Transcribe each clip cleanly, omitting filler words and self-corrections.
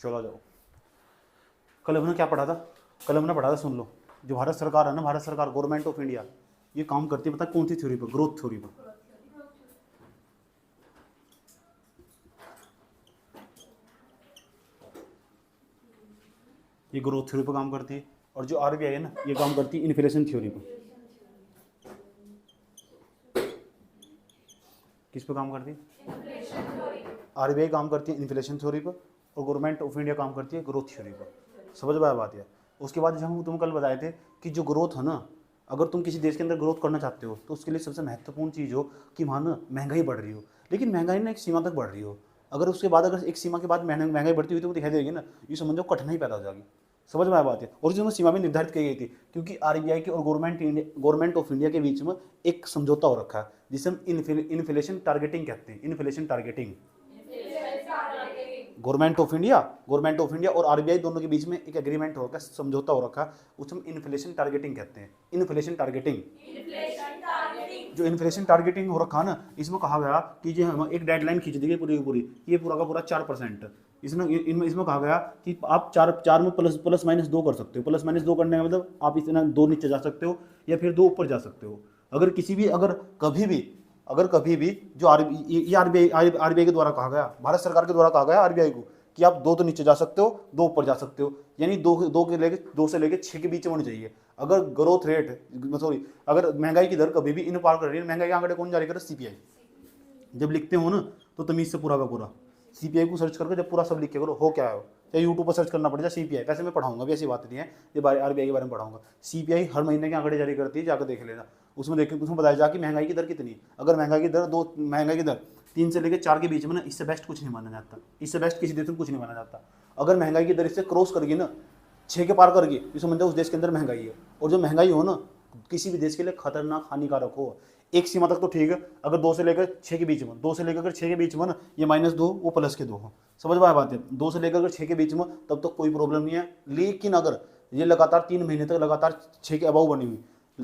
चलो आ जाओ। कल हमने क्या पढ़ा था? कल हमने पढ़ा था, सुन लो। जो भारत सरकार है ना, भारत सरकार गवर्नमेंट ऑफ इंडिया, ये काम करती है पता है कौन सी थ्योरी पर? ग्रोथ थ्योरी पर। ये ग्रोथ थ्योरी पर काम करती है। और जो आरबीआई है ना, ये काम करती है इन्फ्लेशन थ्योरी पर। किस पे काम करती है? आरबीआई काम करती है इन्फ्लेशन थ्योरी पर, और गवर्नमेंट ऑफ इंडिया काम करती है ग्रोथ थ्योरी पर। समझ में आया बात? है। उसके बाद जब हम तुम कल बताए थे कि जो ग्रोथ है ना, अगर तुम किसी देश के अंदर ग्रोथ करना चाहते हो तो उसके लिए सबसे महत्वपूर्ण चीज़ हो कि वहाँ ना महंगाई बढ़ रही हो, लेकिन महंगाई ना एक सीमा तक बढ़ रही हो। अगर उसके बाद अगर एक सीमा के बाद महंगाई बढ़ती हुई तो वो दिखाई देगी ना, ये समझो कठिनाई पैदा हो जाएगी। समझ में आया बात है? और जो सीमा भी निर्धारित की गई थी, क्योंकि आरबीआई की और गवर्नमेंट ऑफ इंडिया के बीच में एक समझौता हो रखा है जिसे हम इन्फ्लेशन टारगेटिंग कहते हैं। Inflation targeting. Government of India और आरबीआई दोनों के बीच में एक एग्रीमेंट हो रखा है, समझौता हो रखा है, उसे हम इन्फ्लेशन टारगेटिंग कहते हैं। Inflation targeting. जो इन्फ्लेशन टारगेटिंग हो रखा है ना, इसमें कहा गया कि जो हम एक डेडलाइन खींच दी गई पूरी की पूरी, ये पूरा का पूरा 4%। इसमें कहा गया कि आप चार में प्लस माइनस 2 कर सकते हो। प्लस माइनस 2 करने का मतलब आप इतना 2 नीचे जा सकते हो या फिर 2 ऊपर जा सकते हो। अगर किसी भी अगर कभी भी जो आरबीआई के द्वारा कहा गया, भारत सरकार के द्वारा कहा गया आरबीआई को कि आप 2 तो नीचे जा सकते हो, 2 ऊपर जा सकते हो, यानी 2 से लेके 6 के बीच में होनी चाहिए। अगर ग्रोथ रेट अगर महंगाई की दर कभी भी इन पार कर रही है, महंगाई के आंकड़े कौन जारी कर रहा है? सीपीआई। जब लिखते हो ना तो तमीज से पूरा का पूरा सीपीआई को सर्च करके जब पूरा सब लिख के करो, हो क्या है, चाहे यूट्यूब पर सर्च करना पड़ जाए सीपीआई। वैसे मैं पढ़ाऊंगा भी, ऐसी बात नहीं है, ये आरबीआई के बारे में पढ़ाऊंगा। सीपीआई हर महीने के आंकड़े जारी करती है, जाकर देख लेना। उसमें बताया जा कि महंगाई की दर कितनी है। अगर महंगाई की दर 3 से लेकर 4 के बीच में ना, इससे बेस्ट कुछ नहीं माना जाता। इससे बेस्ट किसी देश में कुछ नहीं माना जाता। अगर महंगाई की दर इससे क्रॉस करगी ना, 6 के पार करगी, तो समझ जाओ उस देश के अंदर महंगाई है। और जो महंगाई हो ना, किसी भी देश के लिए खतरनाक, हानिकारक हो। एक सीमा तक तो ठीक है, अगर 2 से लेकर 6 के बीच में, 2 से लेकर अगर 6 के बीच में ना, ये -2 वो +2 हो। समझ में आया बात है? 2 से लेकर अगर 6 के बीच में तब तो कोई प्रॉब्लम नहीं है। लेकिन अगर ये लगातार 3 महीने तक लगातार 6 के अबाव बनी हुई,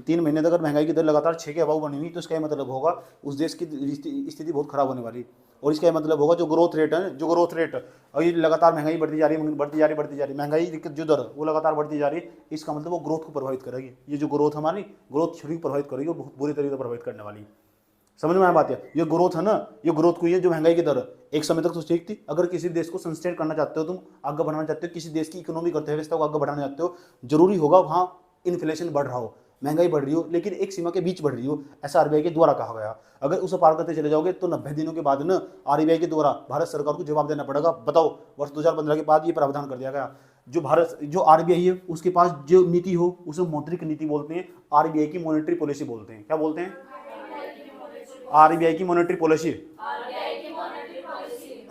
3 महीने तक अगर महंगाई की दर लगातार 6 के अबाव बनी हुई, तो इसका ये मतलब होगा उस देश की स्थिति बहुत खराब होने वाली। और इसका मतलब होगा जो ग्रोथ रेट है, और ये लगातार महंगाई बढ़ती जा रही, महंगाई की जो दर वो लगातार बढ़ती जा रही है, इसका मतलब वो ग्रोथ को प्रभावित करेगी। ये जो ग्रोथ हमारी ग्रोथ थ्योरी को प्रभावित करेगी, वो बहुत बुरी तरीके से प्रभावित करने वाली है। समझ में आया बात है? ये ग्रोथ है ना, ये ग्रोथ को, ये जो महंगाई की दर है, एक समय तक तो ठीक थी। अगर किसी देश को सस्टेन करना चाहते हो, तुम आगे बढ़ाना चाहते हो, किसी देश की इकोनॉमिक अर्थव्यवस्था को आगे बढ़ाना चाहते हो, जरूरी होगा वहाँ इन्फ्लेशन बढ़ रहा हो, महंगाई बढ़ रही हो, लेकिन एक सीमा के बीच बढ़ रही हो, ऐसा आरबीआई के द्वारा कहा गया। अगर उसे पार करते चले जाओगे तो 90 दिनों के बाद ना आरबीआई के द्वारा भारत सरकार को जवाब देना पड़ेगा। बताओ, वर्ष 2015 के बाद ये प्रावधान कर दिया गया। जो आरबीआई है उसके पास जो नीति हो उसे मौद्रिक नीति बोलते हैं, आरबीआई की मॉनेटरी पॉलिसी बोलते हैं। क्या बोलते हैं? आरबीआई की मॉनेटरी पॉलिसी।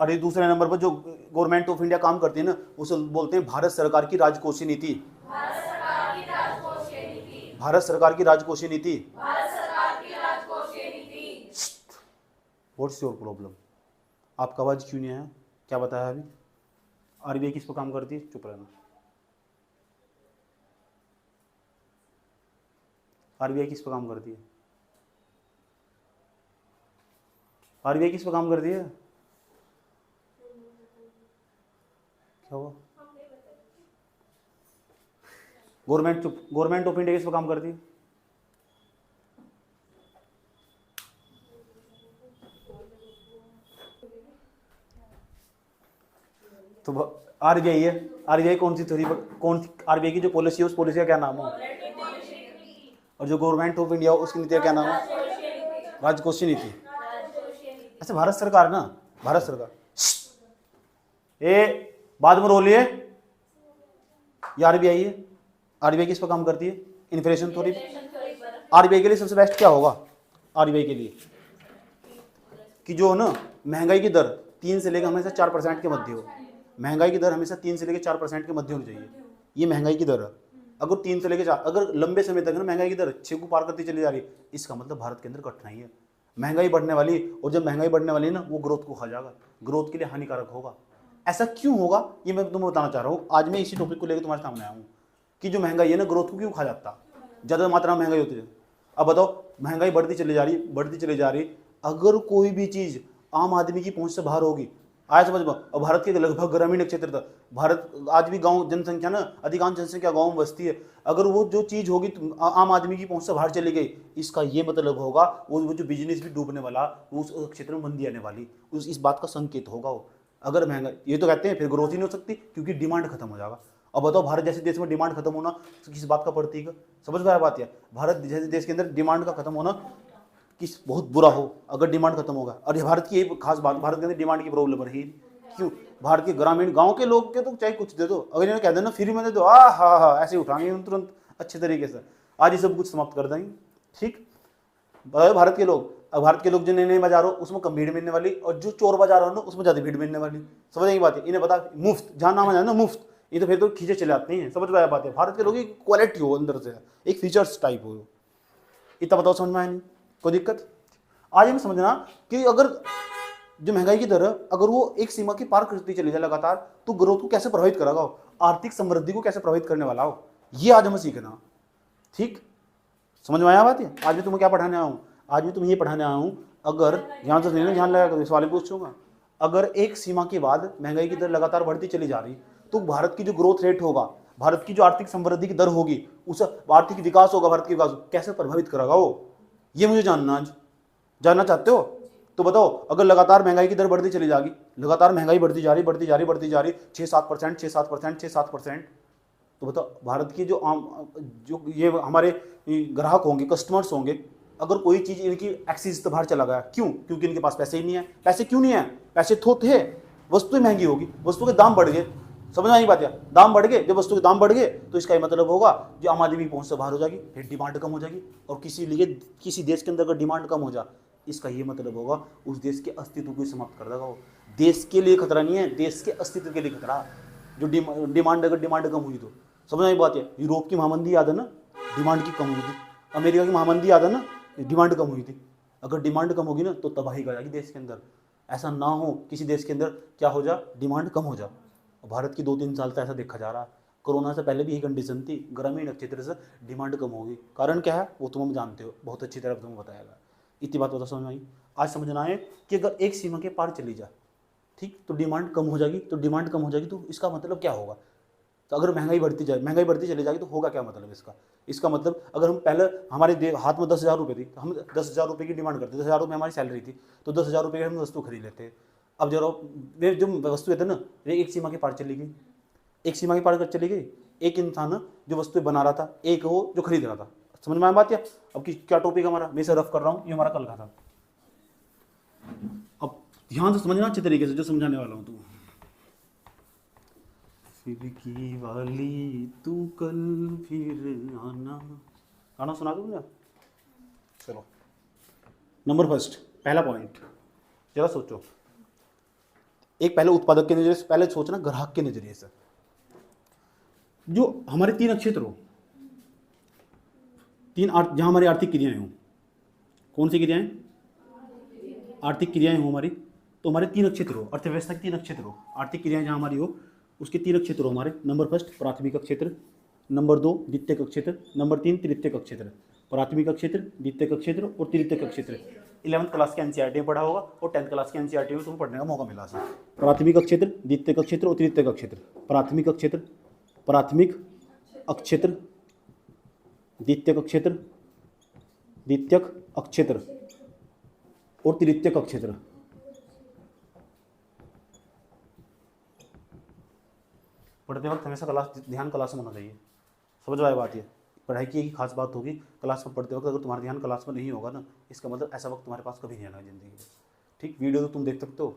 और दूसरे नंबर पर जो गवर्नमेंट ऑफ इंडिया काम करती है ना, उसे बोलते हैं भारत सरकार की राजकोषीय नीति। भारत सरकार की राजकोषीय नीति। What's your problem? आपका आवाज क्यों नहीं आया? क्या बताया अभी? आरबीआई किस पर काम करती है? चुप रहना। आरबीआई किस पर काम करती है? आरबीआई किस पर काम करती है? क्या हुआ? गवर्नमेंट ऑफ इंडिया किस पर काम करती है? तो आरबीआई है। आरबीआई कौन सी थ्योरी पर, आरबीआई की जो पॉलिसी है उस पॉलिसी का क्या नाम है? और जो गवर्नमेंट ऑफ इंडिया उसकी नीति का क्या नाम है? राजकोषीय नीति। अच्छा, भारत सरकार ना, भारत सरकार बाद में रोलिए, ये आरबीआई है। आरबीआई किस पर काम करती है? Inflation theory. आरबीआई के लिए सबसे बेस्ट क्या होगा? आरबीआई के लिए कि जो ना महंगाई की दर 3 से लेकर हमेशा 4% के मध्य हो। महंगाई की दर हमेशा 3 से लेकर 4% के मध्य होनी चाहिए। ये महंगाई की दर है। अगर 3 से लेकर 4, अगर लंबे समय तक ना महंगाई की दर 6 को पार करती चली जा रही, इसका मतलब भारत के अंदर कठिनाई है, महंगाई बढ़ने वाली। और जब महंगाई बढ़ने वाली ना, वो ग्रोथ को खा जाएगा, ग्रोथ के लिए हानिकारक होगा। ऐसा क्यों होगा ये मैं तुम्हें बताना चाह रहा हूँ। आज मैं इसी टॉपिक को लेकर तुम्हारे सामने आया हूँ कि जो महंगाई है ना, ग्रोथ को क्यों खा जाता, ज़्यादा मात्रा में महंगाई होती है। अब बताओ, महंगाई बढ़ती चली जा रही। अगर कोई भी चीज़ आम आदमी की पहुंच से बाहर होगी, आया समझ में। और भारत के लगभग ग्रामीण क्षेत्र था, भारत आज भी गांव जनसंख्या ना, अधिकांश जनसंख्या गांव में बसती है। अगर वो जो चीज होगी आम आदमी की पहुंच से बाहर चली गई, इसका ये मतलब होगा वो जो बिजनेस भी डूबने वाला, उस क्षेत्र में मंदी आने वाली, इस बात का संकेत होगा वो। अगर महंगा, ये तो कहते हैं फिर ग्रोथ ही नहीं हो सकती क्योंकि डिमांड खत्म हो जाएगा। अब बताओ भारत जैसे देश में डिमांड खत्म होना किस बात का प्रतीक है? समझ में आया बात? है भारत जैसे देश के अंदर डिमांड का खत्म होना किस बहुत बुरा हो अगर डिमांड खत्म होगा। और ये भारत की एक खास बात, भारत के अंदर डिमांड की प्रॉब्लम रही। क्यों? भारत के ग्रामीण गांव के लोग के तो चाहे कुछ दे दो, अगर इन्होंने कह देना फ्री में दे दो, हाँ ऐसे उठाएंगे तुरंत अच्छे तरीके से, आज ये सब कुछ समाप्त कर देंगे। ठीक, भारत के लोग, अब भारत के लोग जो नए बाजार हो उसमें कम भीड़ मिलने वाली, और जो चोर बाजार हो ना उसमें ज्यादा भीड़ मिलने वाली। समझ आई बात है? इन्हें पता मुफ्त, जहां नाम है ना मुफ्त, ये तो फिर तो खींचे चले आते हैं। समझ में आया बात है? भारत के लोग की क्वालिटी हो अंदर से, एक फीचर्स टाइप हो, इतना बताओ समझ में आया नहीं? कोई दिक्कत? आज हमें समझना कि अगर जो महंगाई की दर अगर वो एक सीमा की पार करती चली जाए लगातार, तो ग्रोथ को कैसे प्रभावित करेगा, आर्थिक समृद्धि को कैसे प्रभावित करने वाला हो, ये आज हमें सीखना। ठीक, समझ में आया बात है? आज मैं तुम्हें क्या पढ़ाने आया हूँ? आज मैं तुम्हें ये पढ़ाने आया हूँ, अगर ध्यान से लेना, ध्यान लगा सवाल पूछूंगा, अगर एक सीमा के बाद महंगाई की दर लगातार बढ़ती चली जा रही, तो भारत की जो ग्रोथ रेट होगा, भारत की जो आर्थिक समृद्धि की दर होगी, उस आर्थिक विकास होगा, भारत के विकास कैसे प्रभावित करेगा वो, ये मुझे जानना। आज जानना चाहते हो तो बताओ। अगर लगातार महंगाई की दर बढ़ती चली जाएगी, लगातार महंगाई बढ़ती जा रही 6-7%, 6-7%, तो बताओ भारत की जो ये हमारे ग्राहक होंगे, कस्टमर्स होंगे, अगर कोई चीज इनकी एक्सिस से बाहर चला गया, क्यों? क्योंकि इनके पास पैसे ही नहीं है। पैसे क्यों नहीं है? पैसे तो थे, वस्तुएं महंगी होगी, वस्तु के दाम बढ़ गए। समझ आई बात है? दाम बढ़ गए, जब वस्तु के दाम बढ़ गए तो इसका ये मतलब होगा जो आम आदमी पहुंच से बाहर हो जाएगी, फिर डिमांड कम हो जाएगी। और किसी देश के अंदर अगर डिमांड कम हो जाए, इसका ये मतलब होगा उस देश के अस्तित्व को समाप्त कर देगा वो। देश के लिए खतरा नहीं है, देश के अस्तित्व के लिए खतरा। जो डिमांड कम हुई तो समझ आई बात है? यूरोप की महामंदी याद है ना, डिमांड की कम हुई थी। अमेरिका की महामंदी याद है ना, डिमांड कम हुई थी। अगर डिमांड कम होगी ना तो तबाही आ जाएगी देश के अंदर। ऐसा ना हो किसी देश के अंदर क्या हो जा, डिमांड कम हो जा। भारत की 2-3 साल से ऐसा देखा जा रहा है। कोरोना से पहले भी यही कंडीशन थी, ग्रामीण क्षेत्र से डिमांड कम होगी। कारण क्या है वो तुम जानते हो, बहुत अच्छी तरह तुम्हें बताएगा। इतनी बात समझ में आई? आज समझना है कि अगर एक सीमा के पार चली जाए, ठीक, तो डिमांड कम हो जाएगी। तो इसका मतलब क्या होगा? तो अगर महंगाई बढ़ती चली जाएगी तो होगा क्या मतलब इसका मतलब अगर हम पहले हमारे हाथ में 10,000 रुपये थी, हम 10,000 रुपये की डिमांड करते, 10,000 रुपये हमारी सैलरी थी, तो 10,000 रुपये की हम वस्तु खरीद लेते। अब जो वस्तु है ना, वे एक सीमा के पार चली गई, एक इंसान जो वस्तु बना रहा था, एक वो जो खरीद रहा था। समझ में आया बात? है अब क्या टॉपिक हमारा, मैं इसे रफ कर रहा हूँ, ये हमारा कल का था। अब ध्यान से समझना अच्छे तरीके से जो समझाने वाला हूँ। तू खिड़की वाली तू कल फिर आना, गाना सुना दूँ मुझे? चलो, नंबर फर्स्ट, पहला पॉइंट, जरा सोचो। एक पहले उत्पादक के नजरिए से, पहले सोचना ग्राहक के नजरिए से। जो हमारे 3 नक्षत्र हो, जहां हमारी आर्थिक क्रियाएं हो, कौन सी क्रियाएं? आर्थिक क्रियाएं हो हमारी, तो हमारे 3 नक्षत्र हो, अर्थव्यवस्था के 3 नक्षत्र हो, आर्थिक क्रियाएं जहां हमारी हो उसके 3 क्षेत्र हो हमारे। नंबर फर्स्ट प्राथमिक क्षेत्र, नंबर 2 द्वितीयक क्षेत्र, नंबर 3 तृतीयक क्षेत्र। प्राथमिक क्षेत्र, द्वितीयक क्षेत्र और तृतीयक क्षेत्र 11th क्लास के एनसीईआरटी में पढ़ा होगा और 10th क्लास के एनसीईआरटी में तुम्हें पढ़ने का मौका मिला था। प्राथमिक क्षेत्र, द्वितीयक क्षेत्र और तृतीयक क्षेत्र। प्राथमिक क्षेत्र, द्वितीयक क्षेत्र, और तृतीयक क्षेत्र। पढ़ते वक्त हमेशा ध्यान क्लास में होना चाहिए। समझ में आए बात? ये पढ़ाई की एक खास बात होगी, क्लास में पढ़ते वक्त अगर तुम्हारा ध्यान क्लास में नहीं होगा ना, इसका मतलब ऐसा वक्त तुम्हारे पास कभी नहीं आना जिंदगी में। ठीक, वीडियो तो तुम देख सकते हो,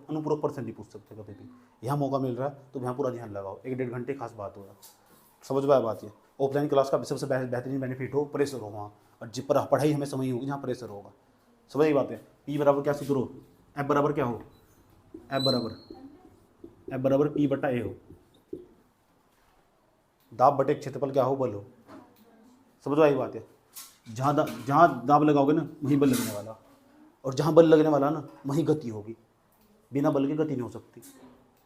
अनुपूरक परसेंट नहीं पूछ सकते कभी भी। यहाँ मौका मिल रहा है तो यहाँ पूरा ध्यान लगाओ, 1-1.5 घंटे खास बात होगा। समझ में आए बात? ये ऑफलाइन क्लास का सबसे बेहतरीन बेनिफिट हो, प्रेशर हो वहाँ, और जिस पर पढ़ाई हमें समय होगी जहाँ प्रेशर होगा। समझ ये बात है? P बराबर क्या सूत्र हो? F बराबर क्या हो? F बराबर P/A हो। दाब बटे क्षेत्रफल क्या हो? बल हो। समझ आई बात है? जहाँ दाब लगाओगे ना वहीं बल लगने वाला, और जहाँ बल लगने वाला ना वहीं गति होगी। बिना बल के गति नहीं हो सकती।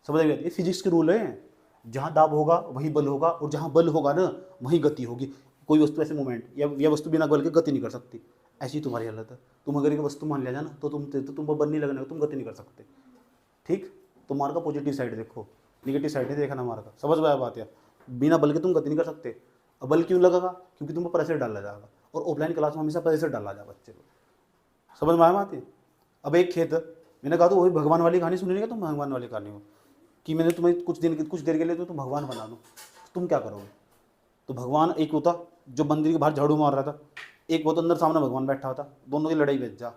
समझ आई बात? ये फिजिक्स के रूल है, जहाँ दाब होगा वहीं बल होगा, और जहाँ बल होगा ना वहीं गति होगी। कोई वस्तु ऐसे मूवमेंट या वस्तु बिना बल के गति नहीं कर सकती। ऐसी तुम्हारी हालत है। तुम अगर एक वस्तु मान लिया जाए ना तो तुम पर बल नहीं लगने, तुम गति नहीं कर सकते। ठीक। तो मार्ग का पॉजिटिव साइड देखो, निगेटिव साइड नहीं देखना मार्ग का। समझ में आया बात? या बिना बल के तुम गति नहीं कर सकते। अब बल क्यों लगेगा? क्योंकि तुम पर प्रेशर डाला जाएगा, और ऑफलाइन क्लास में हमेशा प्रेशर डाला जाएगा बच्चे को। समझ में आया बात? है अब एक खेत, मैंने कहा तो वही भगवान वाली कहानी सुनी नहीं, तुम भगवान वाली कहानी हो कि मैंने तुम्हें कुछ देर के लिए तो तुम भगवान बना दो, तुम क्या करोगे? तो भगवान एक होता जो मंदिर के बाहर झाड़ू मार रहा था, एक वो तो अंदर सामने भगवान बैठा होता, दोनों की लड़ाई बच जा।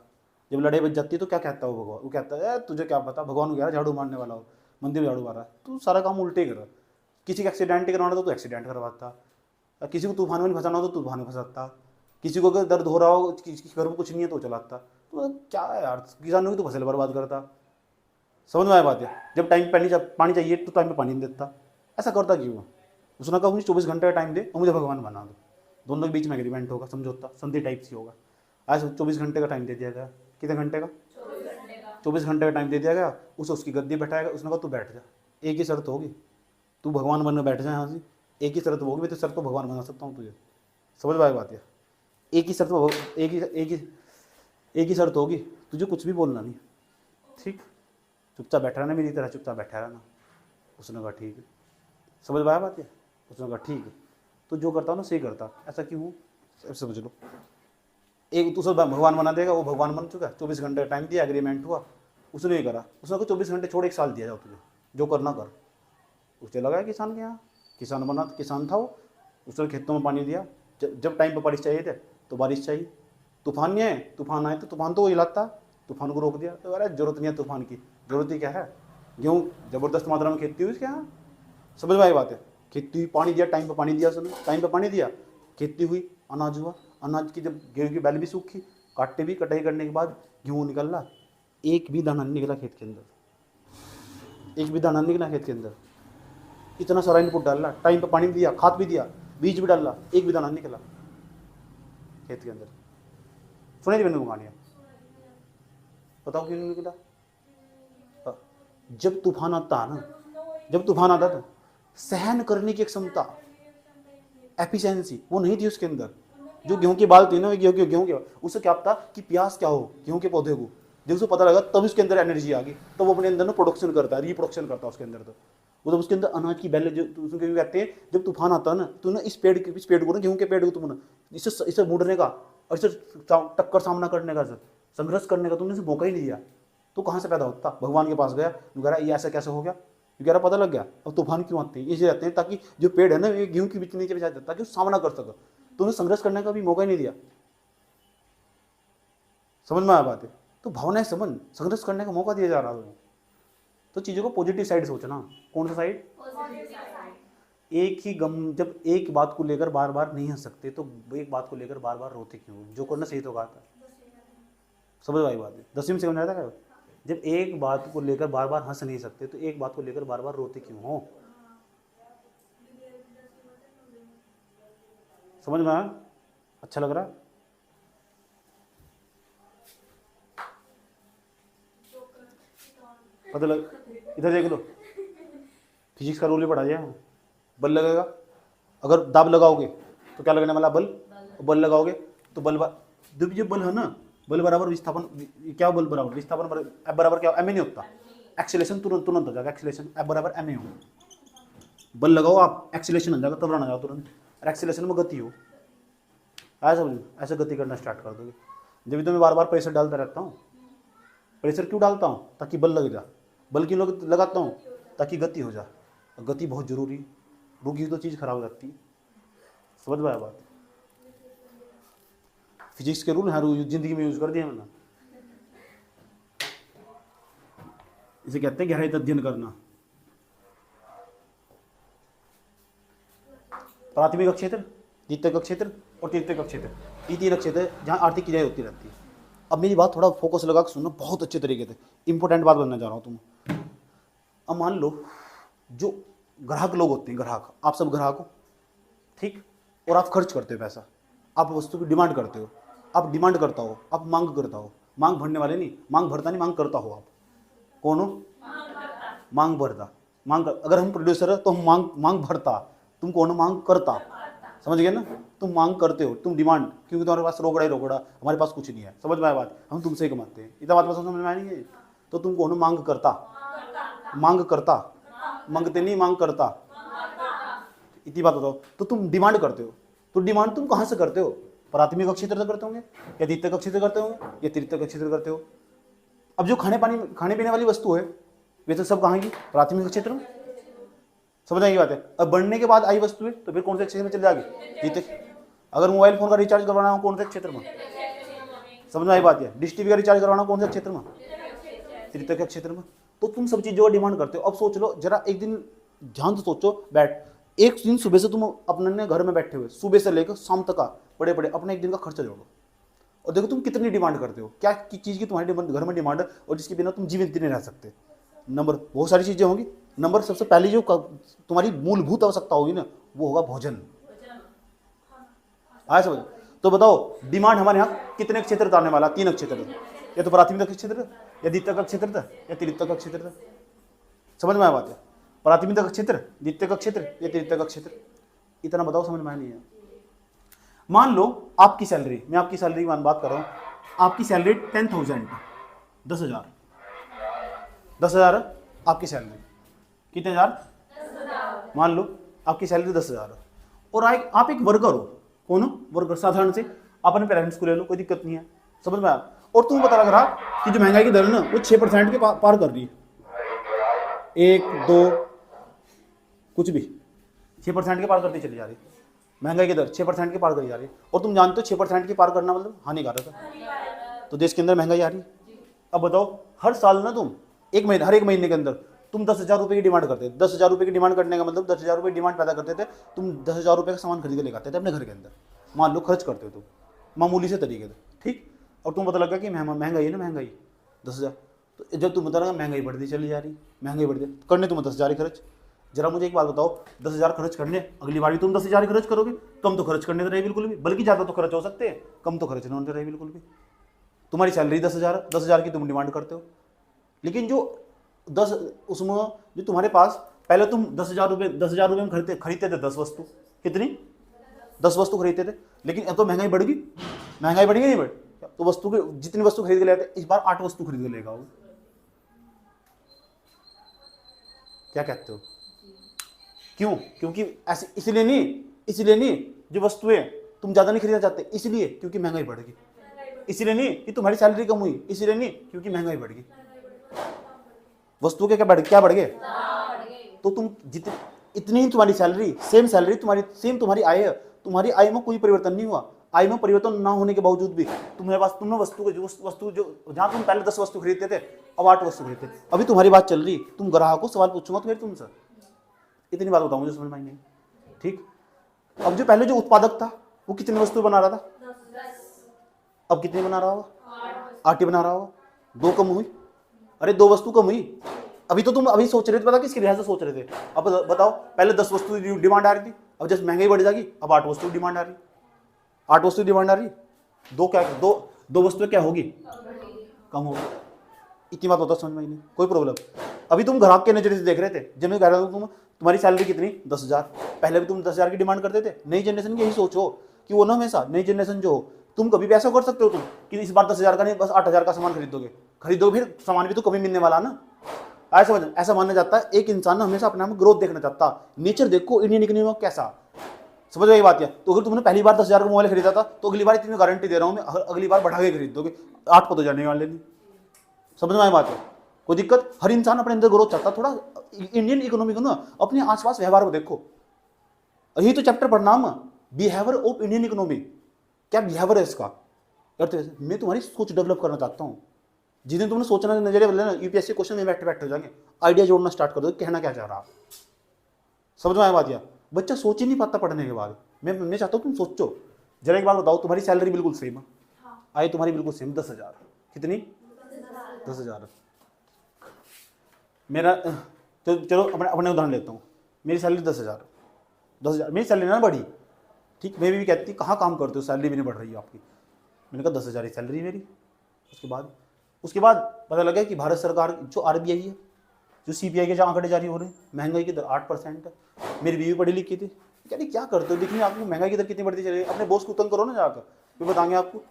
जब लड़ाई बच जाती है तो क्या कहता है वो भगवान? वो कहता है तुझे क्या पता, भगवान को कह रहा झाड़ू मारने वाला हो, मंदिर में झाड़ू मार रहा है, तू सारा काम उल्टे कर। किसी का एक्सीडेंट करवाना तो एक्सीडेंट करवाता, किसी को तूफान में फंसाना हो तो तूफान में फंसाता, किसी को अगर दर्द हो रहा हो, किसी घर में कुछ नहीं है तो चलाता। तो क्या है यार, किसानों की तो फसल बर्बाद करता। समझ में आया बात? है जब टाइम पानी चाहिए तो टाइम पे पानी नहीं देता, ऐसा करता क्यों? उसने कहा मुझे 24 घंटे का टाइम दे और मुझे भगवान बना दो, दोनों के बीच में एग्रीमेंट होगा, समझौता, संधि टाइप सी होगा। आज 24 घंटे का टाइम दे दिया गया। कितने घंटे का? 24 घंटे का टाइम दे दिया गया। उसे उसकी गद्दी बैठाएगा, उसने कहा तू बैठ जा, एक ही शर्त होगी, तू भगवान बनने बैठ जा यहाँ से, एक ही शर्त होगी, मैं तो शर्त तो भगवान बना सकता हूँ तुझे। समझ में आया बात? है एक ही शर्त, एक ही शर्त होगी, तुझे कुछ भी बोलना नहीं, ठीक, चुपचाप बैठा रहना, मेरी तरह चुपचाप बैठा रहना। उसने कहा ठीक है। समझ में आया बात? है उसने कहा ठीक है, तो जो करता हो ना सही करता, ऐसा क्यों हो? समझ लो, एक दूसरा भगवान बना देगा, वो भगवान बन चुका है, 24 घंटे का टाइम दिया, एग्रीमेंट हुआ, उसने नहीं करा। उसने कहा 24 घंटे छोड़, 1 साल दिया जाओ तुझे, जो करना कर। उसे लगा किसान के यहाँ, किसान बना, किसान था वो, उसने खेतों में पानी दिया, जब टाइम पर बारिश चाहिए थे तो बारिश चाहिए, तूफान नहीं आए, तूफान आए तो तूफान तो वो हिलाता, तूफान को रोक दिया। तो अरे जरूरत नहीं है तूफान की, जरूरत ही क्या है, गेहूँ जबरदस्त मात्रा में खेती हुई उसके यहाँ। समझ में आई बात? है खेती हुई, पानी दिया, टाइम पर पानी दिया उसने, टाइम पर पानी दिया, खेती हुई, अनाज हुआ, अनाज की जब गेहूँ की बैल भी सूखी, काटे भी, कटाई करने के बाद गेहूँ निकल रहा, एक भी दाना नहीं निकला खेत के अंदर, एक भी दाना नहीं निकला खेत के अंदर। इतना सारा इनपुट डाला, टाइम पे पानी भी दिया, खाद भी दिया, बीज भी डाला, एक भी दाना नहीं निकला खेत के अंदर। सुने मैंने कहानियाँ, बताओ क्यों नहीं निकला? जब तूफान आता है ना, जब तूफान आता था, सहन करने की एक क्षमता, एफिशिएंसी वो नहीं थी उसके अंदर। जो गेहूं की बाल थी ना, गेहूं के उससे क्या पता कि प्यास क्या हो गेहूं के पौधे को, जब उसे पता लगा तब उसके अंदर एनर्जी आ गई, तो वो अपने अंदर ना प्रोडक्शन करता है, रिप्रोडक्शन करता है उसके अंदर। तो वो जब उसके अंदर अनाज की बैल, जो उसको कहते हैं, जब तूफान आता है ना, तो ना इस पेड़ को ना, गेहूं के पेड़ को तुम इसे मुड़ने का और इसे टक्कर सामना करने का, संघर्ष करने का तुमने इसे मौका ही नहीं दिया। तो कहाँ से पैदा होता? भगवान के पास गया, कह रहा ये ऐसा कैसे हो गया, क्योंकि यार पता लग गया। अब तूफान क्यों आते हैं? इसलिए रहते हैं ताकि जो पेड़ है ना, ये गेहूं के बीच नीचे बिछा देता, ताकि वो सामना कर सके। तो उन्हें संघर्ष करने का भी मौका ही नहीं दिया। समझ में आया बात? है तो भावनाएं समझ, संघर्ष करने का मौका दिया जा रहा है। तो चीजों को पॉजिटिव साइड सोचना। कौन सा साइड? एक ही गम, जब एक बात को लेकर बार बार नहीं हंस सकते तो एक बात को लेकर बार बार रोते क्यों? जो करना सही तो कहा था। समझ में आई बात? है 10वीं में समझ आया था। जब एक बात को लेकर बार बार हंस नहीं सकते तो एक बात को लेकर बार बार रोते क्यों हो? समझ में आया? अच्छा लग रहा है? पता लग, इधर देख लो, फिजिक्स का रूल ही पढ़ा जाए। बल लगेगा, अगर दाब लगाओगे तो क्या लगने वाला? बल। बल लगाओगे तो बल, जब ये बल है ना, बल बराबर विस्थापन, क्या बल बराबर विस्थापन, एफ बराबर क्या? एम ए नहीं होता, एक्सेलेरेशन तुरंत हो जाएगा, एक्सेलेरेशन एफ बराबर एम ए हो। बल लगाओ आप, एक्सेलेरेशन हो जाएगा, तब रहना जाओ तुरंत, और एक्सेलेरेशन में गति हो। आया समझ? ऐसे गति करना स्टार्ट कर दोगे। जब तो मैं बार बार प्रेशर डालता रहता हूँ। प्रेशर क्यों डालता हूँ? ताकि बल लग जाए। बल क्यों लगाता हूँ? ताकि गति हो जाए। गति बहुत जरूरी, रुकी तो चीज़ खराब हो जाती है। समझ में आया बात? फिजिक्स के रूल हैं, जिंदगी में यूज कर दिया मैंने। इसे कहते हैं गहराई अध्ययन करना। प्राथमिक क्षेत्र, द्वितीयक क्षेत्र और तृतीयक क्षेत्र, ये 3 क्षेत्र जहाँ आर्थिक क्रियाएं होती रहती है। अब मेरी बात थोड़ा फोकस लगा के सुनना, बहुत अच्छे तरीके से, इंपॉर्टेंट बात बनने जा रहा हूँ तुम। अब मान लो जो ग्राहक लोग होते हैं, ग्राहक, आप सब ग्राहक हो, ठीक, और आप खर्च करते हो पैसा, आप वस्तु की डिमांड करते हो, आप डिमांड करता हो, आप मांग करता हो, मांग भरने वाले नहीं, मांग भरता नहीं, मांग करता हो। आप कौन हो? मांग भरता। अगर हम प्रोड्यूसर है तो हम मांग भरता, तुम कौन हो? मांग करता। समझ गए ना? तुम मांग करते हो, तुम डिमांड, क्योंकि तुम्हारे पास रोकड़ा ही रोकड़ा, हमारे पास कुछ नहीं है। समझ में आया बात? हम तुमसे ही कमाते हैं, इतना बात समझ में आएंगे। तो तुम कौन हो? मांग करता। मांग करता, मांगते नहीं, मांग करता। इतनी बात बताओ। तो तुम डिमांड करते हो, तो डिमांड तुम कहां से करते हो? प्राथमिक क्षेत्र से करते होंगे, या द्वितीयक क्षेत्र करते होंगे, या तृतीयक क्षेत्र करते हो। अब जो खाने पीने वाली वस्तु है वे तो सब कहाँ की? प्राथमिक क्षेत्र में। समझ आई बात है। अब बढ़ने के बाद आई वस्तु है तो फिर कौन से क्षेत्र में चले जाएगी? द्वितीयक। अगर मोबाइल फोन का रिचार्ज करवाना हो कौन से क्षेत्र में? समझ में आई बात है। डिश टीवी का रिचार्ज करवाना हो कौन से क्षेत्र में? तृतीयक क्षेत्र में। तो तुम सब चीजों का डिमांड करते हो। अब सोच लो जरा, एक दिन ध्यान से सोचो, बैठ, एक दिन सुबह से तुम अपने घर में बैठे हुए, सुबह से लेकर शाम तक का बड़े बड़े अपने एक दिन का खर्चा जोड़ो और देखो तुम कितनी डिमांड करते हो, क्या चीज की तुम्हारे घर में डिमांड है और जिसके बिना तुम जीवित नहीं रह सकते। नंबर, बहुत सारी चीजें होंगी। नंबर सबसे पहली जो तुम्हारी मूलभूत आवश्यकता होगी ना, वो होगा भोजन। आया समझ? तो बताओ डिमांड हमारे यहाँ कितने क्षेत्र था आने वाला? 3 क्षेत्र, या तो प्राथमिक क्षेत्र, या द्वितीयक क्षेत्र, या तृतीयक क्षेत्र। समझ में आया बात है? प्राथमिक क्षेत्र, द्वितीयक क्षेत्र, या तृतीयक क्षेत्र। इतना बताओ, समझ में नहीं है? मान लो आपकी सैलरी, मैं आपकी सैलरी की बात कर रहा हूँ, आपकी सैलरी 10,000, 10,000, 10,000 आपकी सैलरी। कितने हजार? मान लो आपकी सैलरी 10,000 और आप एक वर्कर हो। कौन हो? वर्कर। साधारण से आप अपने पेरेंट्स को ले लो, कोई दिक्कत नहीं है। समझ में आया? और तुम पता लग रहा कि जो महंगाई की दर है ना वो 6% के पार कर रही है। 1, 2 कुछ भी 6% के पार करती चली जा रही है। महंगाई की दर 6% के पार करी जा रही है। और तुम जानते हो 6% के पार करना मतलब हानिकारक है। तो देश के अंदर महंगाई आ रही है। अब बताओ, हर साल ना तुम हर एक महीने के अंदर तुम 10,000 रुपये की डिमांड करते थे। 10,000 रुपये की डिमांड करने का मतलब 10,000 रुपये डिमांड पैदा करते थे। तुम 10,000 रुपये का सामान खरीद के लेकर आते थे अपने घर के अंदर। मान लो खर्च करते हो तुम मामूली से तरीके से, ठीक। और तुम पता लगा कि महंगाई है ना, महंगाई 10,000। तो जब तुम बता रहा महंगाई बढ़ती चली जा रही, महंगाई बढ़ती, करने तुम 10,000 ही खर्च। जरा मुझे एक बात बताओ, 10,000 खर्च करने, अगली बार भी तुम 10,000 ही खर्च करोगे? कम तो खर्च करने तो रहे बिल्कुल भी, बल्कि ज़्यादा तो खर्च हो सकते हैं, कम तो खर्च नहीं होने रहे बिल्कुल भी। तुम्हारी सैलरी 10,000 की तुम डिमांड करते हो, लेकिन जो 10 उसमें जो तुम्हारे पास पहले तुम 10,000 रुपये में खरीदते थे 10 वस्तु। कितनी? 10 वस्तु खरीदते थे। लेकिन अब तो महंगाई बढ़ गई, महंगाई बढ़ी नहीं बढ़? तो वस्तु के जितनी वस्तु खरीद के लेते इस बार 8 वस्तु खरीद के लेगा। क्या कहते हो? क्यों? क्योंकि ऐसे इसलिए नहीं जो वस्तुएं तुम ज्यादा नहीं खरीदना चाहते, इसलिए क्योंकि महंगाई बढ़ गई। इसलिए नहीं कि तुम्हारी सैलरी कम हुई, इसलिए नहीं क्योंकि महंगाई बढ़ गई। वस्तु के क्या बढ़ गए? तो तुम जितनी इतनी तुम्हारी सैलरी, सेम सैलरी तुम्हारी आय है, तुम्हारी आय में कोई परिवर्तन नहीं हुआ। आय में परिवर्तन ना होने के बावजूद भी तुम्हारे पास तुमने वस्तु जो जहां तुम पहले 10 वस्तु खरीदते थे अब 8 वस्तु खरीदते। अभी तुम्हारी बात चल रही, तुम ग्राहक को सवाल पूछूंगा तो फिर तुमसे इतनी बात बताऊं, मुझे समझ में नहीं, ठीक। अब जो पहले जो उत्पादक था वो कितनी वस्तु बना रहा था? अब कितनी बना रहा होगा? 8 ही बना रहा होगा। 2 कम हुई। अरे 2 वस्तु कम हुई। अभी तो तुम अभी सोच रहे थे, पता किसके लिहाज से सोच रहे थे? अब बताओ, पहले 10 वस्तु डिमांड आ रही थी, अब जैसे महंगाई बढ़ जाएगी अब 8 वस्तु डिमांड आ रही। 8 वस्तु डिमांड आ रही, दो वस्तुएं क्या होगी? कम होगी। इतनी बात होता समझ में नहीं, कोई प्रॉब्लम। अभी तुम ग्राहक के नजरिए से देख रहे थे, जब मैं कह रहा हूँ तुम्हारी सैलरी कितनी? 10,000। पहले भी तुम 10,000 की डिमांड करते थे। नई जनरेशन की यही सोचो कि वो ना हमेशा नई जनरेशन जो हो, तुम कभी भी ऐसा कर सकते हो तुम कि इस बार 10,000 का नहीं बस 8,000 का सामान खरीदोगे, फिर सामान भी तो कभी मिलने वाला ना। ऐसा माना जाता है एक इंसान हमेशा अपने आप में ग्रोथ देखना चाहता। नेचर देखो इंडियन इकोनॉमी में कैसा, समझ रही बात है? तो अगर तुमने पहली बार 10,000 का मोबाइल खरीदा था तो अगली बार इतनी गारंटी दे रहा हूं मैं, अगली बार बढ़ा के खरीद दोगे, 8 को तो जाने वाले नहीं। समझ में आई बात है? कोई दिक्कत? हर इंसान अपने अंदर ग्रोथ चाहता। थोड़ा इंडियन इकोनॉमी को ना अपने आसपास व्यवहार को देखो। यही तो चैप्टर पढ़ना हम, बिहेवियर ऑफ इंडियन इकोनॉमी। क्या बिहेवियर है इसका? मैं तुम्हारी सोच डेवलप करना चाहता हूँ। जिस दिन तुमने सोचना नजरिया बदले ना, यूपीएससी क्वेश्चन में बैठे हो जाएंगे, आइडिया जोड़ना स्टार्ट कर दो, कहना क्या चाह रहा। समझ में आया बात? या बच्चा सोच ही नहीं पाता पढ़ने के बाद। मैं चाहता हूँ तुम सोचो। जरा एक बात बताओ, तुम्हारी सैलरी बिल्कुल सेम है, आय तुम्हारी बिल्कुल सेम 10,000। कितनी? 10,000। मेरा तो चलो अपने उदाहरण लेता हूँ। मेरी सैलरी 10,000 मेरी सैलरी ना बढ़ी, ठीक। मैं भी कहती कहाँ काम करते हो, सैलरी भी नहीं बढ़ रही है आपकी। मैंने कहा 10,000 ही सैलरी मेरी। उसके बाद पता लगा कि भारत सरकार जो आरबीआई है, जो सीपीआई के जो आंकड़े जारी हो रहे हैं, महंगाई की दर 8% है। मेरी बीवी पढ़ी लिखी थी, कहती क्या करते हो, देखिए आपको महंगाई की दर कितनी बढ़ती चली रही है। अपने बॉस को तंग करो ना जाकर, फिर बताएंगे आपको।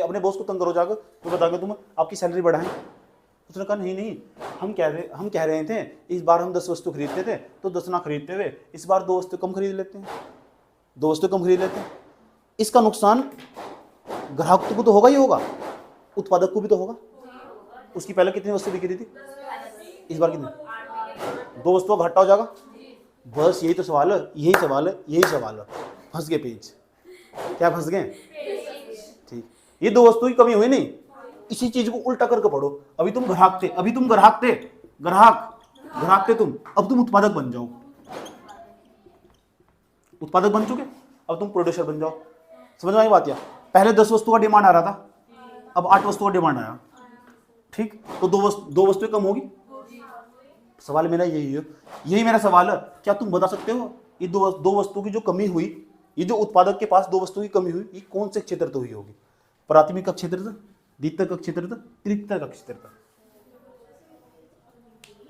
अपने बॉस को तंग करो जाकर, तो बताएंगे तुम आपकी सैलरी बढ़ाएं। उसने कहा नहीं नहीं, हम कह रहे थे इस बार हम 10 वस्तु खरीदते थे तो 10 ना खरीदते हुए इस बार 2 वस्तु कम खरीद लेते हैं, 2 वस्तु कम खरीद लेते हैं। इसका नुकसान ग्राहक को तो होगा ही होगा, उत्पादक को भी तो होगा। उसकी पहले कितनी वस्तु बिक रही थी, इस बार कितनी, 2 वस्तुओं का घाटा हो जाएगा। बस यही तो सवाल है, यही सवाल है, यही सवाल है। फंस गए पेज, क्या फंस गए? ठीक, ये 2 वस्तु की कमी हुई नहीं, इसी चीज को उल्टा करके पढ़ो। अभी तुम ग्राहक थे, अभी तुम ग्राहक थे, ग्राहक थे तुम, अब तुम उत्पादक बन जाओ। उत्पादक बन चुके, अब तुम प्रोड्यूसर बन जाओ। समझ में आई बात? या पहले 10 वस्तु का डिमांड आ रहा था, अब 8 वस्तु का डिमांड आया। ठीक, तो 2 वस्तुएं कम होगी। सवाल मेरा यही है, यही मेरा सवाल है। क्या तुम बता सकते हो ये 2 वस्तु की जो कमी हुई, ये जो उत्पादक के पास 2 वस्तु की कमी हुई, ये कौन से क्षेत्र तो हुई होगी? प्राथमिक क्षेत्र था, द्वितीयक क्षेत्र था, तृतीयक क्षेत्र था।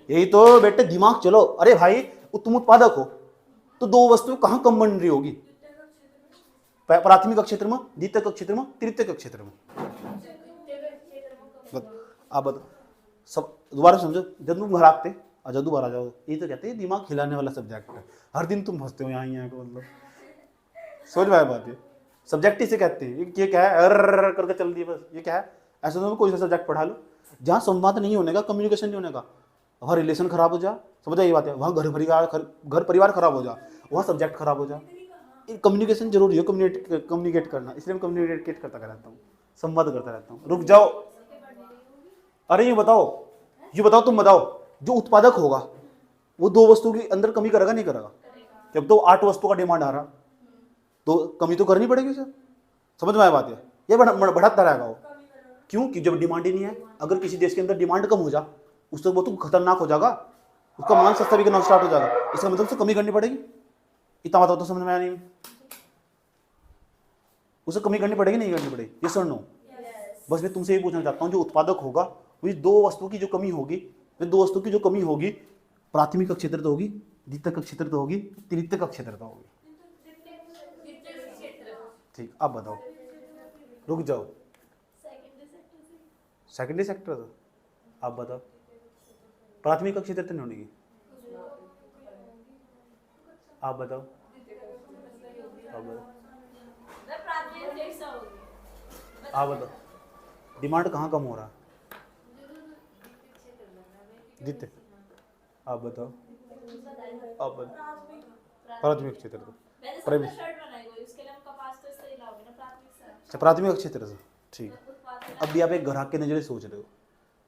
यही तो बेटे दिमाग चलो। अरे भाई तुम उत्पादक हो तो 2 वस्तु कहां कम बन रही होगी? प्राथमिक क्षेत्र में, द्वितीयक क्षेत्र में, तृतीयक क्षेत्र में। आप बताओ, सब दोबारा समझो। जब तुम ग्राहक थे, जब दोबारा जाओ, ये तो कहते हैं दिमाग खिलाने वाला सब्जेक्ट है। हर दिन तुम हंसते हो यहाँ को, मतलब समझ में आया बात? ये सब्जेक्ट इसे कहते हैं। ये क्या है, अर करके चल दिए बस, ये क्या है? ऐसा तो कोई सा सब्जेक्ट पढ़ा लो जहाँ संवाद नहीं होने का, कम्युनिकेशन नहीं होने का, वहाँ रिलेशन खराब हो जा। समझ ये बात है? वहाँ घर परिवार खराब हो जा, वहाँ सब्जेक्ट खराब हो जा। कम्युनिकेशन जरूरी है, कम्युनिकेट करना, इसलिए मैं कम्युनिकेट करता रहता हूँ, संवाद करता रहता हूँ। रुक जाओ, अरे ये बताओ तुम बताओ, जो उत्पादक होगा वो 2 वस्तु के अंदर कमी करेगा नहीं करेगा? जब तो 8 वस्तु का डिमांड आ रहा तो कमी तो करनी पड़ेगी सर। समझ में आया बात? है ये बढ़ाता रहेगा वो। क्यों? कि जब डिमांड ही नहीं है, अगर किसी देश के अंदर डिमांड कम हो जा, उससे वो तो खतरनाक हो जाएगा, उसका माल सस्ता बिकना स्टार्ट हो जाएगा। इसका मतलब उससे कमी करनी पड़ेगी। इतना बताओ तो समझ में आया नहीं? उसे कमी करनी पड़ेगी नहीं करनी पड़ेगी? ये सर नो। बस मैं तुमसे ये पूछना चाहता हूँ, जो उत्पादक होगा वो 2 वस्तु की जो कमी होगी, वे 2 वस्तु की जो कमी होगी, प्राथमिक क्षेत्र तो होगी, द्वितीयक क्षेत्र तो होगी, तृतीयक क्षेत्र तो होगी। ठीक, अब बताओ, रुक जाओ, सेकेंडरी सेक्टर तो आप बताओ, प्राथमिक क्षेत्र तो नहीं होगी। आप बताओ, आप बताओ, डिमांड कहाँ कम हो रहा है? द्वितीय, आप बताओ, प्राथमिक क्षेत्र तो प्राथमिक क्षेत्र से। ठीक, अब भी आप एक ग्राहक के नज़रिए सोच रहे हो।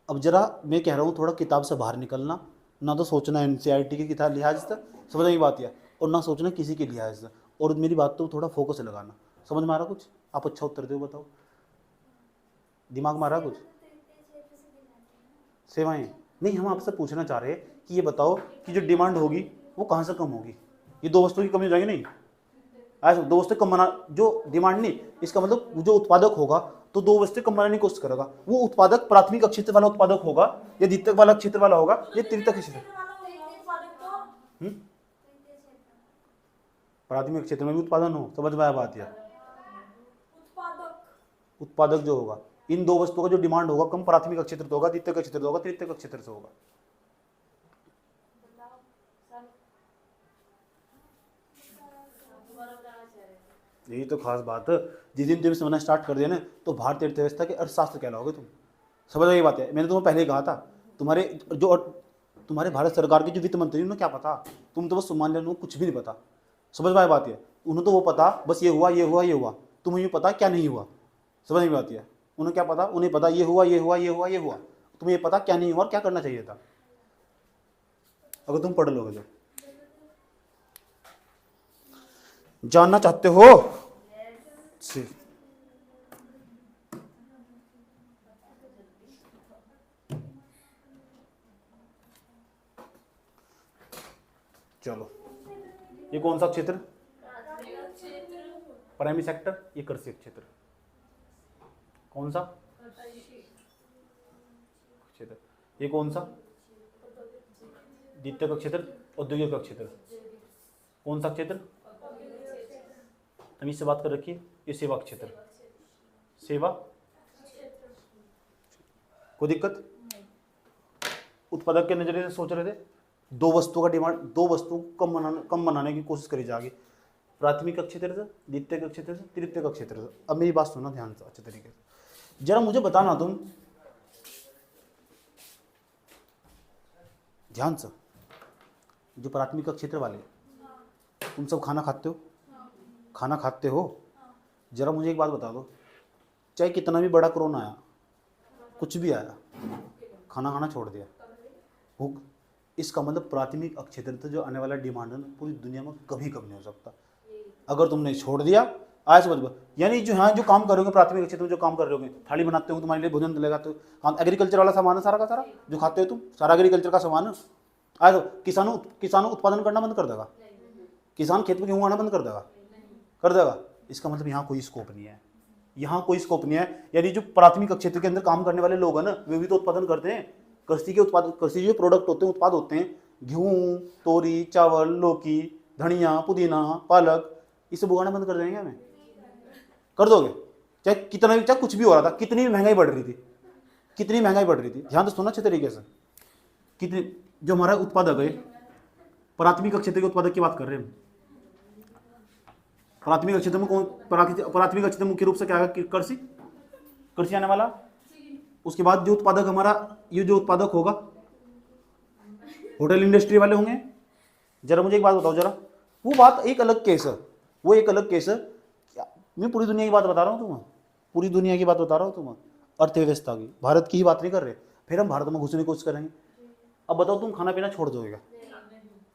अब जरा मैं कह रहा हूँ थोड़ा किताब से बाहर निकलना, ना तो सोचना एनसीईआरटी की किताब लिहाज से, समझ में बात? या और ना सोचना किसी के लिहाज से, और मेरी बात तो थोड़ा फोकस लगाना। समझ में आ रहा कुछ? आप अच्छा उत्तर दो, बताओ, दिमाग में आ रहा कुछ? सेवाएं नहीं, हम आपसे पूछना चाह रहे हैं कि ये बताओ कि जो डिमांड होगी वो कहाँ से कम होगी? ये 2 वस्तु की कमी हो जाएगी नहीं? ऐसा 2 वस्तु कम बना, जो डिमांड नहीं, इसका मतलब जो उत्पादक होगा तो 2 वस्तु कम बनाने की कोशिश करेगा। वो उत्पादक प्राथमिक क्षेत्र वाला उत्पादक होगा या द्वितीयक वाला क्षेत्र वाला होगा या तृतीयक क्षेत्र? प्राथमिक क्षेत्र में भी उत्पादन हो। समझ में आया बात? या उत्पादक जो होगा, इन 2 वस्तुओं का जो डिमांड होगा कम, प्राथमिक क्षेत्र तो होगा, द्वितीयक क्षेत्र तो होगा, तृतीयक क्षेत्र से होगा। यही तो खास बात है। जिस दिन तुम समझना स्टार्ट कर दिया ना, तो भारतीय अर्थव्यवस्था के अर्थशास्त्र कहलाओगे तुम। समझ रही बात है? मैंने तुम्हें पहले ही कहा था, तुम्हारे भारत सरकार के जो वित्त मंत्री, उन्हें क्या पता? तुम तो बस सम्मान लेने, कुछ भी नहीं पता। समझ में बात है? उन्हें तो वो पता बस ये हुआ, ये हुआ, ये हुआ। तुम्हें ये पता क्या नहीं हुआ? समझ में आती है? उन्हें क्या पता? उन्हें पता ये हुआ, ये हुआ, ये हुआ, ये हुआ। तुम्हें ये पता क्या नहीं हुआ और क्या करना चाहिए था, अगर तुम पढ़ लोगे तो। जानना चाहते हो? चलो, ये कौन सा क्षेत्र? Primary sector. ये कृषि क्षेत्र। कौन सा क्षेत्र? ये कौन सा? द्वितीयक क्षेत्र। औद्योगिक क्षेत्र। कौन सा क्षेत्र? हम इससे बात कर रखिए, ये सेवा क्षेत्र। सेवा, कोई दिक्कत? उत्पादक के नजरिए से सोच रहे थे, दो वस्तु का डिमांड, दो वस्तु कम बनाने की कोशिश करी जाएगी, प्राथमिक क्षेत्र से, द्वितीयक क्षेत्र से, तृतीयक क्षेत्र से। अब मेरी बात सुनना ध्यान से अच्छे तरीके से, जरा मुझे बताना तुम ध्यान से, जो प्राथमिक क्षेत्र वाले, तुम सब खाना खाते हो, खाना खाते हो, जरा मुझे एक बात बता दो, चाहे कितना भी बड़ा कोरोना आया, कुछ भी आया, खाना खाना छोड़ दिया, भूख, इसका मतलब प्राथमिक क्षेत्र से जो आने वाला डिमांड है पूरी दुनिया में कभी कम नहीं हो सकता। अगर तुमने छोड़ दिया, आया समझ, यानी जो यहाँ जो काम करोगे प्राथमिक क्षेत्र में, जो काम कर रहे होगे, थाली बनाते हो तुम्हारे लिए भोजन मिलेगा, तो हम एग्रीकल्चर वाला सामान है सारा का सारा जो खाते हो तुम, सारा एग्रीकल्चर का सामान है। आया तो किसानों उत्पादन करना बंद कर देगा, किसान खेत में गेहूँ आना बंद कर देगा। इसका मतलब यहाँ कोई स्कोप नहीं है, यहाँ कोई स्कोप नहीं है। यानी जो प्राथमिक क्षेत्र के अंदर काम करने वाले लोग हैं ना, वे भी तो उत्पादन करते हैं। कृषि के उत्पाद, कृषि जो प्रोडक्ट होते हैं, उत्पाद होते हैं, गेहूँ, तोरी, चावल, लौकी, धनिया, पुदीना, पालक, इसे उगाना बंद कर देंगे हमें, कर दोगे? चाहे कितना भी, चाहे कुछ भी हो रहा था, कितनी महंगाई बढ़ रही थी, कितनी महंगाई बढ़ रही थी, ध्यान से सुनना अच्छे तरीके से, कितनी, जो हमारा उत्पादक है, प्राथमिक क्षेत्र के उत्पादक की बात कर रहे हैं। प्राथमिक क्षेत्र में कौन, प्राथमिक क्षेत्र मुख्य रूप से क्या है? कृषि आने वाला। उसके बाद जो उत्पादक हमारा, ये जो उत्पादक होगा, होटल इंडस्ट्री वाले होंगे। जरा मुझे एक बात बताओ, जरा वो बात एक अलग केस है, वो एक अलग केस है। मैं पूरी दुनिया की बात बता रहा हूँ तुम्हें, पूरी दुनिया की बात बता रहा हूँ तुम्हें, अर्थव्यवस्था की, भारत की ही बात नहीं कर रहे। फिर हम भारत में घुसने की कोशिश करेंगे। अब बताओ तुम खाना पीना छोड़ दोगे?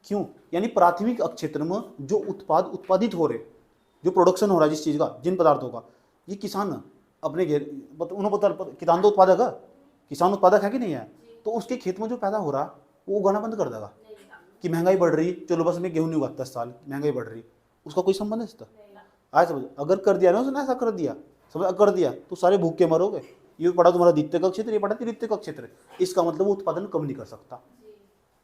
क्यों? यानी प्राथमिक क्षेत्र में जो उत्पादित हो रहे, जो प्रोडक्शन हो रहा है जिस चीज़ का, जिन पदार्थों का, ये किसान अपने घेर, उन्होंने पता, किसान तो उत्पादक है, किसान उत्पादक है कि नहीं है? तो उसके खेत में जो पैदा हो रहा वो उगाना बंद कर देगा कि महंगाई बढ़ रही, चलो बस मैं गेहूँ नहीं उगाता इस साल, महंगाई बढ़ रही, उसका कोई संबंध है इसका? आज समझ, अगर कर दिया ना उसने, ऐसा कर दिया, समझ, कर दिया तो सारे भूखे मरोगे। ये पड़ा तुम्हारा द्वितीयक क्षेत्र, ये पड़ा तृतीयक क्षेत्र, इसका मतलब वो उत्पादन कम नहीं कर सकता।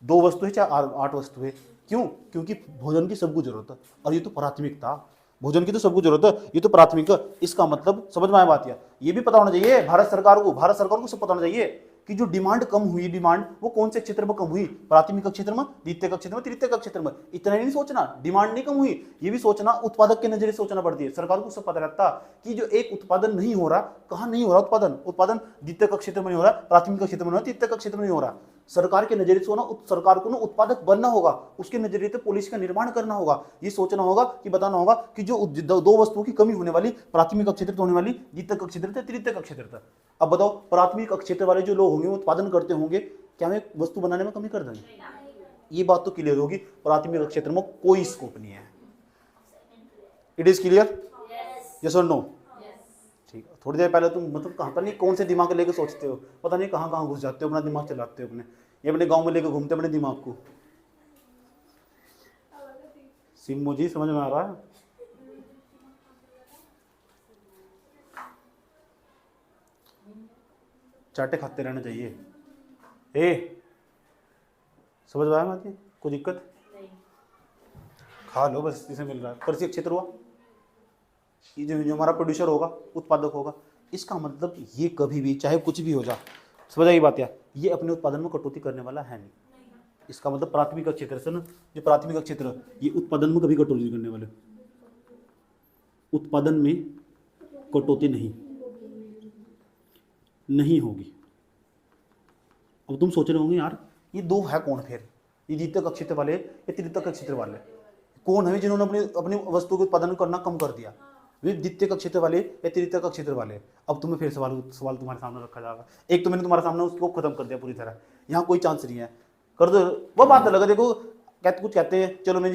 दो वस्तु है चाहे 8 वस्तु है, क्यों? क्योंकि भोजन की सबको जरूरत है, और ये तो प्राथमिकता, भोजन की तो सबको जरूरत है, ये तो प्राथमिक है। इसका मतलब समझ में आया बात? ये भी पता होना चाहिए भारत सरकार को सब पता होना चाहिए कि जो डिमांड कम हुई, डिमांड वो कौन से क्षेत्र में कम हुई? प्राथमिक क्षेत्र में, द्वितीयक क्षेत्र में, तृतीयक क्षेत्र में। इतना ही नहीं सोचना डिमांड नहीं कम हुई, ये भी सोचना उत्पादक के नजरिए सोचना पड़ती है। सरकार को सब पता रहता कि जो एक उत्पादन नहीं हो रहा, कहाँ नहीं हो रहा उत्पादन द्वितीयक क्षेत्र में नहीं हो रहा, प्राथमिक क्षेत्र में नहीं हो रहा, तृतीयक क्षेत्र में नहीं हो रहा। सरकार के नजरिए से होना, सरकार को ना उत्पादक बनना होगा, उसके नजरिए से पॉलिसी का निर्माण करना होगा, ये सोचना होगा कि बताना होगा कि जो दो वस्तुओं की कमी होने वाली, प्राथमिक क्षेत्र होने वाली, द्वितीयक क्षेत्र था, तृतीयक क्षेत्र था। अब बताओ प्राथमिक क्षेत्र वाले जो लोग होंगे वो उत्पादन करते होंगे, क्या हमें वस्तु बनाने में कमी कर देंगे? ये बात तो क्लियर होगी, प्राथमिक क्षेत्र में कोई स्कोप नहीं है। It is clear? यस और नो? ठीक है। थोड़ी देर पहले तुम मतलब कहाँ पर नहीं, कौन से दिमाग लेके सोचते हो, पता नहीं कहाँ कहाँ घुस जाते हो, अपना दिमाग चलाते हो, अपने गांव में लेके घूमते अपने दिमाग को। सिम्मो जी समझ में आ रहा है? चाटे खाते रहना चाहिए। समझ में आया बात? कोई दिक्कत? खा लो बस, जिसे मिल रहा है। कृषि क्षेत्र हुआ, ये जो हमारा प्रोड्यूसर होगा, उत्पादक होगा, इसका मतलब ये कभी भी चाहे कुछ भी हो जा, समझ आई बात? ये अपने उत्पादन में कटौती करने वाला है नहीं। इसका मतलब प्राथमिक क्षेत्र से ना, जो प्राथमिक क्षेत्र, ये उत्पादन में कभी कटौती करने वाले, उत्पादन में कटौती नहीं होगी। अब तुम सोच रहे होंगे यार ये दो है कौन फिर, ये द्वितीयक क्षेत्र वाले या तृतीयक क्षेत्र वाले कौन है जिन्होंने अपनी वस्तु के उत्पादन करना कम कर दिया? वे द्वितीयक क्षेत्र वाले या तृतीयक क्षेत्र वाले। अब तुम्हें फिर सवाल तुम्हारे सामने रखा जाएगा। एक तो मैंने तुम्हारे सामने उसको खत्म कर दिया पूरी तरह, यहाँ कोई चांस नहीं है, कर दो, वो बात अलग है। देखो कुछ कहते हैं चलो मैं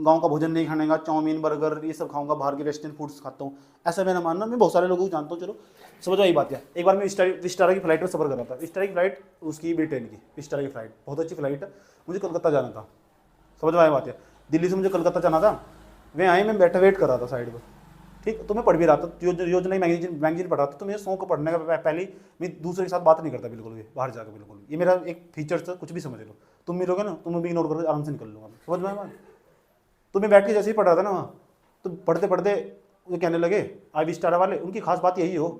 गांव का भोजन नहीं खाने का, चाउमीन बर्गर ये सब खाऊंगा, बाहर के रेस्टोरेंट फूड्स खाता हूँ, ऐसा मेरा मानना। मैं बहुत सारे लोगों को जानता हूँ, चलो समझ आई बात है। एक बार मैं विस्टारा की फ्लाइट में सफर कर रहा था, विस्टारा की फ्लाइट उसकी ब्रिटेन की, विस्टारा की फ्लाइट बहुत अच्छी फ्लाइट है। मुझे कलकत्ता जाना था, समझ में आई बात है। दिल्ली से मुझे कलकत्ता जाना था, मैं बैठा वेट कर रहा था साइड पर, ठीक। तो मैं पढ़ भी रहा था, योजना मैगजीन पढ़ रहा था। तो मेरे शौक पढ़ने का पहले मैं दूसरे के साथ बात नहीं करता बिल्कुल भी, बाहर जाकर बिल्कुल। ये मेरा एक फीचर था, कुछ भी समझ लो। तुम मिलोगे ना, तुम भी इग्नोर करोगे, आराम से निकल लूँगा, समझ में आया? तो मैं बैठ के जैसे ही पढ़ रहा था ना वहाँ, तो पढ़ते पढ़ते वो कहने लगे आई विस्टारा वाले, उनकी खास बात यही हो,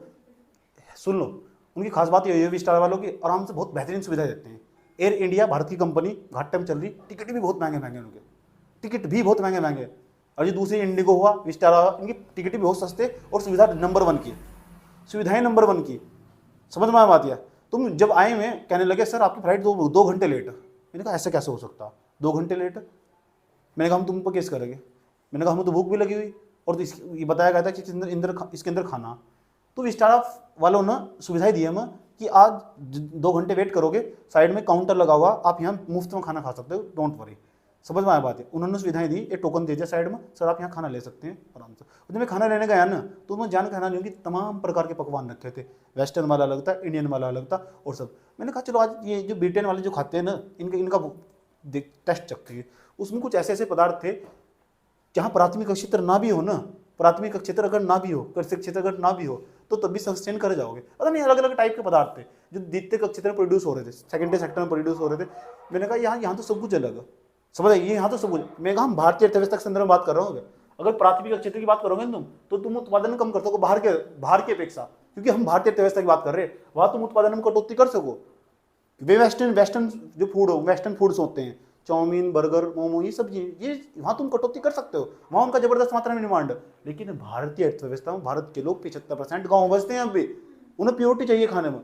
सुन लो, उनकी खास बात यही है विस्टारा वालों की, आराम से बहुत बेहतरीन सुविधा देते हैं। एयर इंडिया भारत की कंपनी घाटे में चल रही, टिकट भी बहुत महंगे महंगे उनके, टिकट भी बहुत महंगे महंगे। और जो दूसरी इंडिगो हुआ, विस्टारा हुआ, इनकी टिकट भी बहुत सस्ते और सुविधा नंबर 1 की, सुविधाएं नंबर 1 की। समझ में आ बात? तुम जब आए हुए कहने लगे सर आपकी फ्लाइट 2 घंटे लेट। मैंने कहा ऐसे कैसे हो सकता, 2 घंटे लेट? मैंने कहा हम तुम पर केस करेंगे। मैंने कहा हमें तो भूख भी लगी हुई और तो ये बताया गया था कि इसके अंदर खाना। तो विस्टारा वालों ने सुविधाएं दी हमें कि आज 2 घंटे वेट करोगे, साइड में काउंटर लगा हुआ, आप यहाँ मुफ्त में खाना खा सकते हो, डोंट वरी। समझ में आया बात है? उन्होंने सुविधाएं दी, एक टोकन दे दिया साइड में, सर आप यहाँ खाना ले सकते हैं आराम से। जब मैं खाना लेने गया ना तो मैं जान खाना नहीं कि तमाम प्रकार के पकवान रखे थे, वेस्टर्न वाला अलग था, इंडियन वाला अलग था और सब। मैंने कहा चलो आज ये जो ब्रिटेन वाले जो खाते हैं ना, इनका टेस्ट चखते हैं। उसमें कुछ ऐसे ऐसे पदार्थ थे जहाँ प्राथमिक क्षेत्र ना भी हो ना, प्राथमिक क्षेत्र अगर ना भी हो, कृषि क्षेत्र अगर ना भी हो तो तब भी सस्टेन कर जाओगे। पता नहीं अलग अलग टाइप के पदार्थ थे जो द्वितीय क्षेत्र में प्रोड्यूस हो रहे थे, सेकेंडरी सेक्टर में प्रोड्यूस हो रहे थे। मैंने कहा यहाँ तो सब कुछ अलग है, समझ आइए, यहाँ तो सब कुछ। मैं कहा हम भारतीय अर्थव्यवस्था के संदर्भ में बात कर रहा हूँ। अगर प्राथमिक क्षेत्र की बात करोगे ना तो तुम उत्पादन कम कर सको बाहर की अपेक्षा, क्योंकि हम भारतीय अर्थव्यवस्था की बात कर रहे हैं, वहां तुम उत्पादन में कटौती कर सको। वे वेस्टर्न जो फूड हो, वेस्टर्न फूड्स होते हैं, चाउमीन, बर्गर, मोमो, ये सब ये वहां तुम कटौती कर सकते हो, वहां उनका जबरदस्त मात्रा में डिमांड है। लेकिन भारतीय अर्थव्यवस्था में भारत के लोग 75% गाँव बसते हैं, अभी उन्हें प्योरिटी चाहिए खाने में।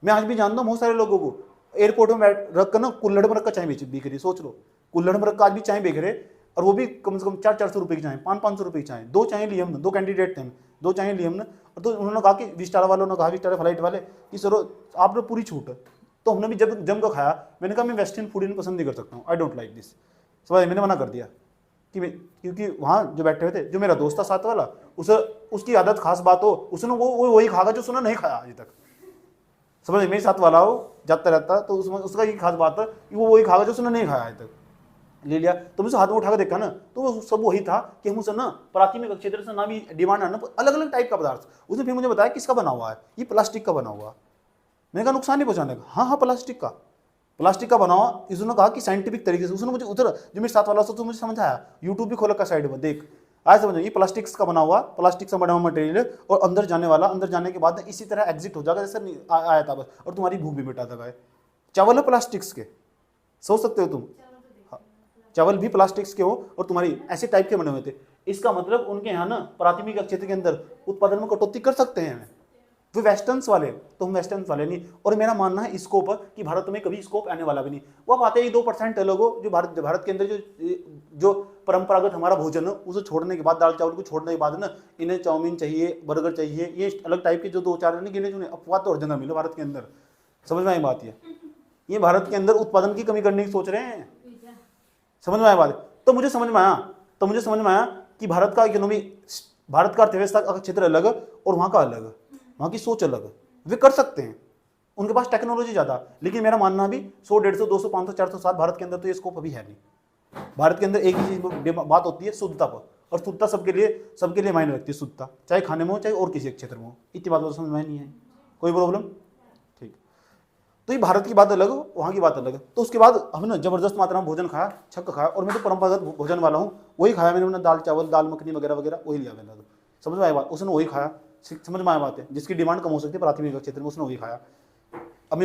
मैं आज भी जानता हूँ बहुत सारे लोगों को एयरपोर्ट में रख कर ना कुल्हड़ में रखकर चाय बिक रही, सोच लो, कुल्हड़ में रखकर आज भी चाय बिक रहे, और वो भी कम से कम 400-400 रुपये की चाय, 500-500 रुपये की चाय। 2 चाय लिए हमने, 2 कैंडिडेट थे, 2 चाय लिए हमने। और तो उन्होंने कहा कि विस्टारा वालों ने कहा, विस्टारा फ्लाइट वाले, कि सर आपने पूरी छूट है। तो हमने भी जब जम का खाया, मैंने कहा मैं वेस्टर्न फूड पसंद नहीं कर सकता हूँ, आई डोंट लाइक दिस। समझ, मैंने मना कर दिया कि क्योंकि वहाँ जो बैठे हुए थे, जो मेरा दोस्त था साथ वाला, उसकी आदत खास बात हो, उसने वो वही खागा जो उसने नहीं खाया अभी तक। समझ, मेरे साथ वाला हो जाता रहता, तो उसका ये खास बात है कि वो वही खागा जो उसने नहीं खाया अभी तक। ले लिया तो मुझे हाथ में उठा कर देखा ना, तो वो सब वही था कि हम उसे ना प्राथमिक क्षेत्र से ना भी डिमांड है ना, अलग अलग टाइप का पदार्थ। उसने फिर मुझे बताया किसका बना हुआ है, ये प्लास्टिक का बना हुआ। मैंने कहा नुकसान नहीं पहुंचाने का? हाँ प्लास्टिक का बना हुआ। इसने कहा कि साइंटिफिक तरीके से, उसने मुझे उधर जो मेरे साथ वाला तो मुझे समझाया, यूट्यूब भी खोला का साइड में देख, आज समझो ये प्लास्टिक्स का बना हुआ, प्लास्टिक से बना हुआ मटेरियल है, और अंदर जाने वाला, अंदर जाने के बाद इसी तरह एग्जिट हो जाएगा जैसे आया था बस, और तुम्हारी भूख भी मिटा देगा। चावल है प्लास्टिक्स के, सोच सकते हो तुम, चावल भी प्लास्टिक्स के हो और तुम्हारी ऐसे टाइप के बने हुए थे। इसका मतलब उनके यहाँ ना प्राथमिक क्षेत्र के अंदर उत्पादन में कटौती कर सकते हैं वो वेस्टर्न्स वाले, तो हम वेस्टर्न्स वाले नहीं। और मेरा मानना है स्कोप कि भारत में कभी स्कोप आने वाला भी नहीं। वो आप आते ही 2% लोगों जो भारत के अंदर जो परंपरागत हमारा भोजन है उसे छोड़ने के बाद, दाल चावल को छोड़ने के बाद ना, इन्हें चाउमीन चाहिए, बर्गर चाहिए, ये अलग टाइप के जो 2-4 गिने चुने अपवाद तो और जगह मिले भारत के अंदर। समझ में आई बात? ये भारत के अंदर उत्पादन की कमी करने की सोच रहे हैं। समझ में आया बात? तो मुझे समझ में आया कि भारत का इकोनॉमी, भारत का अर्थव्यवस्था का क्षेत्र अलग है और वहाँ का अलग है, वहाँ की सोच अलग है। वे कर सकते हैं, उनके पास टेक्नोलॉजी ज़्यादा। लेकिन मेरा मानना भी 100, 150, 200, 500, 400 साल भारत के अंदर तो ये स्कोप अभी है नहीं। भारत के अंदर एक ही चीज बात होती है, शुद्धता पर, और शुद्धता सबके लिए मायने रखती है। शुद्धता चाहे खाने में हो चाहे और किसी क्षेत्र में हो, इतनी बात समझ में नहीं है, कोई प्रॉब्लम? ठीक। तो ये भारत की बात अलग हो, वहाँ की बात अलग है। तो उसके बाद हमने जबरदस्त मात्रा में भोजन खाया, छक खाया, और मैं तो परंपरागत भोजन वाला हूँ, वही खाया मैंने, दाल चावल, दाल मखनी वगैरह वगैरह वही लिया मैंने। तो समझ में आया बात? उसने वही खाया, समझ में आया बात है, जिसकी डिमांड कम हो सकती है प्राथमिक क्षेत्र में, उसने वही खाया। अब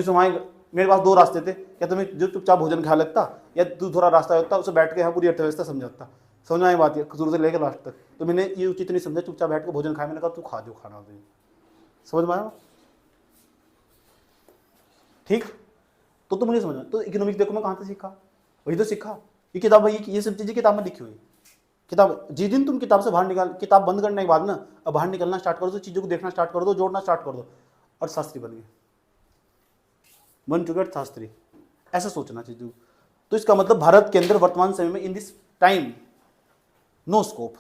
मेरे पास 2 रास्ते थे, या तो मैं जो चुपचाप भोजन खा लगता, या दूसरा रास्ता होता उसे बैठ के यहाँ पूरी अर्थव्यवस्था समझाता। समझ में आई बात है, शुरू से लेकर लास्ट तक। तो मैंने ये उचित नहीं समझा, चुपचाप बैठ के भोजन खाया। मैंने कहा तू खा जो खाना तुझे। समझ में आया? ठीक। तो तुम मुझे समझना, तो इकोनॉमिक्स देखो मैं कहाँ से सीखा, वही तो सीखा। ये किताब, ये सब चीजें किताब में लिखी हुई। किताब जिस दिन तुम किताब से बाहर निकाल, किताब बंद करने के बाद ना, अब बाहर निकलना स्टार्ट कर दो, चीजों को देखना स्टार्ट कर दो, जोड़ना स्टार्ट कर दो, अर्थशास्त्री बन चुके अर्थशास्त्री। ऐसा सोचना चीजों। तो इसका मतलब भारत के अंदर वर्तमान समय में in this time no scope.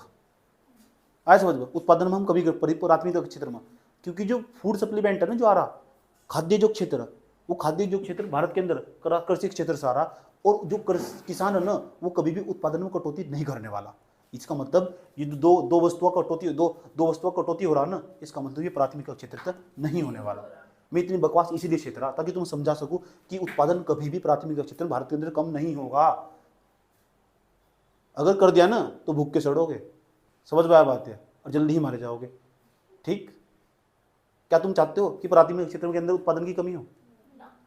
आया समझ में? उत्पादन में हम कभी प्राथमिक क्षेत्र में, क्योंकि जो फूड सप्लीमेंट है ना जो आ रहा, खाद्य जो क्षेत्र, वो खाद्य जो क्षेत्र भारत के अंदर कृषि क्षेत्र से आ रहा, और जो किसान है ना वो कभी भी उत्पादन में कटौती नहीं करने वाला। इसका मतलब ये दो वस्तुओं का कटौती हो रहा ना, इसका मतलब ये प्राथमिक क्षेत्र तक नहीं होने वाला। मैं इतनी बकवास इसीलिए क्षेत्र रहा ताकि तुम समझा सकूं कि उत्पादन कभी भी प्राथमिक क्षेत्र में भारत के अंदर कम नहीं होगा। अगर कर दिया ना तो भूख के सड़ोगे। समझ में आया बात है? और जल्दी ही मारे जाओगे। ठीक। क्या तुम चाहते हो कि प्राथमिक क्षेत्र के अंदर उत्पादन की कमी हो?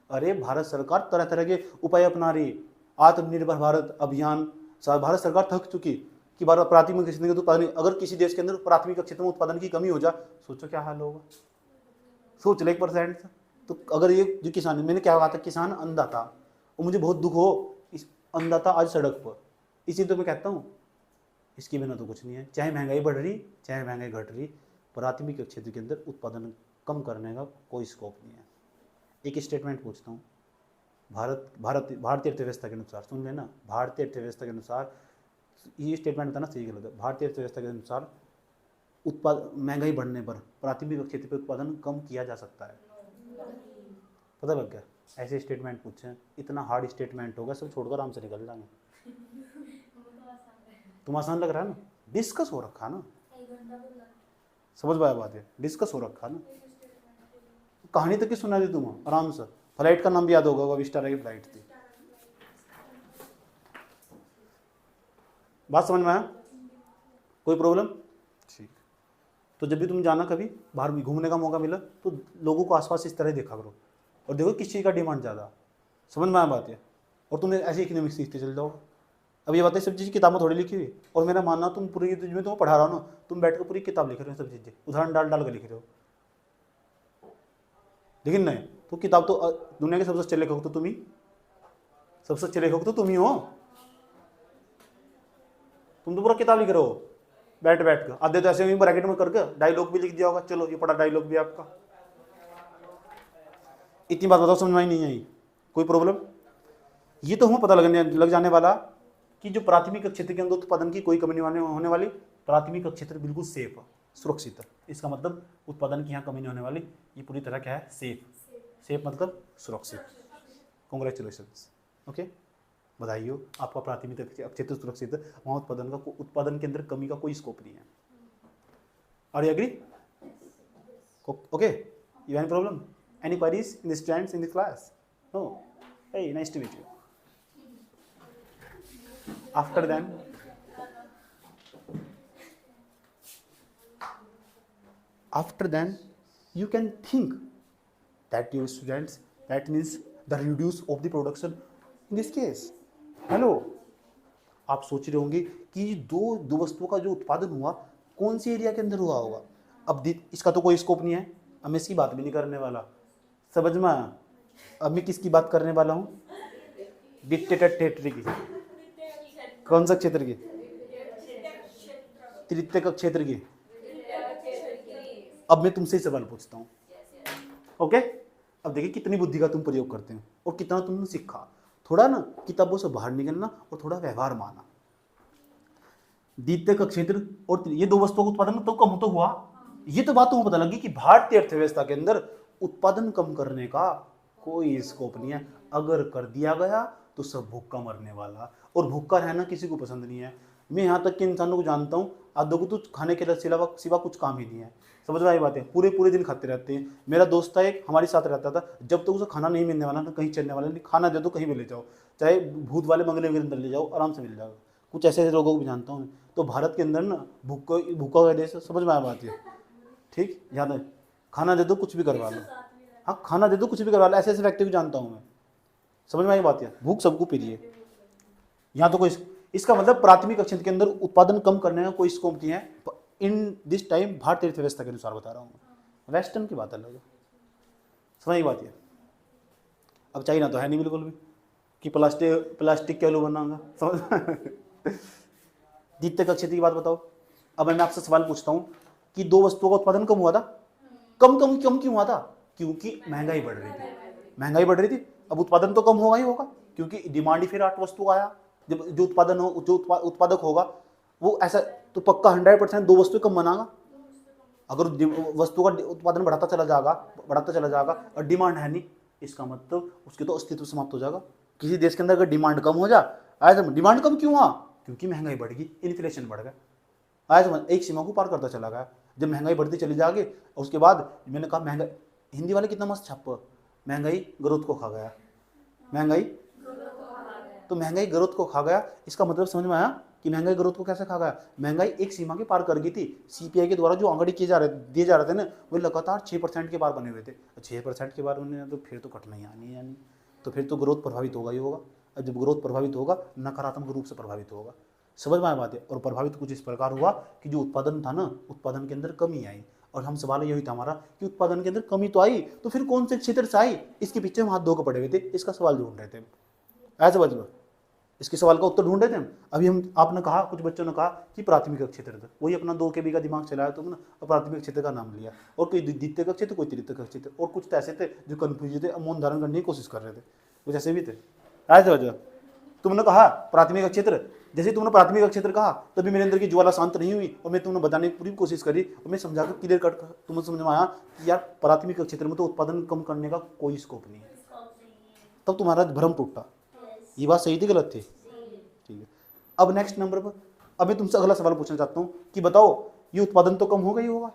अरे भारत सरकार तरह तरह के उपाय अपना रही है। आत्मनिर्भर भारत अभियान, भारत सरकार थक चुकी कि भारत प्राथमिक क्षेत्र में उत्पादन, अगर किसी देश के अंदर प्राथमिक क्षेत्र में उत्पादन की कमी हो जाए, सोचो क्या हाल होगा। सोच ले 1%। तो अगर ये जो किसान, मैंने क्या कहा था, किसान अंधा था और मुझे बहुत दुख हो, इस अंधा था आज सड़क पर, इसी तो मैं कहता हूँ इसके बिना तो कुछ नहीं है। चाहे महंगाई बढ़ रही चाहे महंगाई घट रही, प्राथमिक क्षेत्र के अंदर उत्पादन कम करने का कोई स्कोप नहीं है। एक स्टेटमेंट पूछता हूँ, भारतीय अर्थव्यवस्था के अनुसार, सुन लेना, भारतीय अर्थव्यवस्था के अनुसार, ये स्टेटमेंट बताना सही गलत है, भारतीय अर्थव्यवस्था के अनुसार महंगाई बढ़ने पर प्राथमिक क्षेत्र पर उत्पादन कम किया जा सकता है। पता लग गया? ऐसे स्टेटमेंट पूछे, इतना हार्ड स्टेटमेंट होगा, सब छोड़कर आराम से निकल जाएंगे। तुम आसान लग रहा है ना, डिस्कस हो रखा ना, समझ पाया बात है, डिस्कस हो रखा ना, कहानी तक की सुना दी तुम आराम से। फ्लाइट का नाम भी याद होगा, विस्टारा की फ्लाइट थी। बात समझ में आया? कोई प्रॉब्लम? ठीक। तो जब भी तुम जाना कभी बाहर भी घूमने का मौका मिला तो लोगों को आसपास इस तरह देखा करो और देखो किस चीज़ का डिमांड ज़्यादा। समझ में आया बात है? और तुमने ऐसे इकोनॉमिक्स सीखते चल जाओ। अब ये बातें सब चीज़ किताबों थोड़ी लिखी हुई, और मेरा मानना तुम पूरी, मैं तुम्हें पढ़ा रहा हूँ ना, तुम बैठ कर पूरी किताब लिख रहे हो, सब चीज़ें उदाहरण डाल डाल कर लिख रहे हो, लेकिन नहीं तो किताब तो दुनिया के सबसे अच्छे लेखक तो तुम ही, सबसे अच्छे लेखक तो तुम ही हो। तुम तो पूरा किताब लिख रहे हो बैठ बैठ कर, आधे तो ऐसे ही ब्रैकेट में करके डायलॉग भी लिख दिया होगा, चलो ये पढ़ा डायलॉग भी आपका। इतनी बात बताओ, समझ में नहीं आई? कोई प्रॉब्लम? ये तो हमें पता लग जाने वाला कि जो प्राथमिक क्षेत्र के अंदर उत्पादन की कोई कमी नहीं होने वाली, प्राथमिक क्षेत्र बिल्कुल सेफ, सुरक्षित। इसका मतलब उत्पादन की यहाँ कमी नहीं होने वाली, ये पूरी तरह क्या है, सेफ। सेफ मतलब सुरक्षित। कॉन्ग्रेचुलेशंस, ओके, बधाई हो, आपका प्राथमिक क्षेत्र सुरक्षित है, वहाँ उत्पादन के अंदर कमी का कोई स्कोप नहीं है। Are you agree? Okay, you any problem? Any queries in the students in the class? No. Hey, nice to meet you. After then, you can think that your students, that means the reduce of the production in this case. Hello. आप सोच रहे होंगे कि दो वस्तुओं का जो उत्पादन हुआ कौन सी एरिया के अंदर हुआ होगा। अब इसका तो कोई स्कोप नहीं है, अब मैं इसकी बात भी नहीं करने वाला। समझ में आया? अब मैं किसकी बात करने वाला हूँ? डिक्टेटर टेरिटरी की। कौन सा क्षेत्र की? तृतीयक क्षेत्र की। अब मैं तुमसे सवाल पूछता हूँ, ओके? अब देखिए कितनी बुद्धि का तुम प्रयोग करते हो और कितना तुमने सीखा। थोड़ा ना किताबों से बाहर निकलना और थोड़ा व्यवहार माना। द्वितीयक क्षेत्र और ये दो वस्तुओं का उत्पादन तो कम तो हुआ, ये तो बात तुम्हें पता लगी कि भारतीय अर्थव्यवस्था के अंदर उत्पादन कम करने का कोई स्कोप नहीं है। अगर कर दिया गया तो सब भूखा मरने वाला, और भूखा रहना किसी को पसंद नहीं है। मैं यहाँ तक के इंसानों को जानता हूँ, आधों को तो खाने के सिवा कुछ काम ही नहीं है। समझ में आई बात है? पूरे दिन खाते रहते हैं। मेरा दोस्त था एक, हमारे साथ रहता था, जब तक उसे खाना नहीं मिलने वाला ना कहीं चलने वाला नहीं, खाना दे दो कहीं भी ले जाओ, चाहे भूत वाले बंगले के अंदर ले जाओ, आराम से मिल जाएगा। कुछ ऐसे लोगों को भी जानता हूँ। तो भारत के अंदर ना भूखा हुआ देश, समझ में आया बात है? ठीक, याद है, खाना दे दो कुछ भी करवा लो। हाँ, खाना दे दो कुछ भी करवा लो, ऐसे ऐसे व्यक्ति भी जानता हूँ मैं। समझ में आई बात है? भूख सबको पी रही है यहाँ तो कोई, इसका मतलब प्राथमिक क्षेत्र के अंदर उत्पादन कम करने का कोई स्कोप नहीं है इन दिस टाइम। भारतीय अर्थव्यवस्था के अनुसार बता रहा हूँ, वेस्टर्न की बात अलग है। समझ बात है? अब चाइना तो है नहीं बिल्कुल भी कि प्लास्टिक के आलू बनाऊंगा। समझ? द्वितीयक क्षेत्र की बात बताओ। अब मैं आपसे सवाल पूछता हूँ कि दो वस्तुओं का उत्पादन कम हुआ था, कम क्यों हुआ था? क्योंकि महंगाई बढ़ रही थी। अब उत्पादन तो कम होगा ही होगा, क्योंकि डिमांड ही फिर 8 वस्तु का आया। जब जो उत्पादक होगा वो ऐसा तो पक्का 100% दो वस्तु कम बनाएगा। अगर वस्तु का उत्पादन बढ़ाता चला जाएगा और डिमांड है नहीं, इसका मतलब उसके तो अस्तित्व समाप्त हो जाएगा। किसी देश के अंदर अगर डिमांड कम हो जाए, आज डिमांड कम क्यों हुआ? क्योंकि महंगाई बढ़ गई, इन्फ्लेशन बढ़ गया। आज एक सीमा को पार करता चला गया। जब महंगाई बढ़ती चली जाएगी और उसके बाद मैंने कहा महंगाई, हिंदी वाले कितना मस्त छाप, महंगाई ग्रोथ को खा गया। महंगाई ग्रोथ को खा गया। इसका मतलब समझ में आया कि महंगाई ग्रोथ को कैसे खा गया। महंगाई एक सीमा के पार कर गई थी। सीपीआई के द्वारा जो आंकड़े दिए जा रहे थे ना, वो लगातार 6% के पार बने हुए थे। 6% के पार होने तो फिर तो कठिनाई आनी है, यानी तो फिर तो ग्रोथ प्रभावित होगा ही होगा। और जब ग्रोथ प्रभावित होगा, नकारात्मक रूप से प्रभावित होगा। समझ में आया बात है। और प्रभावित कुछ इस प्रकार हुआ कि जो उत्पादन था ना, उत्पादन के अंदर कमी आई। और हम सवाल यही था हमारा कि उत्पादन के अंदर कमी तो आई, तो फिर कौन से क्षेत्र से आई? इसके पीछे हम हाथ धो के पड़े हुए थे, इसका सवाल ढूंढ रहे थे। ऐसे समझ लो, इसके सवाल का उत्तर ढूंढ रहे थे हम। अभी हम आपने कहा, कुछ बच्चों ने कहा कि प्राथमिक क्षेत्र था, वही अपना 2 KB का दिमाग चलाया तुमने और प्राथमिक क्षेत्र का नाम लिया। और कोई द्वितीय क्षेत्र, कोई तृतीय क्षेत्र, और कुछ तो ऐसे थे जो कन्फ्यूज थे, मौन धारण करने की कोशिश कर रहे थे, कुछ ऐसे भी थे। ऐसे वजह तुमने कहा प्राथमिक क्षेत्र, जैसे तुमने प्राथमिक क्षेत्र कहा तभी मेरे अंदर की ज्वाला शांत नहीं हुई और मैं तुमने बताने की पूरी कोशिश करी और मैं समझा कर क्लियर कट तुम्हें समझ में आया कि यार प्राथमिक क्षेत्र में तो उत्पादन कम करने का कोई स्कोप नहीं है। तब तुम्हारा भ्रम टूटा। ये बात सही थी गलत थी? ठीक है। अब नेक्स्ट नंबर पर अब मैं तुमसे अगला सवाल पूछना चाहता हूँ कि बताओ ये उत्पादन तो कम होगा ही होगा।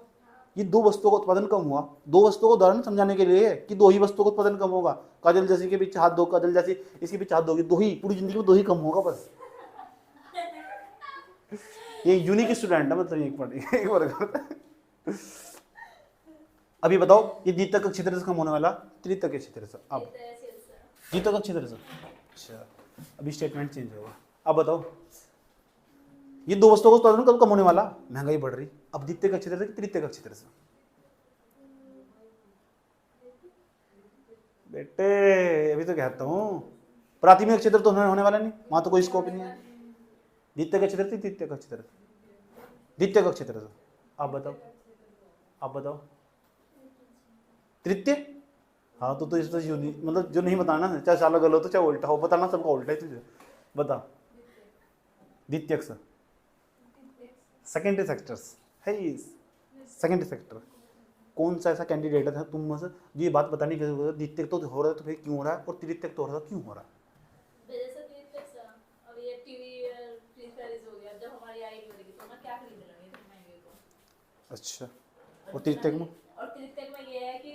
ये 2 वस्तुओं का उत्पादन कम हुआ। 2 वस्तुओं को उदाहरण समझाने के लिए कि 2 ही वस्तुओं का उत्पादन कम होगा। काजल जैसे के पीछे हाथ दो, काजल जैसी इसके पीछे हाथ दोगे, 2 ही, पूरी जिंदगी में 2 ही कम होगा बस। ये यूनिक स्टूडेंट है, मतलब एक बार अभी बताओ ये द्वितीयक क्षेत्र से कम होने वाला, तृतीयक क्षेत्र से। अब द्वितीयक क्षेत्र से, अच्छा अभी स्टेटमेंट चेंज होगा। अब बताओ ये 2 वस्तुओं का उत्पादन कब कम होने वाला? महंगाई बढ़ रही। अब द्वितीयक क्षेत्र से तृतीयक क्षेत्र से? बेटे अभी तो कहता हूं प्राथमिक क्षेत्र तो होने वाला नहीं, वहां तो कोई स्कोप नहीं है। द्वितीयक क्षेत्र से तृतीयक क्षेत्र, द्वितीयक क्षेत्र से। आप बताओ, आप बताओ। तृतीय? हाँ तो इस मतलब जो नहीं बताना, चाहे साला गलत हो चाहे उल्टा हो, बताना सबका उल्टा है तुझे। बता। द्वितीयक से सेकेंडरी सेक्टर्स है। सेकेंडरी सेक्टर कौन सा ऐसा कैंडिडेट है तुम में से जो ये बात बताने की जरूरत है द्वितीयक तो हो रहा है तो फिर क्यों हो रहा है, और तृतीयक तो हो रहा है क्यों हो रहा है? अच्छा, और तृतीयक में? और तृतीयक में ये है कि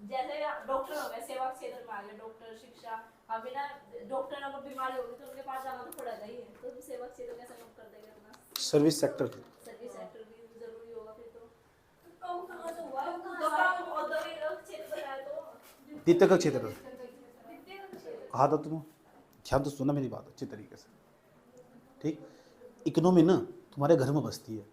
जैसे डॉक्टर हो गए, सेवा क्षेत्र में आ गए, डॉक्टर, शिक्षा। अभी ना डॉक्टर अगर बीमारी होगी तो उनके पास जाना तो पड़ेगा ही है, तो सेवा क्षेत्र कैसे कम कर देंगे अपना? सर्विस सेक्टर, सर्विस सेक्टर भी जरूरी होगा फिर तो। कम कहां से हुआ? तो औद्योगिक क्षेत्र बनाए तो द्वितीयक क्षेत्र कहा था तुम। ध्यान तो सुना मेरी बात अच्छी तरीके से, ठीक। इकोनॉमी ना तुम्हारे घर में बसती है।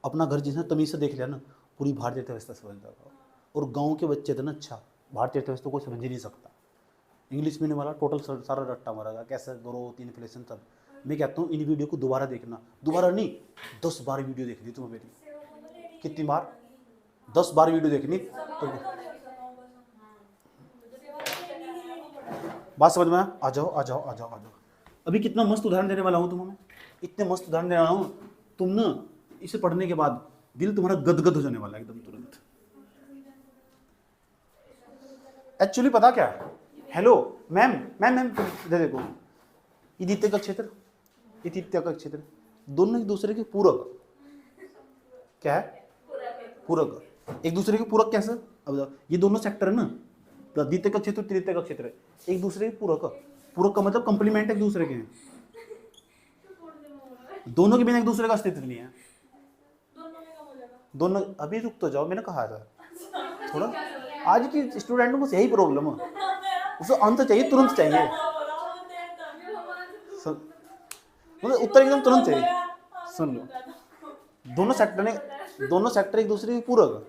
अपना घर जिसने तमीज से देख लिया ना, पूरी भारतीय अर्थव्यवस्था समझ जाएगा। और गांव के बच्चे थे ना, अच्छा भारतीय अर्थव्यवस्था को समझ ही नहीं सकता। इंग्लिश में वाला टोटल सारा रट्टा मारेगा, कैसे ग्रोथ, इन्फ्लेशन, सब। मैं कहता हूँ इन वीडियो को दोबारा देखना, दोबारा नहीं 10 बार वीडियो देखनी तुम्हें मेरी। कितनी बार? 10 बार वीडियो देखनी तो बात समझ में आ जाओ, आ जाओ, आ जाओ, आ जाओ। अभी कितना मस्त उदाहरण देने वाला हूँ तुम्हें, इतने मस्त उदाहरण देने वाला हूँ, तुम ना इसे पढ़ने के बाद दिल तुम्हारा गदगद हो जाने वाला है एकदम तुरंत। एक्चुअली पता क्या है? हेलो मैम, मैम मैम दे देखो, ये द्वितीयक क्षेत्र, ये तृतीयक क्षेत्र, दोनों एक दूसरे के पूरक। क्या है? पूरक। एक दूसरे के पूरक कैसे? अब बताओ, ये दोनों सेक्टर है ना, द्वितीयक क्षेत्र, तृतीयक क्षेत्र, एक दूसरे के पूरक। पूरक का मतलब कंप्लीमेंट एक दूसरे के हैं। दोनों के बिना एक दूसरे का अस्तित्व नहीं है। दोनों अभी रुक तो जाओ, मैंने कहा था थोड़ा। आज की स्टूडेंटों को यही प्रॉब्लम है, उसे अंत चाहिए, तुरंत चाहिए, मतलब उत्तर एकदम तुरंत चाहिए। सुन लो, दोनों सेक्टर एक दूसरे के पूरक।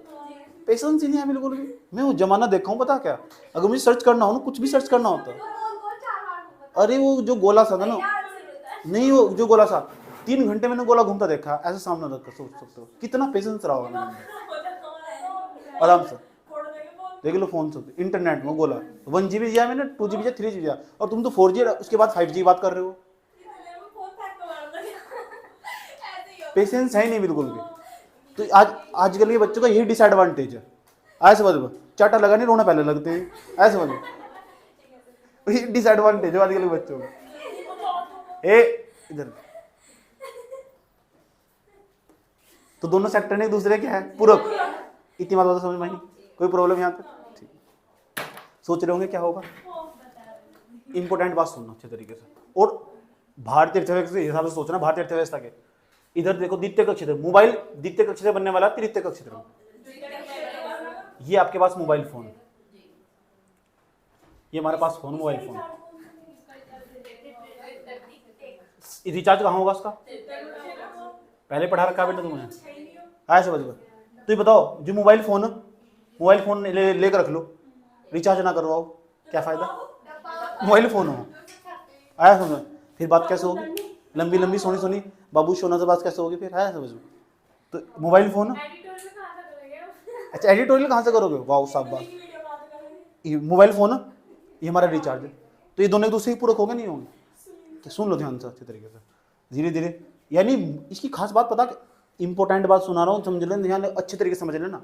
पेशेंस ही नहीं है बिल्कुल भी। मैं वो जमाना देखा हूँ, पता क्या, अगर मुझे सर्च करना हो ना, कुछ भी सर्च करना होता, अरे वो जो गोला सा था ना, नहीं वो जो गोला सा, 3 घंटे मैंने गोला घूमता देखा ऐसे सामने रखकर। सोच सकते हो कितना पेशेंस रहा होगा आराम से। देख लो फोन से, इंटरनेट में गोला 1 GB दिया मैंने, 2 GB दिया, 3 GB दिया, और तुम तो 4G उसके बाद 5G बात कर रहे हो। पेशेंस है ही नहीं बिल्कुल भी। तो आजकल के बच्चों का यही डिसएडवांटेज है। ऐसे समझ लो, चाटा लगा नहीं रोना पहले लगते हैं, ऐसे समझ लो, ये डिसएडवांटेज है आजकल के बच्चों का। ए इधर तो दोनों सेक्टर ने एक दूसरे के हैं पूरक। इतनी बात समझ में आई? कोई प्रॉब्लम यहाँ तक? ठीक। सोच रहे होंगे क्या होगा। इंपॉर्टेंट बात सुनना अच्छे तरीके से। और भारतीय अर्थव्यवस्था के हिसाब से सोचना, भारतीय अर्थव्यवस्था के। इधर देखो द्वितीय का क्षेत्र, मोबाइल द्वितीय का क्षेत्र बनने वाला है तृतीय का क्षेत्र। ये आपके पास मोबाइल फोन, ये हमारे पास फोन, मोबाइल फोन। रिचार्ज कहाँ होगा उसका? पहले पढ़ा रखा बेटा तुमने, आया समझ में? तो ये बताओ, जो मोबाइल फोन लेकर रख लो, रिचार्ज ना करवाओ, क्या फायदा? मोबाइल फोन हो, आया समझ में? फिर बात कैसे होगी? लंबी लंबी सोनी सोनी बाबू सोना से बात कैसे होगी फिर? आया समझ में? तो मोबाइल फोन, अच्छा एडिटोरियल कहाँ से करोगे? वाह साहब बात। मोबाइल फोन, ये हमारा रिचार्ज है। तो ये दोनों एक दूसरे की पूरक होंगे नहीं होंगे? सुन लो ध्यान से अच्छे तरीके से, धीरे धीरे। यानी इसकी खास बात पता, इंपॉर्टेंट बात सुना रहा हूँ, समझ लेना, ध्यान अच्छे तरीके से समझ लेना।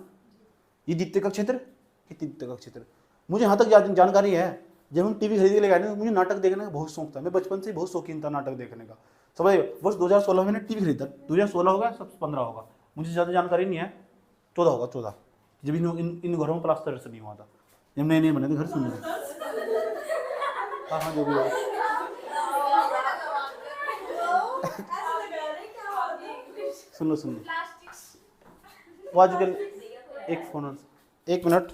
ये द्वितीय का क्षेत्र, ये तृतीय का क्षेत्र। मुझे यहाँ तक जानकारी है, जब हम टीवी खरीद के लेके आए ना, मुझे नाटक देखने का बहुत शौक था। मैं बचपन से बहुत शौकीन था नाटक देखने का। समझ, वर्ष 2016 में मैंने टीवी खरीदा। 2016 होगा, सब 15 होगा, मुझे ज़्यादा जानकारी नहीं है। 14 होगा, 14, जब इन घरों में प्लास्टर से नहीं हुआ था, जब नए नए बने थे घर। सुन लो, हाँ हाँ जो भी हो। सुन लो वो आजकल एक फोन, एक मिनट,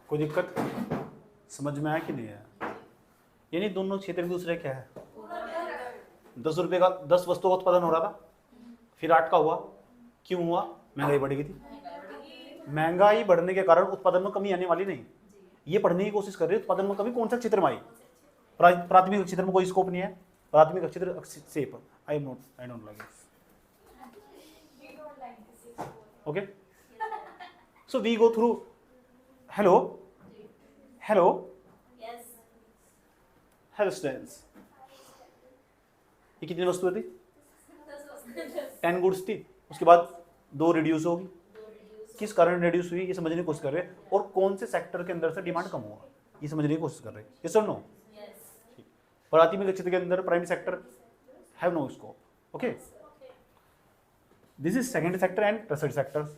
कोई दिक्कत समझ में आया कि नहीं आया? यानी दोनों क्षेत्र एक दूसरे क्या है? 10 रुपये का 10 वस्तुओं का उत्पादन हो रहा था, फिर 8 का हुआ। क्यों हुआ? महंगाई बढ़ गई थी। महंगाई बढ़ने के कारण उत्पादन में कमी आने वाली नहीं। ये पढ़ने की कोशिश कर रहे हैं उत्पादन में कमी कौन सा क्षेत्र में आई? प्राथमिक क्षेत्र में कोई स्कोप नहीं है। प्राथमिक क्षेत्र सेप, I don't like it. Okay, so we go through. Hello hello hello students, ये कितनी वस्तुएं थी? 10 गुड्स थी। उसके बाद 2 रिड्यूस होगी। किस कारण रिड्यूस हुई ये समझने की कोशिश कर रहे हैं, और कौन से सेक्टर के अंदर से डिमांड कम हुआ ये समझने की कोशिश कर रहे हैं। यस और नो? प्राथमिक क्षेत्र के अंदर primary sector have no scope. Okay, this is secondary sector and tertiary sector.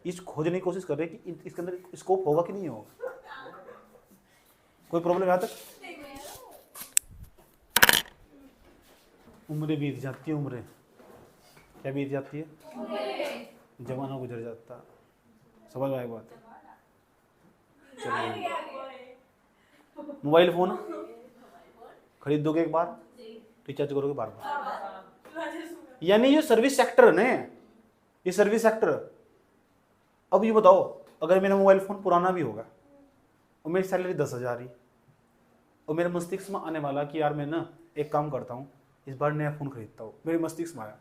इस खोजने की कोशिश कर रहे हैं कि इसके अंदर स्कोप होगा कि नहीं होगा। कोई प्रॉब्लम यहाँ तक? उम्रें बीत जाती है, उम्रें क्या बीत जाती है? जमाना गुजर जाता। समझ में आई बात? चलिए, मोबाइल फोन खरीद दोगे एक बार, रिचार्ज करोगे बार बार। यानी ये सर्विस सेक्टर है ना, ये सर्विस सेक्टर। अब ये बताओ, अगर मेरा मोबाइल फोन पुराना भी होगा और मेरी सैलरी 10,000 ही, और मेरे मस्तिष्क में आने वाला कि यार मैं ना एक काम करता हूँ, इस बार नया फ़ोन खरीदता हूँ, मेरे मस्तिष्क में आया,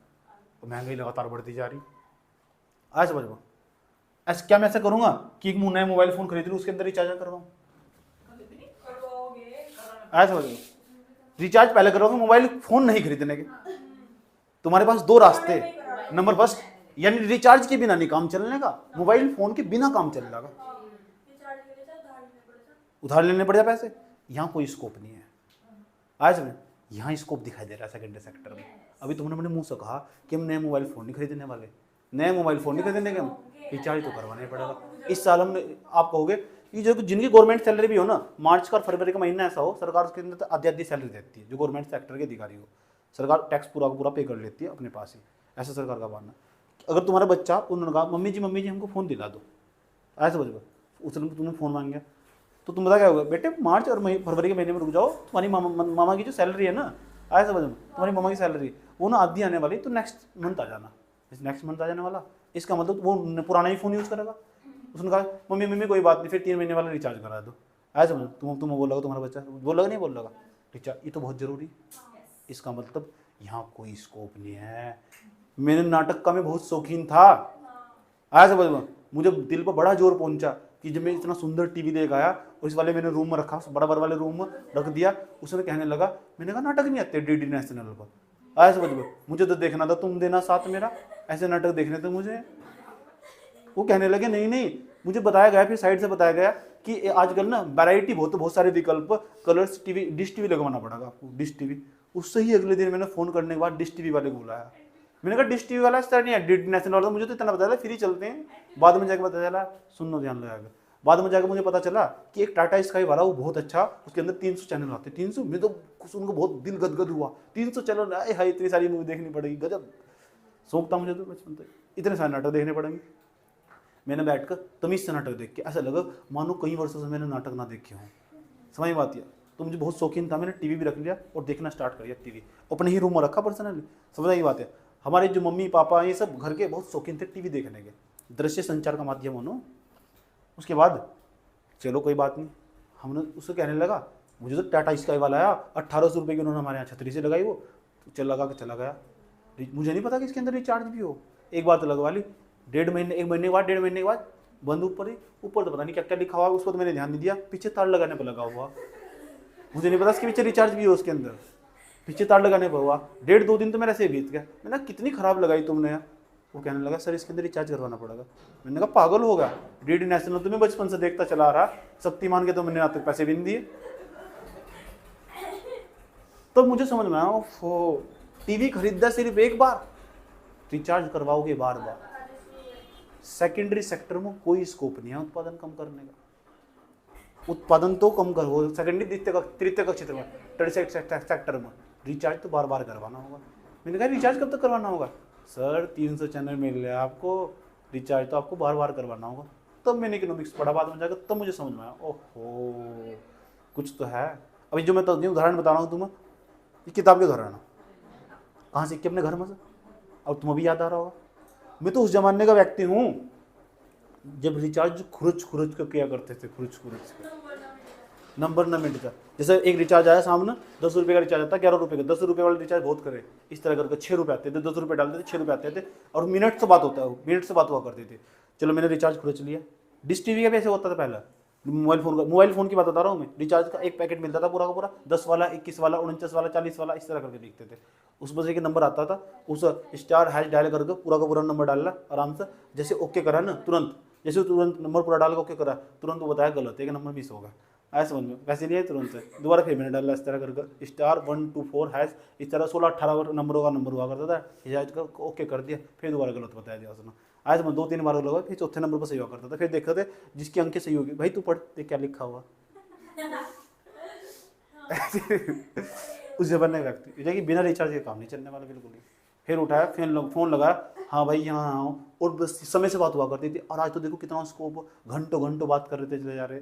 और महंगाई लगातार बढ़ती जा रही। आज समझ लो, ऐसा क्या मैं ऐसा करूँगा कि एक नया मोबाइल फ़ोन खरीद लूँ, उसके अंदर रिचार्ज करवाऊँ? आज समझ लो, रिचार्ज पहले करवाओगे, मोबाइल फ़ोन नहीं खरीदने के। तुम्हारे पास 2 रास्ते। नंबर फर्स्ट, यानी रिचार्ज के बिना नहीं काम चलने का, मोबाइल फ़ोन के बिना काम चल जाएगा, उधार लेने पड़ जाए पैसे। यहाँ कोई स्कोप नहीं है। आज में यहाँ स्कोप दिखाई दे रहा है सेकेंडरी सेक्टर में। अभी तुमने अपने मुंह से कहा कि हम नए मोबाइल फ़ोन नहीं खरीदने वाले, नए मोबाइल फ़ोन नहीं खरीदने के, हम रिचार्ज तो करवाना ही पड़ेगा। इस साल हमने, आप कहोगे कि जो जिनकी गवर्नमेंट सैलरी भी हो ना, मार्च का फरवरी का महीना ऐसा हो, सरकार उसके अंदर आधी आधी सैलरी देती है। जो गवर्नमेंट सेक्टर के अधिकारी हो, सरकार टैक्स पूरा का पूरा पे कर लेती है अपने पास ही, ऐसा सरकार का मानना। अगर तुम्हारा बच्चा, उन्होंने कहा मम्मी जी हमको फ़ोन दिला दो, ऐसे समझो, उसने तुमने फ़ोन मांग गया, तो तुम बता क्या होगा, बेटे मार्च और फरवरी के महीने में रुक जाओ, तुम्हारी मामा की जो सैलरी है ना, आया समझ में, तुम्हारी मामा की सैलरी वो ना आधी आने वाली, तो नेक्स्ट मंथ आ जाना, नेक्स्ट मंथ आ जाने वाला। इसका मतलब वो पुराना ही फ़ोन यूज़ करेगा। उसने कहा मम्मी कोई बात नहीं, फिर 3 महीने वाला रिचार्ज करा दो। आया समझ, तुम बोल लगा, तुम्हारा बच्चा बोल लगा नहीं बोल लगा रिचार्ज, ये तो बहुत ज़रूरी। इसका मतलब यहाँ कोई स्कोप नहीं है। मेरे नाटक का मैं बहुत शौकीन था। आया समझ में, मुझे दिल पर बड़ा जोर पहुंचा कि जब मैं इतना सुंदर टीवी देख आया, और इस वाले मैंने रूम में रखा, बड़ा वाले रूम में रख दिया। उसने कहने लगा, मैंने कहा नाटक नहीं आते डीडी नेशनल पर। आया समझ में, मुझे तो देखना था, तुम देना साथ मेरा, ऐसे नाटक देखने थे मुझे। वो कहने लगे नहीं नहीं, मुझे बताया गया, फिर साइड से बताया गया कि आजकल ना वैरायटी बहुत सारे विकल्प, कलर्स टीवी, डिश टीवी लगवाना पड़ेगा आपको, डिश टीवी। उससे ही अगले दिन मैंने फोन करने के बाद डिश टीवी वाले को बुलाया। मैंने कहा डिश टीवी वाला इस तरह नहीं है, डिड नेशनल वाला, मुझे तो इतना पता चला फ्री चलते हैं। बाद में जाकर पता चला, सुनना ध्यान लगाएगा, बाद में जाकर मुझे पता चला कि एक टाटा स्काई वाला, वो बहुत अच्छा, उसके अंदर 300 चैनल आते हैं। 300, मैं तो उनको बहुत दिल गदगद हुआ, 300 चैनल, हाय इतनी सारी मूवी देखनी पड़ेगी, गजब शौक था मुझे तो बचपन से, इतने सारे नाटक देखने पड़ेंगे। मैंने बैठकर तमीज से नाटक देख के ऐसा लगा मानो कई वर्षों से मैंने नाटक ना देखे हों। समझ में आती है। तो मुझे बहुत शौकीन था, मैंने टीवी भी रख लिया और देखना स्टार्ट कर दिया टीवी, अपने ही रूम में रखा पर्सनली। समझ आई बात है। हमारे जो मम्मी पापा ये सब घर के बहुत शौकीन थे टीवी देखने के, दृश्य संचार का माध्यम होना। उसके बाद चलो कोई बात नहीं, हमने उससे कहने लगा, मुझे तो टाटा स्काई वाला आया, 1800 रुपये की उन्होंने हमारे यहाँ छतरी से लगाई, वो तो चल लगा के चला गया। मुझे नहीं पता कि इसके अंदर रिचार्ज भी हो। एक बार तो लगवा ली, 1.5 महीने, 1 महीने के बाद, 1.5 महीने के बाद बंद ऊपर ही, ऊपर तो पता नहीं क्या क्या लिखा हुआ, उसको तो मैंने ध्यान नहीं दिया, पीछे तार लगाने पर लगा हुआ। मुझे नहीं पता इसके पीछे रिचार्ज भी हो, उसके अंदर पीछे तार लगाने पर हुआ। 1.5-2 दिन तो मेरे ऐसे बीत गया। मैंने कहा कितनी खराब लगाई तुमने। वो कहने लगा सर इसके अंदर रिचार्ज करवाना पड़ेगा। मैंने कहा पागल होगा, डीडी नेशनल तुम्हें बचपन से देखता चला आ रहा, शक्तिमान के तो मैंने आज तक पैसे भी नहीं दिए। तो मुझे समझ में आया, टीवी खरीदा सिर्फ एक बार, रिचार्ज करवाओगे बार बार। सेकेंडरी सेक्टर में कोई स्कोप नहीं है उत्पादन कम करने का। उत्पादन तो कम करो सेकेंडरी तृतीय का क्षेत्र में, टर्शियरी सेक्टर में रिचार्ज तो बार बार करवाना होगा। मैंने कहा रिचार्ज कब तक करवाना होगा? सर 300 चैनल मिल रहे हैं आपको, रिचार्ज तो आपको बार बार करवाना होगा। तब मैंने इकोनॉमिक्स पढ़ा, बाद में जाकर तब मुझे समझ में आया, ओहो कुछ तो है। अभी जो मैं तो उदाहरण बता रहा हूँ तुम्हें, ये किताब के उदाहरण कहाँ सीख के अपने घर में से, और तुम्हें भी याद आ रहा होगा। मैं तो उस जमाने का व्यक्ति हूँ जब रिचार्ज खुरुच कर किया करते थे, खुरुच नंबर न मिनट का। जैसे एक रिचार्ज आया सामने, 10 रुपये का रिचार्ज आता है, 11 रुपये का, 10 रुपये वाला रिचार्ज बहुत करे, इस तरह करके 6 रुपये आते थे, 10 रुपये डालते थे, 6 रुपये आते थे, और मिनट से बात होता है, मिनट से बात हुआ करती थी। चलो मैंने रिचार्ज खुरुच लिया। डिश टीवी का भी ऐसे होता था पहला, मोबाइल फोन की बात बता रहा हूँ मैं। रिचार्ज का एक पैकेट मिलता था पूरा का पूरा, 10 वाला, 21 वाला, 49 वाला, 40 वाला, इस तरह करके दिखते थे। उस वजह के नंबर आता था, उस स्टार हैश डायल करके पूरा का पूरा नंबर डालना आराम से। जैसे ओके करा ना, तुरंत जैसे तुरंत नंबर पूरा डाल के ओके करा, तुरंत वो बताया गलत है, एक नंबर मिस होगा, आया समझ में। वैसे नहीं है, तुरंत से दोबारा फिर मैंने डाला, इस तरह करके स्टार 124 हैश, इस तरह 16-18 नंबरों का नंबर हुआ करता था। रिचार्ज का ओके कर दिया, फिर दोबारा गलत बताया दिया उसने, आया समझ। 2-3 बार लगा, फिर चौथे नंबर पर सही हुआ करता था। फिर देखते थे जिसकी अंक सही होगी, भाई तू पढ़ देख क्या लिखा हुआ। उस जमाने का व्यक्ति कि बिना रिचार्ज के काम नहीं चलने वाला बिल्कुल ही। फिर उठाया, फिर फोन लगाया, हाँ भाई यहाँ आओ, और बस समय से बात हुआ करती थी। और आज तो देखो कितना स्कोप, घंटों बात कर रहे थे, चले जा रहे।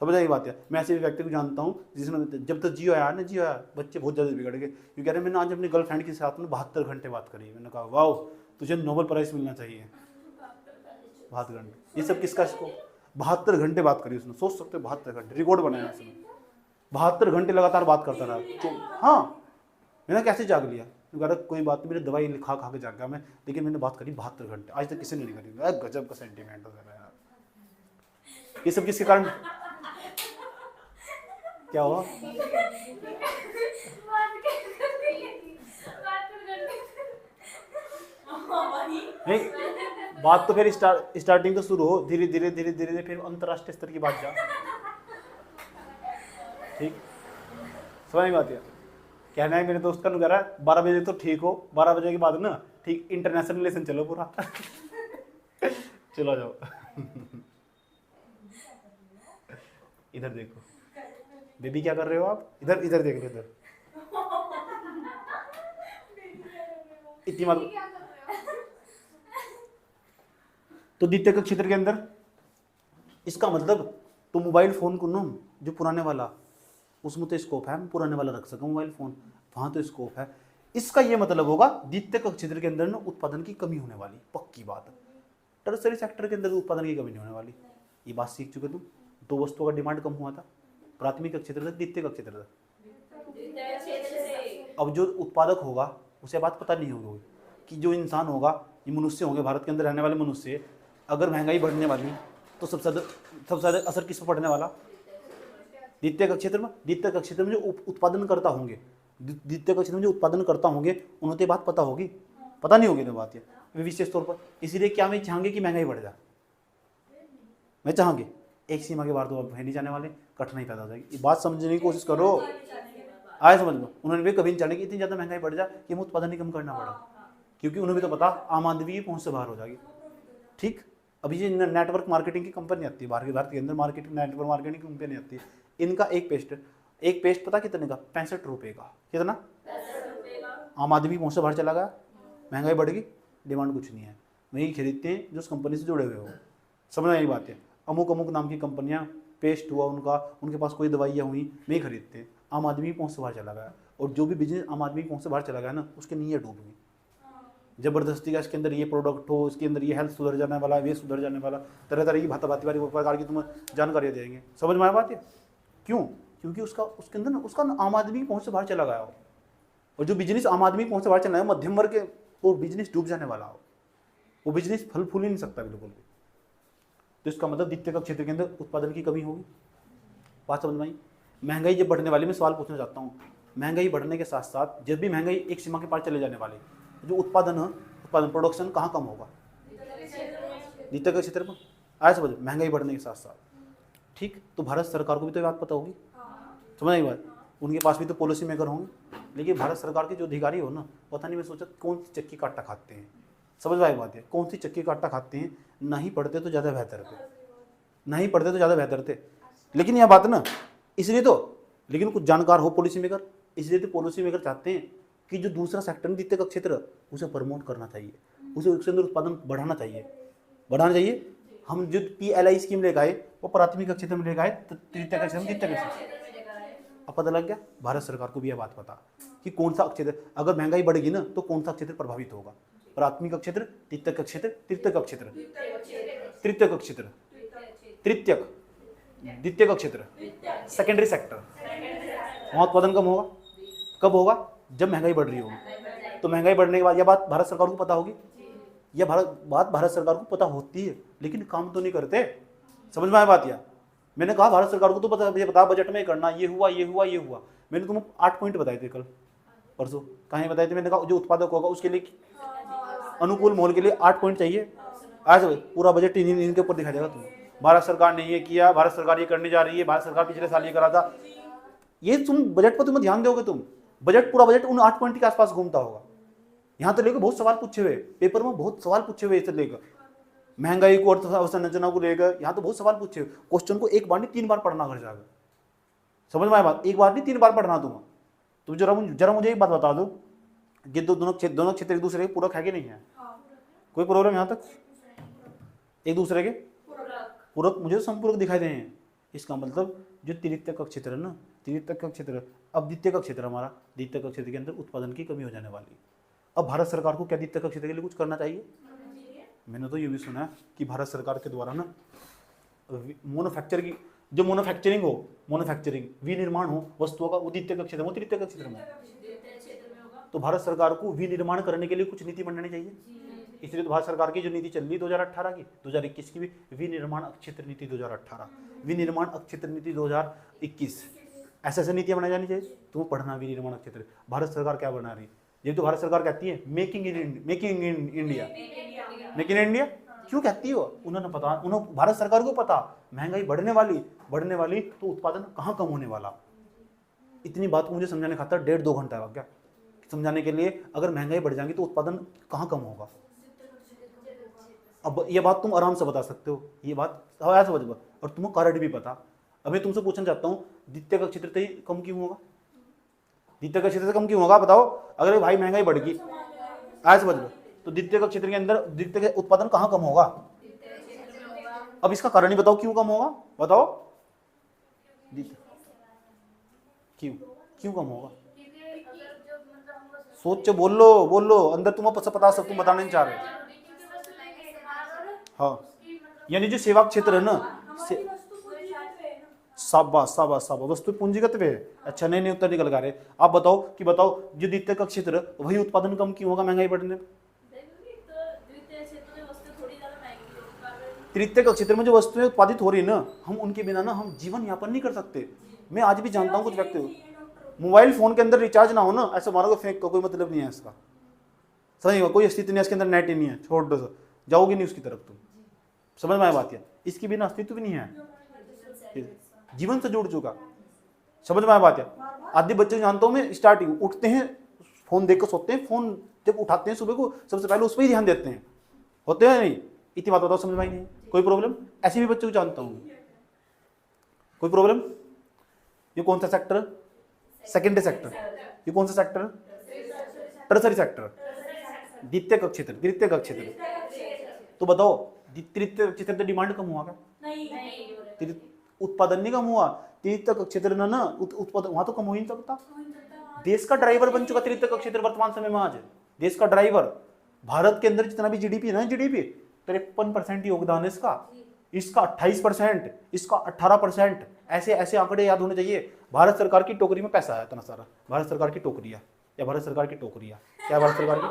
समझ आई बात है। मैं ऐसे भी व्यक्ति को जानता हूँ जिसने, जब तक जियो आया ना, जियो आया, बच्चे बहुत ज़्यादा बिगड़ गए। क्योंकि कह रहे मैंने आज अपनी गर्लफ्रेंड के साथ में 72 घंटे बात करी। मैंने कहा वाह, तुझे नोबेल प्राइज़ मिलना चाहिए। 72 घंटे, ये सब किसका स्कोप? 72 घंटे बात करी उसने, सोच सकते हो 72 घंटे रिकॉर्ड बनाया उसने। 72 घंटे लगातार बात करता रहा। तो हाँ, मैंने कैसे जाग लिया? कह कोई बात नहीं, मेरी दवाई खा के जाग गया मैं, लेकिन मैंने बात करी 72 घंटे, आज तक किसी ने नहीं करी। गजब का सेंटीमेंट है यार। ये सब किसके कारण? क्या हुआ? नहीं, बात तो फिर स्टार्टिंग तो शुरू हो, धीरे धीरे फिर अंतरराष्ट्रीय स्तर की बात जा। ठीक, समझ में आती है। कहना है मेरे दोस्त का, कह रहा है 12 बजे तो ठीक हो, 12 बजे के बाद ना ठीक इंटरनेशनल रिलेशन चलो पूरा। चलो जाओ। इधर देखो बेबी, क्या कर रहे हो आप? इधर देख लो, इधर इतनी बात। तो द्वितीय का क्षेत्र के अंदर इसका मतलब तो मोबाइल फोन को ना, जो पुराने वाला, उसमें तो स्कोप है, पुराने वाला रख सकूं मोबाइल फोन, वहां तो स्कोप है। इसका ये मतलब होगा द्वितीय का क्षेत्र के अंदर ना उत्पादन की कमी होने वाली, पक्की बात है। टर्शियरी सेक्टर के अंदर उत्पादन की कमी नहीं होने वाली, ये बात सीख चुके तुम। 2 वस्तुओं का डिमांड कम हुआ था, प्राथमिक क्षेत्र तक, द्वितीय क्षेत्र तक। अब जो उत्पादक होगा उसे बात पता नहीं होगी कि जो इंसान होगा, ये मनुष्य होंगे, भारत के अंदर रहने वाले मनुष्य, अगर महंगाई बढ़ने वाली तो सबसे ज़्यादा असर किस पर पड़ने वाला? द्वितीय क्षेत्र में। द्वितीय क्षेत्र में जो उत्पादन करता होंगे द्वितीय क्षेत्र में जो उत्पादन करता होंगे उन्हें तो ये बात पता होगी, पता नहीं होगी तो बात ये वे विशेष तौर पर। इसीलिए क्या मैं चाहेंगे कि महंगाई बढ़ जाए, मैं चाहेंगे एक सीमा के बाहर तो अब है नहीं जाने वाले, कठिनाई पैदा हो जाएगी। ये बात समझने की कोशिश करो, आए समझ लो। उन्होंने भी कभी नहीं चाहे कि इतनी ज़्यादा महंगाई बढ़ जाए कि हमें उत्पादन ही कम करना पड़ा, क्योंकि उन्हें भी तो पता आम आदमी की पहुँच से बाहर हो जाएगी। ठीक, अभी ये नेटवर्क मार्केटिंग की कंपनी आती है भारत के अंदर, मार्केटिंग नेटवर्क मार्केटिंग की कंपनी आती है। इनका एक पेस्ट पता कितने का, 65 रुपये का। कितना? आम आदमी की पहुँच से बाहर चला गया, महंगाई बढ़ गई, डिमांड कुछ नहीं है, वही खरीदते हैं जो उस कंपनी से जुड़े हुए हो। समझ आई बात है। अमुक नाम की कंपनियां, पेस्ट हुआ उनका, उनके पास कोई दवाइयाँ हुई, नहीं खरीदते हैं। आम आदमी की पहुँच से बाहर चला गया, और जो भी बिजनेस आम आदमी की पहुँच से बाहर चला गया ना, उसकी नीयत डूब गई। जबरदस्ती का इसके अंदर ये प्रोडक्ट हो, इसके अंदर ये हेल्थ सुधर जाने वाला, वे सुधर जाने वाला, तरह तरह की भांति प्रकार की तुम्हें जानकारियाँ देंगे। समझ में आया बात है? क्यों? क्योंकि उसके अंदर उसका आम आदमी की पहुँच से बाहर चला गया हो, और जो बिजनेस आम आदमी की पहुँच से बाहर चला है, मध्यम वर्ग के, वो बिजनेस डूब जाने वाला हो, वो बिजनेस फल फूल ही नहीं सकता बिल्कुल भी। तो इसका मतलब द्वितीय क्षेत्र के अंदर उत्पादन की कमी होगी। बात समझ में आई? महंगाई जब बढ़ने वाली, मैं सवाल पूछना चाहता हूँ, महंगाई बढ़ने के साथ साथ जब भी महंगाई एक सीमा के पार चले जाने वाली, जो उत्पादन प्रोडक्शन कहाँ कम होगा? द्वितीय क्षेत्र पर। आया समझ? महंगाई बढ़ने के साथ साथ। ठीक, तो भारत सरकार को भी तो ये बात पता होगी। समझ आई बात? उनके पास भी तो पॉलिसी मेकर होंगे, लेकिन भारत सरकार के जो अधिकारी हो ना, पता नहीं, मैं सोचा कौन सी चक्की का आटा खाते हैं। समझ में आई बात है? कौन सी चक्की का आटा खाते हैं? नहीं पढ़ते तो ज़्यादा बेहतर थे, नहीं पढ़ते तो ज़्यादा बेहतर थे। लेकिन यह बात ना, इसलिए तो, लेकिन कुछ जानकार हो पॉलिसी मेकर, इसलिए तो पॉलिसी मेकर चाहते हैं कि जो दूसरा सेक्टर द्वितीय का क्षेत्र, उसे प्रमोट करना चाहिए, उसे उसके अंदर उत्पादन बढ़ाना चाहिए। हम जो PLI स्कीम लेकर आए, वो प्राथमिक क्षेत्र में लेकर आए, तृतीय का क्षेत्र, द्वितीय का क्षेत्र। अब पता लग गया भारत सरकार को भी यह बात पता कि कौन सा क्षेत्र, अगर महंगाई बढ़ेगी ना तो कौन सा क्षेत्र प्रभावित होगा। प्राथमिक क्षेत्र, द्वितीय का क्षेत्र, तृतीय का क्षेत्र, तृतीय का क्षेत्र, तृतीय, द्वितीय का क्षेत्र, सेकेंडरी सेक्टर। वहाँ उत्पादन कम होगा। कब होगा? जब महंगाई बढ़ रही होगी। तो महंगाई बढ़ने के बाद यह बात भारत सरकार को पता होगी, यह बात भारत सरकार को पता होती है, लेकिन काम तो नहीं करते। समझ में आया बात? या मैंने कहा भारत सरकार को तो पता बजट में करना, ये हुआ। मैंने तुम्हें 8 पॉइंट बताए थे कल परसों, कहाँ बताए थे? मैंने कहा जो उत्पादक होगा उसके लिए अनुकूल माहौल के लिए 8 पॉइंट चाहिए। आज पूरा बजट इनके ऊपर दिखा जाएगा तुम्हें। भारत सरकार ने ये किया, भारत सरकार ये करने जा रही है, भारत सरकार पिछले साल ये करा था। ये तुम बजट पर तुम्हें ध्यान दोगे, तुम पूरा बजट उन 8 पॉइंट के आसपास घूमता होगा। यहाँ तो लेकर बहुत सवाल पूछे हुए, पेपर में बहुत सवाल पूछे हुए इसे लेकर, महंगाई को, अर्थसंरचना को लेकर, यहाँ तो बहुत सवाल पूछे हुए। क्वेश्चन को एक बार नहीं 3 बार पढ़ना घर जाकर। समझ में आया बात? एक बार नहीं 3 बार पढ़ना तुम जरा मुझे एक बात बता दो कि दोनों क्षेत्र एक दूसरे के पूरक है कि नहीं है? कोई प्रॉब्लम यहाँ तक? एक दूसरे के पूरक मुझे संपूरक दिखाई दे हैं। इसका मतलब जो तृतीय का क्षेत्र है ना, तृतीय का क्षेत्र, अब द्वितीय का क्षेत्र हमारा, द्वितीय का क्षेत्र के अंदर उत्पादन की कमी हो जाने वाली। अब भारत सरकार को क्या द्वितीय का क्षेत्र के लिए कुछ करना चाहिए? मैंने तो ये भी सुना है कि भारत सरकार के द्वारा ना मैन्युफैक्चर की जो मैन्युफैक्चरिंग विनिर्माण हो वस्तुओं का, वो द्वितीय का क्षेत्र में, तृतीय का क्षेत्र में। तो भारत सरकार को विनिर्माण करने के लिए कुछ नीति बनानी चाहिए। इसलिए तो भारत सरकार की जो नीति चल रही 2018 की, 2021 की भी विनिर्माण क्षेत्र नीति 2018, विनिर्माण क्षेत्र नीति 2021, ऐसे नीतियां बनाई जानी चाहिए। तुम्हें पढ़ना विनिर्माण क्षेत्र भारत सरकार क्या बना रही है। ये तो भारत सरकार कहती है मेकिंग इन इंडिया। क्यों कहती है? उन्होंने भारत सरकार को पता महंगाई बढ़ने वाली तो उत्पादन कहाँ कम होने वाला। इतनी बात को मुझे समझाने खातर 1.5-2 घंटा लग गया समझाने के लिए। अगर महंगाई बढ़ जाएगी तो उत्पादन कहाँ कम होगा। अब ये बात तुम आराम से बता सकते हो, ये बात ऐसा समझ, और तुम्हें कारण भी पता। अब मैं तुमसे पूछना चाहता हूँ द्वितीय का क्षेत्र से कम क्यों होगा? द्वितीय का क्षेत्र से कम क्यों होगा बताओ? अगर भाई महंगाई बढ़ गई, ऐसा समझ लो, तो द्वितीय का क्षेत्र के अंदर द्वितीय का उत्पादन कहाँ कम होगा? अब इसका कारण ही बताओ, क्यों कम होगा बताओ? क्यों कम होगा? सोच बोलो अंदर तुम्हें पता सब तुम बताने नहीं चाह रहे। हाँ, यानी जो सेवा क्षेत्र है ना, शाबाश वस्तु पूंजीगत वे। अच्छा, नहीं उत्तर निकल रहे। आप बताओ जो द्वितीय का क्षेत्र, वही उत्पादन कम क्यों होगा महंगाई बढ़ने? तृतीय का क्षेत्र में जो वस्तुएं उत्पादित हो रही है ना, हम उनके बिना ना हम जीवन यापन नहीं कर सकते। मैं आज भी जानता हूँ कुछ व्यक्ति, मोबाइल फोन के अंदर रिचार्ज ना हो ना, ऐसा मारोगे फेंक का कोई मतलब नहीं है इसका, समझ में, कोई अस्तित्व नहीं है इसके अंदर, नेट ही नहीं है, छोड़ दो, जाओगे नहीं उसकी तरफ तुम, समझ में आया बात है, इसकी बिना अस्तित्व भी नहीं है, जीवन से जुड़ चुका, समझ में आया बात है। आधे बच्चे जानता हूँ मैं, स्टार्टिंग उठते हैं फोन देखकर सोते हैं, फोन जब उठाते हैं सुबह को सबसे पहले उस पर ही ध्यान देते हैं, होते हैं नहीं, इतनी बात बताओ समझ में आई नहीं, कोई प्रॉब्लम, ऐसे भी बच्चों को जानता हूँ, कोई प्रॉब्लम। ये कौन सा सेक्टर, सेकेंडरी सेक्टर, ये कौन सा सेक्टर, टर्सरी सेक्टर, द्वितीय क्षेत्र, द्वितीय क्षेत्र। तो बताओ तृतीय क्षेत्र में डिमांड कम हुआ क्या, नहीं, उत्पादन नहीं कम हुआ, तृतीय क्षेत्र ना उत्पादन वहां तो कम हो ही नहीं सकता, देश का ड्राइवर बन चुका तृतीय क्षेत्र वर्तमान समय में, आज देश का ड्राइवर। भारत के अंदर जितना भी जीडीपी है ना, जीडीपी 53% योगदान है इसका, इसका 28%, इसका 18%, ऐसे ऐसे आंकड़े याद होने चाहिए। भारत सरकार की टोकरी में पैसा है इतना सारा, भारत सरकार की टोकरिया, या भारत सरकार की टोकरिया, क्या भारत सरकार की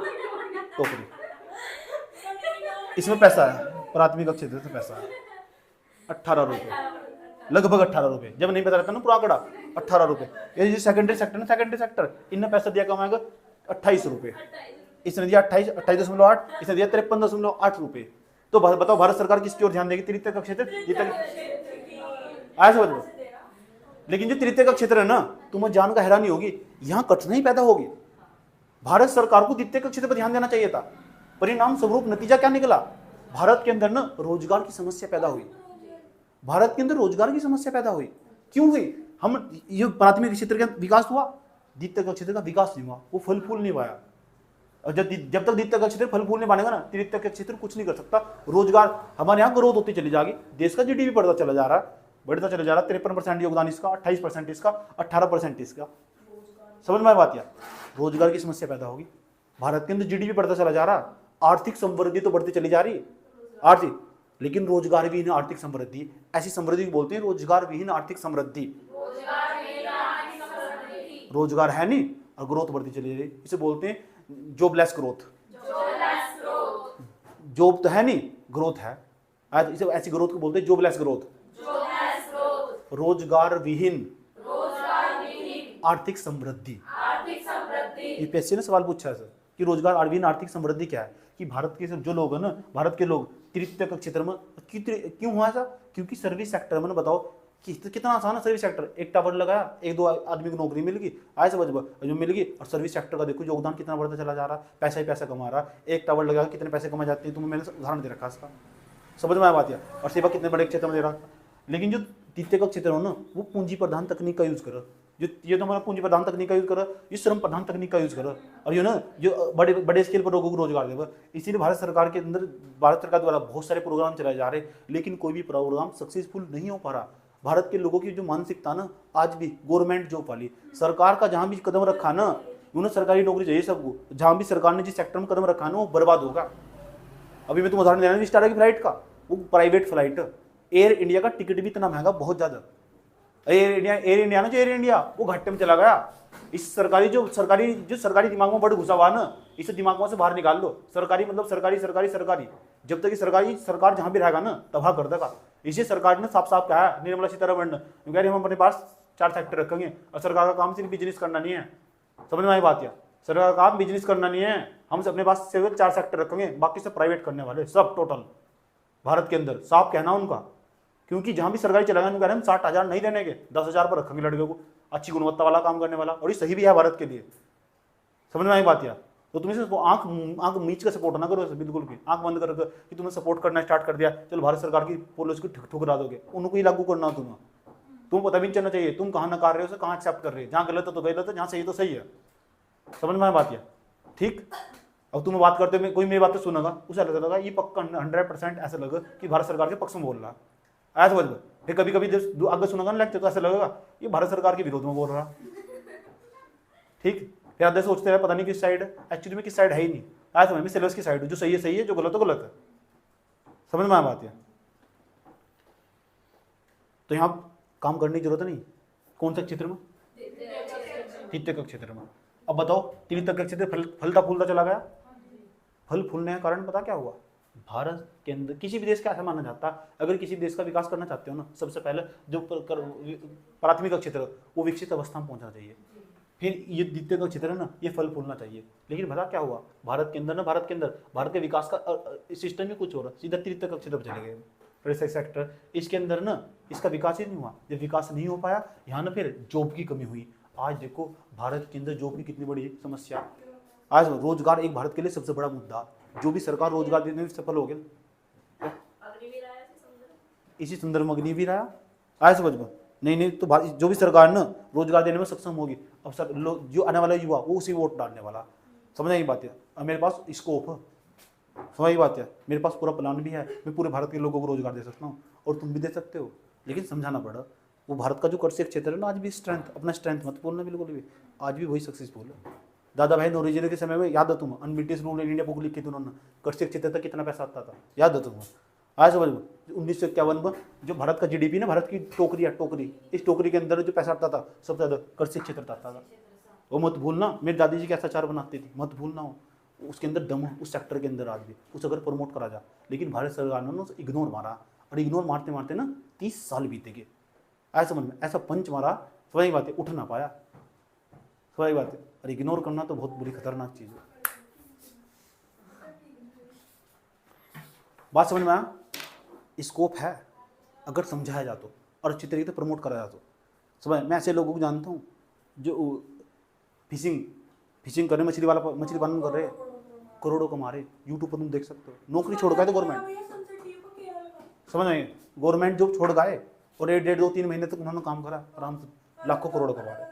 टोकरी, इसमें पैसा है, प्राथमिक क्षेत्र से पैसा है 18 रुपए, लगभग 18 रुपए, जब नहीं पता रहता ना पूरा आंकड़ा, 18 रुपए। ये सेकेंडरी सेक्टर ना, सेकेंडरी सेक्टर इनने पैसा दिया कमाएगा 28 रुपए, इसने दिया 28.8, इसने दिया 53.8 रुपए। तो बताओ भारत सरकार किसकी ओर ध्यान देगी, तृतीय का क्षेत्र, ऐसा बताओ। लेकिन जो तृतीय का क्षेत्र है ना, तुम्हें जानकर हैरानी होगी, यहाँ कठिनाई पैदा होगी। भारत सरकार को द्वितीय का क्षेत्र पर ध्यान देना चाहिए था, परिणाम स्वरूप नतीजा क्या निकला, भारत के अंदर ना रोजगार की समस्या पैदा हुई, भारत के अंदर रोजगार की समस्या पैदा हुई। क्यों हुई, हम ये प्राथमिक क्षेत्र का विकास हुआ, द्वितीय का क्षेत्र का विकास नहीं हुआ, वो फल फूल नहीं पाया। और जब तक द्वितीय का क्षेत्र फल फूल नहीं पाएगा ना, तृतीय का क्षेत्र कुछ नहीं कर सकता। रोजगार हमारे यहाँ ग्रोथ होती चली जाएगी, देश का जीडीपी बढ़ता चला जा रहा है, बढ़ता चला जा रहा है, 53% योगदान इसका, 28% इसका, 18% इसका, समझ में बात। या रोजगार की समस्या पैदा होगी, भारत के अंदर जीडीपी बढ़ता चला जा रहा, आर्थिक समृद्धि तो बढ़ती चली जा रही, आर्थिक, लेकिन रोजगार विहीन आर्थिक समृद्धि, ऐसी समृद्धि बोलते हैं रोजगार विहीन आर्थिक समृद्धि, रोजगार है नहीं और ग्रोथ बढ़ती चली जा रही, इसे बोलते हैं जॉबलेस ग्रोथ, जॉब तो है नहीं, ग्रोथ है, आज इसे ऐसी ग्रोथ को बोलते हैं जॉबलेस ग्रोथ, रोजगार विहीन आर्थिक समृद्धि। यूपीएससी ने सवाल पूछा है सर कि रोजगार विहीन आर्थिक समृद्धि क्या है, कि भारत के जो लोग है ना, भारत के लोग तृतीय क्षेत्र में क्यों हुआ ऐसा, क्योंकि सर्विस सेक्टर में, बताओ कितना आसान है सर्विस सेक्टर, एक टावर लगाया, एक दो आदमी को नौकरी मिल गई, आए समझ जो मिल गई। और सर्विस सेक्टर का देखो योगदान कितना बढ़ता चला जा रहा, पैसा ही पैसा कमा रहा, एक टावर लगा कितने पैसे कमा जाते हैं, तुम्हें मैंने उदाहरण दे रखा इसका, समझ में आया बात। या और सेवा कितने बड़े क्षेत्र में दे रहा। लेकिन जो द्वितीय क्षेत्र हो ना, वो पूंजी प्रधान तकनीक का यूज करो, जो ये तो हमारा पूंजी प्रधान तकनीक का यूज करो, ये श्रम प्रधान तकनीक का यूज करो, और ये ना जो बड़े बड़े स्केल पर लोगों को रोजगार देगा। इसीलिए भारत सरकार के अंदर, भारत सरकार द्वारा बहुत सारे प्रोग्राम चलाए जा रहे हैं, लेकिन कोई भी प्रोग्राम सक्सेसफुल नहीं हो पा रहा। भारत के लोगों की जो मानसिकता ना, आज भी गवर्नमेंट जॉब वाली, सरकार का जहां भी कदम रखा ना, उन्हें सरकारी नौकरी चाहिए सबको, जहां भी सरकार ने जिस सेक्टर में कदम रखा ना, वो बर्बाद होगा। अभी मैं तुम्हें उदाहरण दे रहा हूँ स्टार की फ्लाइट का, वो प्राइवेट फ्लाइट, एयर इंडिया का टिकट भी इतना महंगा, बहुत ज्यादा। एयर इंडिया ना, जो एयर इंडिया वो घाटे में चला गया। इस सरकारी दिमाग में बड़ घुसा हुआ ना, इसे दिमाग में से बाहर निकाल लो। सरकारी मतलब सरकारी सरकारी सरकारी, जब तक सरकार जहां भी रहेगा ना, तबाह कर देगा। इसी सरकार ने साफ साफ कहा है, निर्मला सीतारमण ने, कह रही हम अपने पास 4 सेक्टर रखेंगे, और सरकार का काम सिर्फ बिजनेस करना नहीं है, समझ में आई बात। या सरकार का काम बिजनेस करना नहीं है, हम अपने पास सिर्फ 4 सेक्टर रखेंगे, बाकी सब प्राइवेट करने वाले, सब टोटल भारत के अंदर, साफ कहना उनका। क्योंकि जहां भी सरकारी चलाएंगे, हम कह रहे हैं 60,000 नहीं देने के, 10,000 पर रखेंगे लड़के को, अच्छी गुणवत्ता वाला काम करने वाला, और ये सही भी है भारत के लिए, समझ में आई बात। या तो तुम्हें सिर्फ आंख मीच कर सपोर्ट ना करो, बिल्कुल भी आंख बंद कर कि तुम्हें सपोर्ट करना स्टार्ट कर दिया, चलो भारत सरकार की पॉलिसी को ठुकरा दोगे, उनको ही लागू करना तुम्हें पता भी नहीं चलना चाहिए तुम कहाँ नकार रहे हो, कहाँ एक्सेप्ट कर रहे हो, जहाँ गलत है तो गलत है, जहाँ सही तो सही है, समझ में आई बात। या ठीक। अब तुम्हें बात करते हुए कोई मेरी बातें सुनेगा, उसे ऐसा लगा ये पक्का 100% ऐसा लगा कि भारत सरकार के पक्ष में बोल रहा है, ऐसा समझ। फिर कभी कभी जब आगे सुनेगा ना लगते, तो ऐसा लगेगा ये भारत सरकार के विरोध में बोल रहा, ठीक। फिर आधे सोचते हैं पता नहीं किस साइड है, एक्चुअली में किस साइड है ही नहीं, आज समझ में सिलेबस की साइड, जो सही है, जो गलत है गलत है, समझ में आ बात है। तो यहाँ काम करने की जरूरत नहीं, कौन सा क्षेत्र में, तृतीय क्षेत्र में। अब बताओ तृतीय क्षेत्र फलता फूलता चला गया, फल फूलने का कारण पता क्या हुआ, भारत के अंदर किसी भी देश का ऐसा माना जाता है, अगर किसी देश का विकास करना चाहते हो ना, सबसे पहले जो प्राथमिक क्षेत्र वो विकसित अवस्था में पहुंचना चाहिए। फिर ये द्वितीय का क्षेत्र है ना, ये फल फूलना चाहिए। लेकिन भला क्या हुआ भारत के अंदर ना, भारत के विकास का सिस्टम ही कुछ हो रहा, सीधा तृतीय का क्षेत्र पर चले गए प्रेस सेक्टर। इसके अंदर ना इसका विकास ही नहीं हुआ। जब विकास नहीं हो पाया यहाँ ना फिर जॉब की कमी हुई। आज देखो भारत के अंदर जॉब की कितनी बड़ी समस्या। आज रोजगार एक भारत के लिए सबसे बड़ा मुद्दा। जो भी सरकार रोजगार देने में सफल हो गया, इसी संदर्भ में अग्निवीर आया, आया समझ में। नहीं तो जो भी सरकार ना रोजगार देने में सक्षम होगी, अब सर जो आने वाला युवा वो उसी वोट डालने वाला। समझ आई बात है। अब मेरे पास स्कोप है, समझ बात है, मेरे पास पूरा प्लान भी है, मैं पूरे भारत के लोगों को रोजगार दे सकता हूँ और तुम भी दे सकते हो। लेकिन समझाना पड़ा वो भारत का जो कृषि क्षेत्र है ना, आज भी स्ट्रेंथ, अपना स्ट्रेंथ मत बोलना बिल्कुल भी, आज भी वही सक्सेसफुल है। दादा भाई नौरोजी के समय में याद है तुम्हें, un-British rule in India book लिखी थी उन्होंने, कृषि क्षेत्र तक कितना पैसा आता था, याद है तुम्हें। आज समझ में 1951 में जो भारत का जीडीपी ना, भारत की टोकरी है, टोकरी, इस टोकरी के अंदर जो पैसा आता था सबसे ज्यादा कृषि क्षेत्र आता था। वो मत भूलना, मेरी दादी जी कैसा अचार बनाती थी, मत भूलना हो। उसके अंदर दम है, उस सेक्टर के अंदर आज भी, उस अगर प्रमोट करा जा। लेकिन भारत सरकार ने उसे इग्नोर मारा, और इग्नोर मारते मारते ना 30 साल बीते गए। ऐसा समझ में, ऐसा पंच मारा, सही बात है, उठ ना पाया, सही बात है। और इग्नोर करना तो बहुत बुरी खतरनाक चीज है। बात समझ में आया। स्कोप है अगर समझाया जा तो, और अच्छी तरीके से प्रमोट करा जा तो। समझ, मैं ऐसे लोगों को जानता हूँ जो फिशिंग कर रहे, मछली पालन कर रहे, करोड़ों कमा रहे। यूट्यूब पर तुम देख सकते हो। नौकरी छोड़ गए तो गवर्नमेंट, समझ आए, गवर्नमेंट जॉब छोड़ गए और 1.5 2 3 महीने तक उन्होंने काम करा, आराम से लाखों करोड़ों कमा रहे।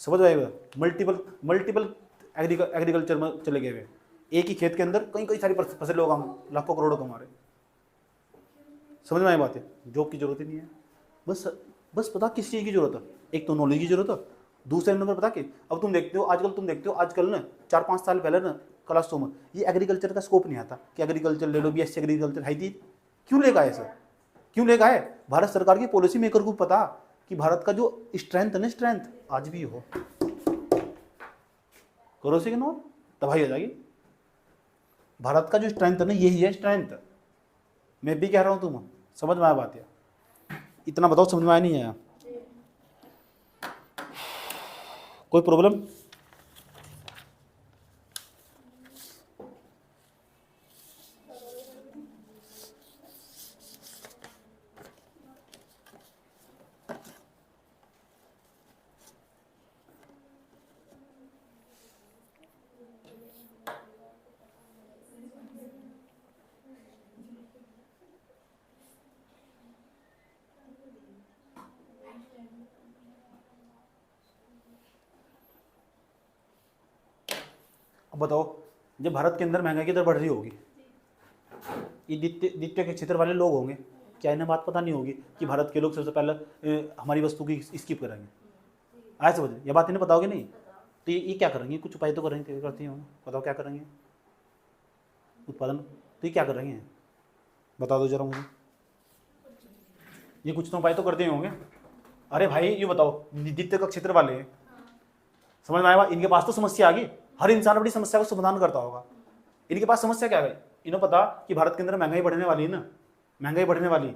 समझ आएगा। मल्टीपल एग्रीकल्चर में चले गए हुए, एक ही खेत के अंदर कई सारी फसलें लोग लाखों करोड़ों कमा रहे। समझ में आई बात है। जॉब की जरूरत ही नहीं है। बस पता किस चीज़ की जरूरत है। एक तो नॉलेज की जरूरत है, दूसरे नंबर पता कि अब तुम देखते हो आजकल ना 4-5 साल पहले ना क्लासों में ये एग्रीकल्चर का स्कोप नहीं आता कि एग्रीकल्चर ले लो, बीएससी एग्रीकल्चर है थी। क्यों लेगा ऐसा, क्यों लेगा है? भारत सरकार की पॉलिसी मेकर को पता कि भारत का जो स्ट्रेंथ है ना, स्ट्रेंथ आज भी हो, करो से इग्नोर तबाही हो जाएगी। भारत का जो स्ट्रेंथ है ना, यही है स्ट्रेंथ। मैं भी कह रहा हूँ, तुम समझ में आया बात है? इतना बताओ समझ में आया नहीं आया? कोई प्रॉब्लम? अब बताओ, जब भारत के अंदर महंगाई की दर बढ़ रही होगी, ये द्वितीय के क्षेत्र वाले लोग होंगे, क्या इन्हें बात पता नहीं होगी कि भारत के लोग सबसे पहले हमारी वस्तु की स्किप करेंगे? आया समझ? ये बात इन्हें बताओगे नहीं तो ये क्या करेंगे? कुछ उपाय तो करेंगे, करती होंगे। बताओ क्या करेंगे? उत्पादन तो ये क्या करेंगे? बता दो जरा मुझे। ये कुछ तो उपाय तो करते ही होंगे। अरे भाई ये बताओ, द्वितीय का क्षेत्र वाले समझ में आया? इनके पास तो समस्या आ गई। हर इंसान अपनी समस्या को समाधान करता होगा। इनके पास समस्या क्या है? इन्हें पता कि भारत के अंदर महंगाई बढ़ने वाली है ना, महंगाई बढ़ने वाली।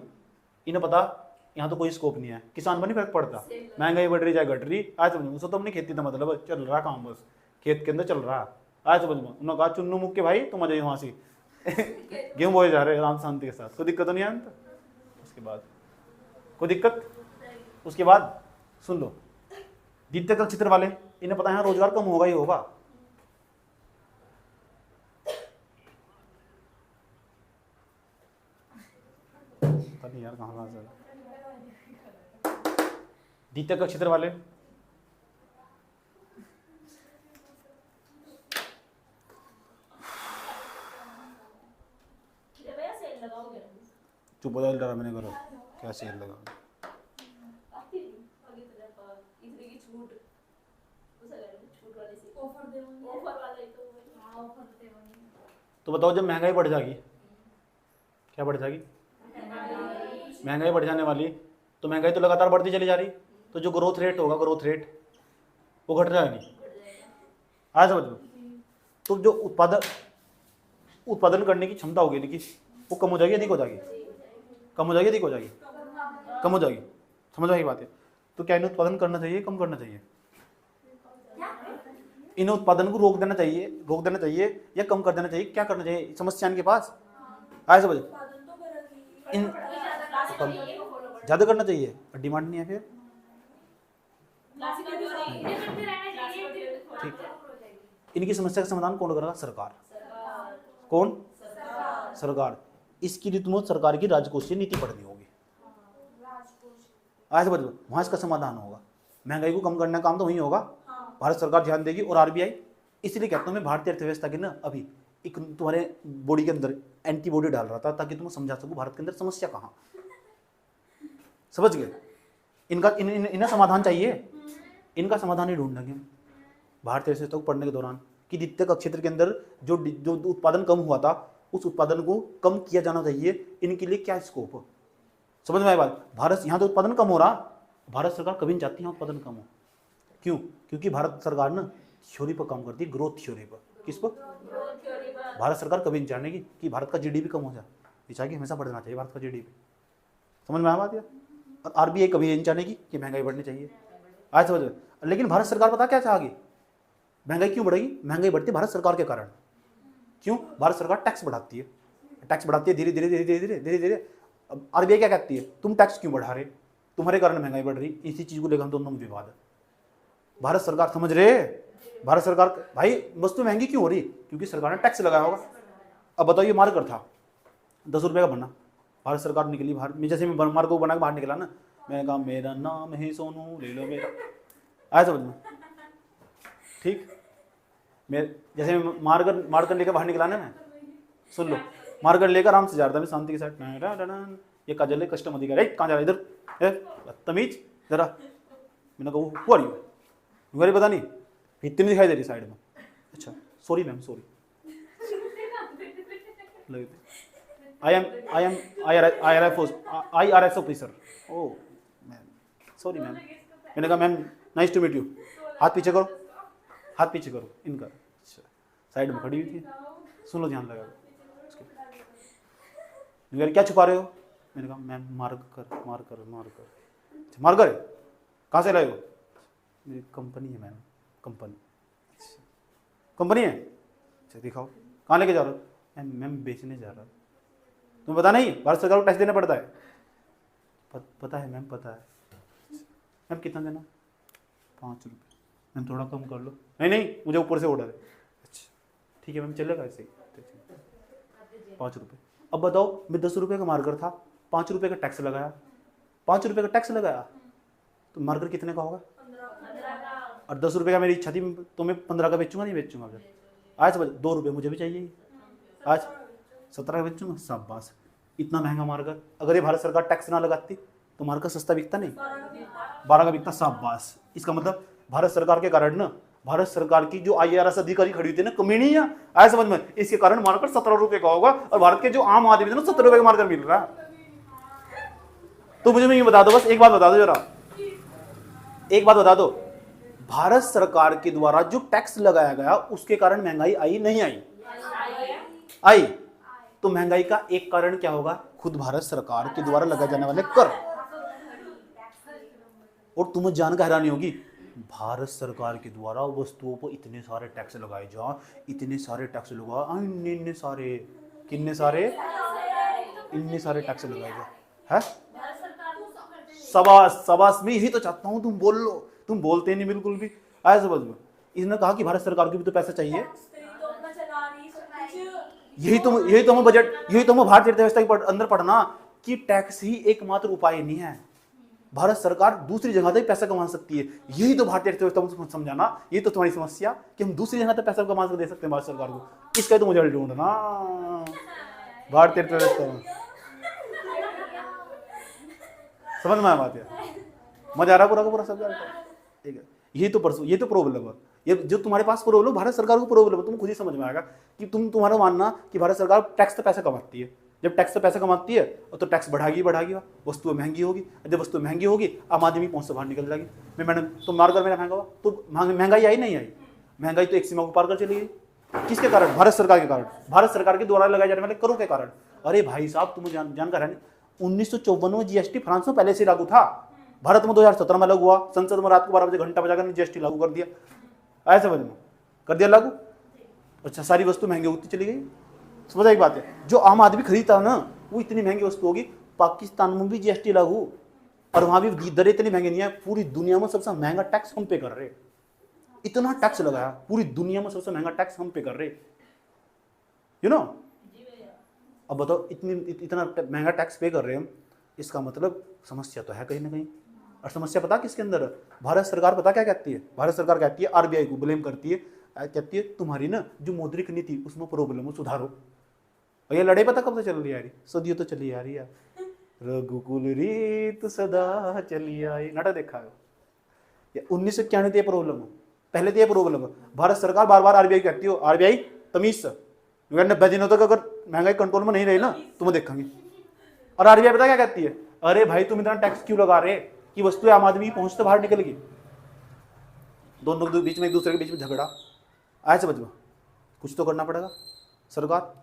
इन्हें पता यहाँ तो कोई स्कोप नहीं है, किसान पर नहीं फर्क पड़ता, महंगाई बढ़ रही चाहे घट रही। आज समझ, उसको तो अपनी खेती का मतलब चल रहा काम, बस खेत के अंदर चल रहा। आज समझ में, उन्होंने कहा चुन्नू मुख के भाई तुम आ जाइए वहाँ से गेहूँ बोए जा रहे आराम शांति के साथ, कोई दिक्कत तो नहीं है। उसके बाद कोई दिक्कत? उसके बाद सुन लो, द्वितीय का क्षेत्र वाले इन्हें पता है रोजगार कम होगा ही होगा। पता नहीं यार कहाँ से द्वितीय का क्षेत्र वाले चुप हो जाओ, मैंने करो क्या सेल लगा। तो बताओ, जब महंगाई बढ़ जाएगी, क्या बढ़ जाएगी? महंगाई बढ़ जाने वाली, तो महंगाई तो लगातार बढ़ती चली जा रही, तो जो ग्रोथ रेट होगा, ग्रोथ रेट वो घट जाएगी। आज समझ लो, तो जो उत्पादन करने की क्षमता होगी इनकी, वो कम हो जाएगी, अधिक हो जाएगी? कम हो जाएगी, अधिक हो जाएगी? कम हो जाएगी। समझ आई बात है? तो क्या इन्हें उत्पादन करना चाहिए, कम करना चाहिए? इन्हें उत्पादन को रोक देना चाहिए या कम कर देना चाहिए? क्या करना चाहिए? समस्या इनके पास आए समझ। इन ज्यादा करना चाहिए, डिमांड नहीं है फिर ठीक। इनकी समस्या का समाधान कौन करेगा? सरकार। कौन? सरकार। इसके लिए तुम्हें सरकार की राजकोषीय नीति पढ़नी होगी। आज समझ लो, वहां इसका समाधान होगा। महंगाई को कम करने का काम तो वही होगा, भारत सरकार ध्यान देगी। और आरबीआई, इसलिए कहता हूं मैं भारतीय अर्थव्यवस्था की ना अभी एक तुम्हारे बॉडी के अंदर एंटीबॉडी डाल रहा था ताकि तुम्हें समझा सकूं भारत के अंदर समस्या कहाँ। समझ गए? इनका इन्हें समाधान चाहिए, इनका समाधान ही ढूंढेंगे भारतीय अर्थव्यवस्था को पढ़ने के दौरान कि द्वितीयक क्षेत्र के अंदर जो उत्पादन कम हुआ था उस उत्पादन को कम किया जाना चाहिए। इनके लिए क्या स्कोप हो? समझ में आई बात? भारत यहाँ तो उत्पादन कम हो रहा, भारत सरकार कभी नहीं चाहती यहाँ उत्पादन कम हो। क्यों? क्योंकि भारत सरकार ना थ्योरी पर काम करती है, ग्रोथ थ्योरी पर। किस पर? भारत सरकार कभी नहीं चाहेगी कि भारत का जीडीपी कम हो जाए, ये चाहिए हमेशा बढ़ना चाहिए भारत का जीडीपी। समझ में आया बात? और आरबीआई कभी नहीं चाहेगी कि महंगाई बढ़नी चाहिए। आज समझ। लेकिन भारत सरकार पता क्या चाहेगी? महंगाई क्यों बढ़ेगी? महंगाई बढ़ती है भारत सरकार के कारण। क्यों? भारत सरकार टैक्स बढ़ाती है, धीरे धीरे। अब आरबीआई क्या कहती है? तुम टैक्स क्यों बढ़ा रहे, तुम्हारे कारण महंगाई बढ़ रही। इसी चीज को लेकर हम दोनों में विवाद है। भारत सरकार समझ रहे, भारत सरकार भाई वस्तु महंगी क्यों हो रही? क्योंकि सरकार ने टैक्स लगाया होगा। अब बताओ, ये मार्कर था 10 रुपये का बना, भारत सरकार निकली बाहर। मैं जैसे मैं मार्कर को बना के बाहर निकला ना, मैंने कहा मेरा नाम है सोनू, ले लो मेरा। आया समझ में? ठीक। मैं जैसे मैं मार्कर लेकर बाहर निकला ना, मैं सुन लो, मार्कर लेकर आराम से जा रहा था मैं शांति के साथ। ये काजल है कस्टम अधिकार, कहाँ जा रहा है? इधर तमीज जरा। मैंने कहा वो रही मेरी पता नहीं, इतनी दिखाई दे रही साइड में। अच्छा sorry ma'am, sorry. I am IRS officer. Oh ma'am, sorry ma'am. मैंने कहा ma'am nice to meet you. हाथ पीछे करो, हाथ पीछे करो इनका। अच्छा, साइड में खड़ी हुई थी, सुन लो, ध्यान लगा। क्या छुपा रहे हो? मैंने कहा मैम मार्कर। मार्कर कहाँ से लाए हो? मेरी कंपनी है मैम, कंपनी। अच्छा कंपनी है, अच्छा दिखाओ। कहाँ लेके जा रहे हो? मैम बेचने जा रहा हूँ। तुम्हें पता नहीं भारत सरकार को टैक्स देना पड़ता है? पता है मैम, पता है। मैम कितना देना? 5 रुपये। मैम थोड़ा कम कर लो। नहीं मुझे ऊपर से ऑर्डर है। अच्छा ठीक है मैम, चलेगा ऐसे ही। 5 रुपये। अब बताओ, मैं 10 रुपये का मार्कर था, 5 रुपये का टैक्स लगाया, 5 रुपये का टैक्स लगाया तो मार्कर कितने का होगा? और 10 रुपये का मेरी इच्छा थी तो मैं 15 का बेचूंगा, नहीं बेचूंगा। फिर आज 2 रुपये मुझे भी चाहिए, आज 17 का बेचूंगा। शाबाश, इतना महंगा मार्कर। अगर ये भारत सरकार टैक्स ना लगाती तो मार्कर सस्ता बिकता नहीं, 12 का बिकता। शाबाश। इसका मतलब भारत सरकार के कारण ना, भारत सरकार की जो IRS अधिकारी खड़ी होती है ना, कमी है, आया समझ में? इसके कारण मार्कर 17 रुपये का होगा और भारत के जो आम आदमी है ना 17 रुपये का मार्कर मिल रहा है। तो मुझे ये बता दो, बस एक बात बता दो जरा, एक बात बता दो, भारत सरकार के द्वारा जो टैक्स लगाया गया उसके कारण महंगाई आई नहीं आई? आई। तो महंगाई का एक कारण क्या होगा? खुद भारत सरकार के द्वारा लगाए जाने वाले कर। और तुम्हें जानकर हैरानी होगी, भारत सरकार के द्वारा वस्तुओं पर इतने सारे टैक्स लगाए जा, इतने सारे टैक्स लगा, इतने सारे, कितने सारे, इतने सारे टैक्स लगाए जा है। सबास मैं यही तो चाहता हूं, तुम बोल लो, तुम बोलते नहीं बिल्कुल भी। आया समझ में? इसने कहा कि भारत सरकार को भी तो पैसा चाहिए। यही तो हम बजट, यही तो हम भारतीय अर्थव्यवस्था के अंदर पढ़ना कि टैक्स ही एकमात्र उपाय नहीं है। भारत सरकार दूसरी जगह से पैसा कमा सकती है। यही तो भारतीय अर्थव्यवस्था को समझाना, ये तो तुम्हारी समस्या कि हम दूसरी जगह से पैसा कमा कर दे सकते हैं भारत सरकार को। इसका तो मुझे ढूंढना भारतीय अर्थव्यवस्था में। समझ में आया बात? मजा आ रहा पूरा का पूरा सब? ठीक है, ये तो प्रॉब्लम है। ये जो तुम्हारे पास प्रॉब्लम, भारत सरकार को प्रॉब्लम है, तुम खुद ही समझ में आएगा कि तुम्हारा मानना कि भारत सरकार टैक्स से पैसा कमाती है। जब टैक्स से पैसा कमाती है तो टैक्स बढ़ागी, वस्तु महंगी होगी। जब वस्तु महंगी होगी, आम आदमी पहुंच से बाहर निकल जाएगी। मैं मैडम तो मार्कर मेरा महंगा हुआ तो महंगाई आई नहीं आई? महंगाई तो एक सीमा को पार कर चली गई। किसके कारण? भारत सरकार के कारण, भारत सरकार के द्वारा लगाए जाने वाले करों के कारण। अरे भाई साहब, तुम्हें जानकार है 1954 में GST फ्रांस में पहले से लागू था। भारत में 2017 में लागू हुआ, संसद में रात को 12 बजे घंटा बजाकर जीएसटी लागू कर दिया, आया समझ में, कर दिया लागू। अच्छा, सारी वस्तु महंगी होती चली गई। समझ आई बात है। जो आम आदमी खरीदता ना वो इतनी महंगी वस्तु होगी। पाकिस्तान में भी जीएसटी लागू और वहां भी दरें इतनी महंगी नहीं है। पूरी दुनिया में सबसे महंगा टैक्स हम पे कर रहे, इतना टैक्स लगाया, पूरी दुनिया में सबसे महंगा टैक्स हम पे कर रहे, यू नो। अब बताओ इतना महंगा टैक्स पे कर रहे हैं हम, इसका मतलब समस्या तो है कहीं ना कहीं। और समस्या पता किसके अंदर है? भारत सरकार पता क्या कहती है? भारत सरकार कहती है, आरबीआई को ब्लेम करती है, कहती है तुम्हारी ना जो मौद्रिक नीति उसमें प्रॉब्लम हो, सुधारो। और ये लड़ाई पता कब से चल रही है? सदियों तो चली आ रही है। रघुकुल रीत सदा चली आई, नाटक देखा है। 1991 ये प्रॉब्लम है, पहले तो ये प्रॉब्लम है। भारत सरकार बार बार आरबीआई कहती हो, आरबीआई तमीज से 90 दिनों तक अगर महंगाई कंट्रोल में नहीं रही ना तो मैं देखेंगे। और आरबीआई पता क्या कहती है? अरे भाई तुम इतना टैक्स क्यों लगा रहे कि वस्तु आम आदमी पहुंच से बाहर निकल गई। दोनों के बीच में, एक दूसरे के बीच में झगड़ा आया समझ में। कुछ तो करना पड़ेगा सरकार।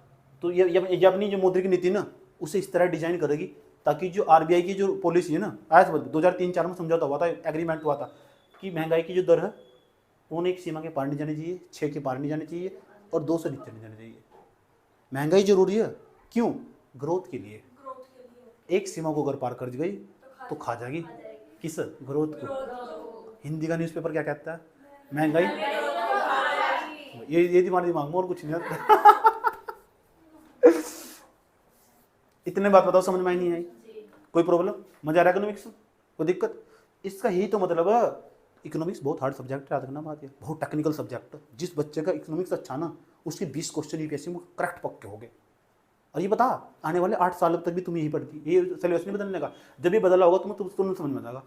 तो ये अपनी जो मौद्रिक नीति ना उसे इस तरह डिजाइन करेगी ताकि जो आरबीआई की जो पॉलिसी है ना, आया समझ में। 2003-4 में समझौता हुआ था, एग्रीमेंट हुआ था कि महंगाई की जो दर है वो एक सीमा के पार नहीं जानी चाहिए, 6 के पार नहीं जानी चाहिए और 2 से नीचे नहीं जानी चाहिए। महंगाई जरूरी है, क्यों? ग्रोथ के लिए। एक सीमा को अगर पार कर गई तो खा जाएगी। किस? ग्रोथ को। हिंदी का न्यूज़पेपर क्या कहता है? महंगाई। ये तुम्हारे दिमाग में और कुछ नहीं आता। इतने बात बताओ, समझ में नहीं आई? कोई प्रॉब्लम? मजा आ रहा है इकोनॉमिक्स? कोई दिक्कत? इसका यही तो मतलब है। इकोनॉमिक्स बहुत हार्ड सब्जेक्ट है, याद रखना बात है, बहुत टेक्निकल सब्जेक्ट है। जिस बच्चे का इकोनॉमिक्स अच्छा ना उसके 20 क्वेश्चन यूपीएससी में करेक्ट पक्के हो गए। और ये बता, आने वाले 8 साल तक भी तुम यही पढ़ती, ये सिलेबस नहीं बदलने का। जब ये बदला होगा तुम्हें तुम समझ में आएगा।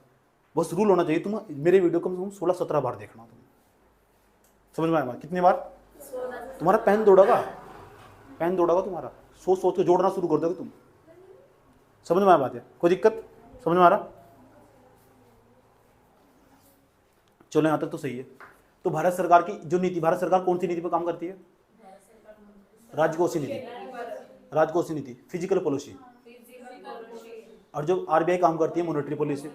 बस रूल होना चाहिए, तुम मेरे वीडियो कम से कम 16-17 बार देखना। तुम समझ में आएगा? कितनी बार? तुम्हारा पेन दौड़ेगा, पेन दौड़ेगा तुम्हारा। सोच सोच के जोड़ना शुरू कर दोगे तुम। समझ में आया बात है? कोई दिक्कत? समझ में आ रहा? चलो यहाँ तक तो सही है। तो भारत सरकार की जो नीति, भारत सरकार कौन सी नीति पर काम करती है? राजकोषीय नीति, राजकोषीय नीति, फिजिकल पॉलिसी। और जो आरबीआई काम करती है मॉनेटरी पॉलिसी,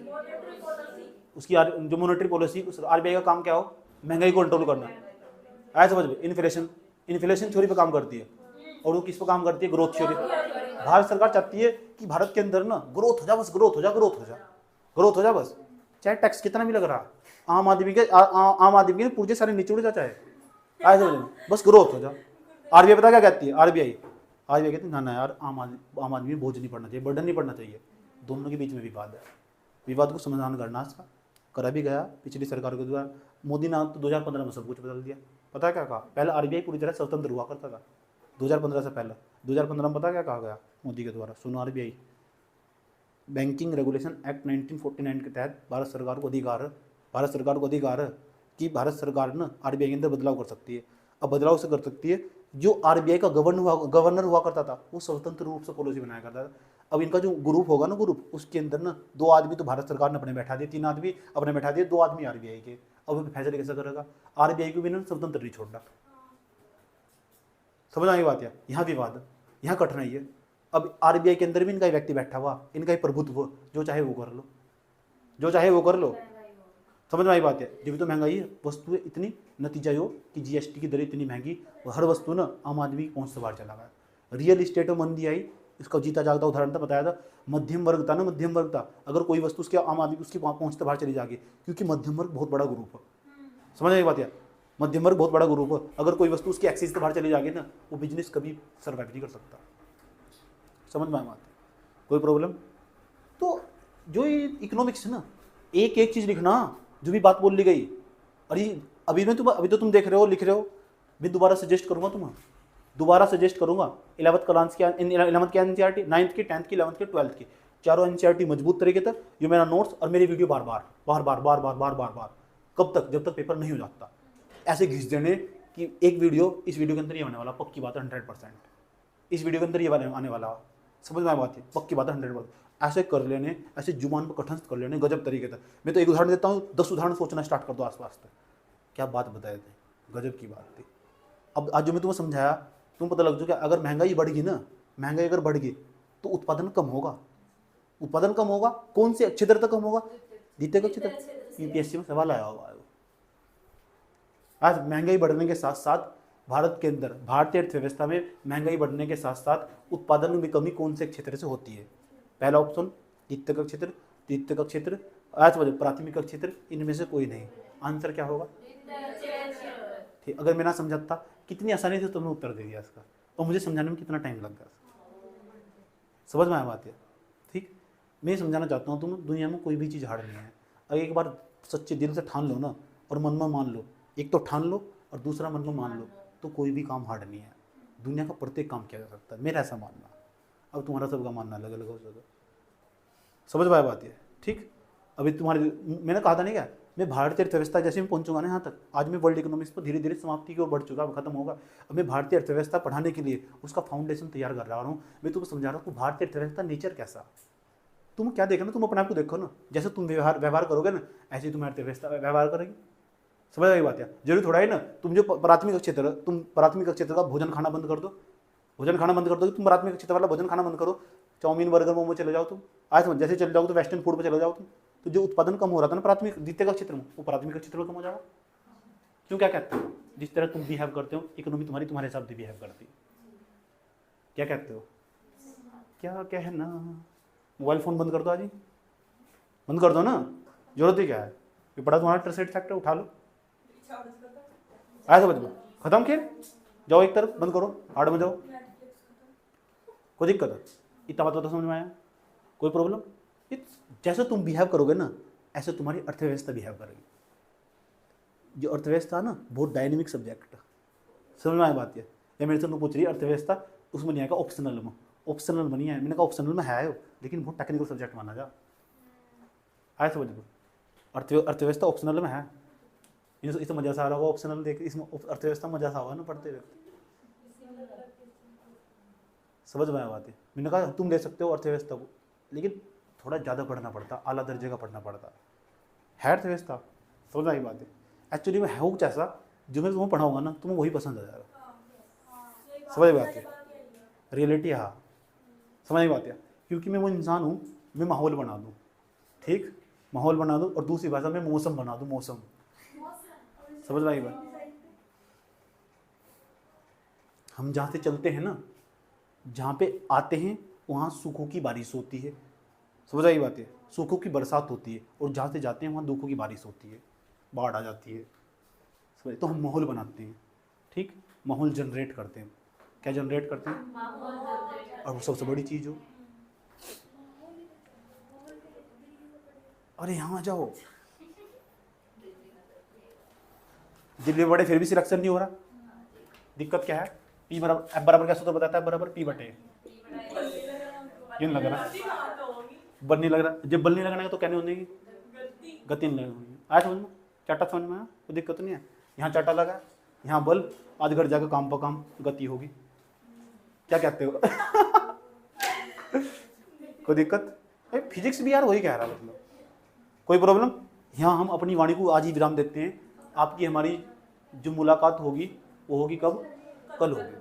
उसकी जो मॉनेटरी पॉलिसी, उस आरबीआई का काम क्या हो? महंगाई को कंट्रोल करना। आया समझ में? इन्फ्लेशन थ्योरी पे काम करती है। और वो किस पे काम करती है? Growth theory. भारत सरकार चाहती है कि भारत के अंदर ना ग्रोथ हो जा, बस ग्रोथ हो जा, ग्रोथ हो जा, ग्रोथ हो जा बस। चाहे टैक्स कितना भी लग रहा, आम आदमी के पूरे सारे निचोड़ जा, चाहे आया समझ में, बस ग्रोथ हो जा। आरबीआई पता क्या कहती है? आरबीआई कहती है ना यार, आम आदमी में बोझ नहीं पड़ना चाहिए, बर्डन नहीं पड़ना चाहिए। दोनों के बीच में विवाद है, विवाद को समाधान करना इसका करा भी गया पिछली सरकार के द्वारा। मोदी ने तो 2015 में सब कुछ बदल दिया। पता क्या कहा? पहले आरबीआई पूरी तरह स्वतंत्र हुआ करता था 2015 से पहले। 2015 में पता क्या कहा गया मोदी के द्वारा? सुनो, आरबीआई बैंकिंग रेगुलेशन एक्ट 1949 के तहत भारत सरकार को अधिकार है, भारत सरकार को अधिकार है कि भारत सरकार ना आरबीआई के अंदर बदलाव कर सकती है। अब बदलाव से कर सकती है, जो आरबीआई का गवर्नर हुआ करता था वो स्वतंत्र रूप से पॉलिसी बनाया करता था। अब इनका जो ग्रुप होगा ना, ग्रुप, उसके अंदर ना 2 आदमी तो भारत सरकार ने अपने बैठा दिए, 3 आदमी अपने बैठा दिए, 2 आदमी आरबीआई के। अब फैसले कैसे करेगा? आरबीआई को भी ना स्वतंत्र नहीं छोड़ना। समझ आई बात है? यहाँ विवाद, यहाँ कठिनाई है। अब आरबीआई के अंदर भी इनका व्यक्ति बैठा हुआ, इनका ही प्रभुत्व, जो चाहे वो कर लो, जो चाहे वो कर लो। समझ में आई बात है? जब तो महंगाई है, वस्तुएं इतनी, नतीजा यो कि जीएसटी की दर इतनी महंगी, हर वस्तु ना आम आदमी की पहुंच से बाहर चला गया। रियल इस्टेट में मंदी आई, इसका जीता जागता उदाहरण था, बताया था। मध्यम वर्ग था ना, मध्यम वर्ग था, अगर कोई वस्तु उसके आम आदमी उसकी पहुंच से बाहर चली जाएगी, क्योंकि मध्यम वर्ग बहुत बड़ा ग्रुप है। समझ आई बात है? मध्यम वर्ग बहुत बड़ा ग्रुप है, अगर कोई वस्तु उसकी एक्सिस से बाहर चली जाएगी ना, वो बिजनेस कभी सर्वाइव नहीं कर सकता। समझ में आई बात? कोई प्रॉब्लम? तो जो ये इकोनॉमिक्स है ना, एक एक चीज़ लिखना, जो भी बात बोल ली गई। अरे अभी तो तुम देख रहे हो, लिख रहे हो, मैं दोबारा सजेस्ट करूंगा तुम्हें, दोबारा सजेस्ट करूंगा 11th क्लास की, 11th की एनसीईआरटी, 9th की, 10th की, 11th की, 12th की, चारों एनसीईआरटी मजबूत तरीके तक, ये मेरा नोट्स और मेरी वीडियो बार बार कब तक? जब तक पेपर नहीं हो जाता। ऐसे घिस देने कि एक वीडियो, इस वीडियो के अंदर ये आने वाला, पक्की बात है 100%, इस वीडियो के अंदर ये आने वाला। समझ में बात है? पक्की बात है 100%। ऐसे कर लेने, ऐसे जुबान पर कठिन कर लेने गजब तरीके से। मैं तो एक उदाहरण देता हूँ, 10 उदाहरण सोचना स्टार्ट कर दो आसपास तक। क्या बात बताए थे, गजब की बात थी। अब आज जो मैं तुम्हें समझाया, तुम पता लग जाओ कि अगर महंगाई बढ़ गई ना, महंगाई अगर बढ़ गई तो उत्पादन कम होगा। उत्पादन कम होगा, कौन से अच्छे दर तक कम होगा? द्वितीय क्षेत्र यूपीएससी में सवाल आया होगा। आज महंगाई बढ़ने के साथ साथ भारत के अंदर भारतीय अर्थव्यवस्था में महंगाई बढ़ने के साथ साथ उत्पादन में कमी कौन से क्षेत्र से होती है? पहला ऑप्शन द्वितीयक क्षेत्र, द्वितीयक क्षेत्र, आज प्राथमिक क्षेत्र, इनमें से कोई नहीं। आंसर क्या होगा? ठीक, अगर मैं ना समझाता कितनी आसानी से तुमने उत्तर दे दिया इसका, और मुझे समझाने में कितना टाइम लग गया। समझ में आया बात है? ठीक, मैं समझाना चाहता हूँ तुम दुनिया में कोई भी चीज़ हार्ड नहीं है। अगर एक बार सच्चे दिल से ठान लो ना और मन में मान लो, एक तो ठान लो और दूसरा मन में मान लो, तो कोई भी काम हार्ड नहीं है। दुनिया का प्रत्येक काम किया जा सकता है, मेरा ऐसा मानना। अब तुम्हारा सबका मानना अलग अलग हो सकता है। समझ में आया बात है? ठीक, अभी तुम्हारे मैंने कहा था नहीं क्या, मैं भारतीय अर्थव्यवस्था जैसे मैं पहुंचूंगा ना यहाँ तक, आज मैं वर्ल्ड इकोनॉमिक्स पर धीरे धीरे समाप्ति की ओर बढ़ चुका, अब खत्म होगा। अब मैं भारतीय अर्थव्यवस्था पढ़ाने के लिए उसका फाउंडेशन तैयार कर रहा हूँ। मैं तुमको समझा रहा हूँ कि भारतीय अर्थव्यवस्था नेचर कैसा। तुम क्या देखो ना, तुम अपने आप को देखो ना, जैसे तुम व्यवहार करोगे ना, ऐसे ही तुम्हारी अर्थव्यवस्था व्यवहार करेगी। समझ आई बात है? जरूरी थोड़ा है ना तुम जो प्राथमिक क्षेत्र का भोजन खाना बंद कर दो, तुम प्राथमिक क्षेत्र वाला भोजन खाना बंद करो, चाउमीन बर्गर मोमो चले जाओ तुम, आज समझ जैसे चले जाओ तो वेस्टर्न फूड पर चले जाओ तुम, तो जो उत्पादन कम हो रहा था ना प्राथमिक द्वितीय क्षेत्र में, वो प्राथमिक क्षेत्र में कम हो जाएगा। क्यों? क्या कहते हो? जिस तरह तुम बिहेव करते हो इकोनॉमी तुम्हारे हिसाब से बिहेव करती है। क्या कहते हो? क्या कहना? मोबाइल फोन बंद कर दो, आज ही बंद कर दो ना, जरूरत ही क्या है? ये बड़ा तुम्हारा ट्रस्ट फैक्टर, उठा लो, आया समझ में? खत्म खेल, जाओ एक तरफ बंद करो, हार्ड में जाओ। कोई दिक्कत है? इतना बात तो समझ में आया? कोई प्रॉब्लम? जैसे तुम बिहेव करोगे ना, ऐसे तुम्हारी अर्थव्यवस्था बिहेव करेगी। जो अर्थव्यवस्था ना बहुत डायनेमिक सब्जेक्ट है। समझ में आया बात? है या मेरे से तुम पूछ रही है अर्थव्यवस्था, उसमें नहीं आएगा ऑप्शनल में, ऑप्शनल में नहीं है। मैंने कहा ऑप्शनल में है लेकिन बहुत टेक्निकल सब्जेक्ट माना जा। आया समझ लो? अर्थव्यवस्था ऑप्शनल में है। इसे मजा सा आ रहा होगा ऑप्शनल देख, इसमें अर्थव्यवस्था मजा सा होगा ना पढ़ते हुए। समझ में आया बात है? मैंने कहा तुम ले सकते हो अर्थव्यवस्था को, लेकिन थोड़ा ज़्यादा पढ़ना पड़ता, आला दर्जे का पढ़ना पड़ता है अर्थव्यवस्था। समझ आई बात है? एक्चुअली में है वो जैसा जो मैं तुम्हें पढ़ाऊंगा ना, तुम्हें वही पसंद आ जाएगा। समझ आई बात है? रियलिटी है, समझ आई बात है? क्योंकि मैं वो इंसान हूँ, मैं माहौल बना दूँ, ठीक, माहौल बना दूँ, और दूसरी भाषा में मौसम बना दूँ, मौसम। समझ में आई बात? हम जहाँ से चलते हैं ना, जहाँ पे आते हैं वहाँ सुखों की बारिश होती है। समझ आई बात है? सुखों की बरसात होती है, और जहाँ से जाते हैं वहाँ दुखों की बारिश होती है, बाढ़ आ जाती है। समझ? तो हम माहौल बनाते हैं, ठीक, माहौल जनरेट करते हैं। क्या जनरेट करते हैं? और वो सबसे बड़ी चीज़ हो, अरे यहाँ जाओ, दिल्ली बड़े फिर भी सिलेक्शन नहीं हो रहा। दिक्कत क्या है? पी बराबर एफ बराबर क्या सूत्र बताता है? बराबर पी बटे। क्यों लग रहा? बल नहीं लग रहा। जब बल नहीं लगना है तो क्या नहीं होने की? गति नहीं लगनी। आया समझ में? चाटा समझ में आया? कोई दिक्कत नहीं है? यहाँ चाटा लगा, यहाँ बल, आज घर जाकर काम पर काम, गति होगी। क्या कहते हो? कोई दिक्कत? फिजिक्स भी यार वही कह रहा है, मतलब कोई प्रॉब्लम? यहाँ हम अपनी वाणी को आज ही विराम देते हैं। आपकी हमारी जो मुलाकात होगी वो होगी कब? कल होगी।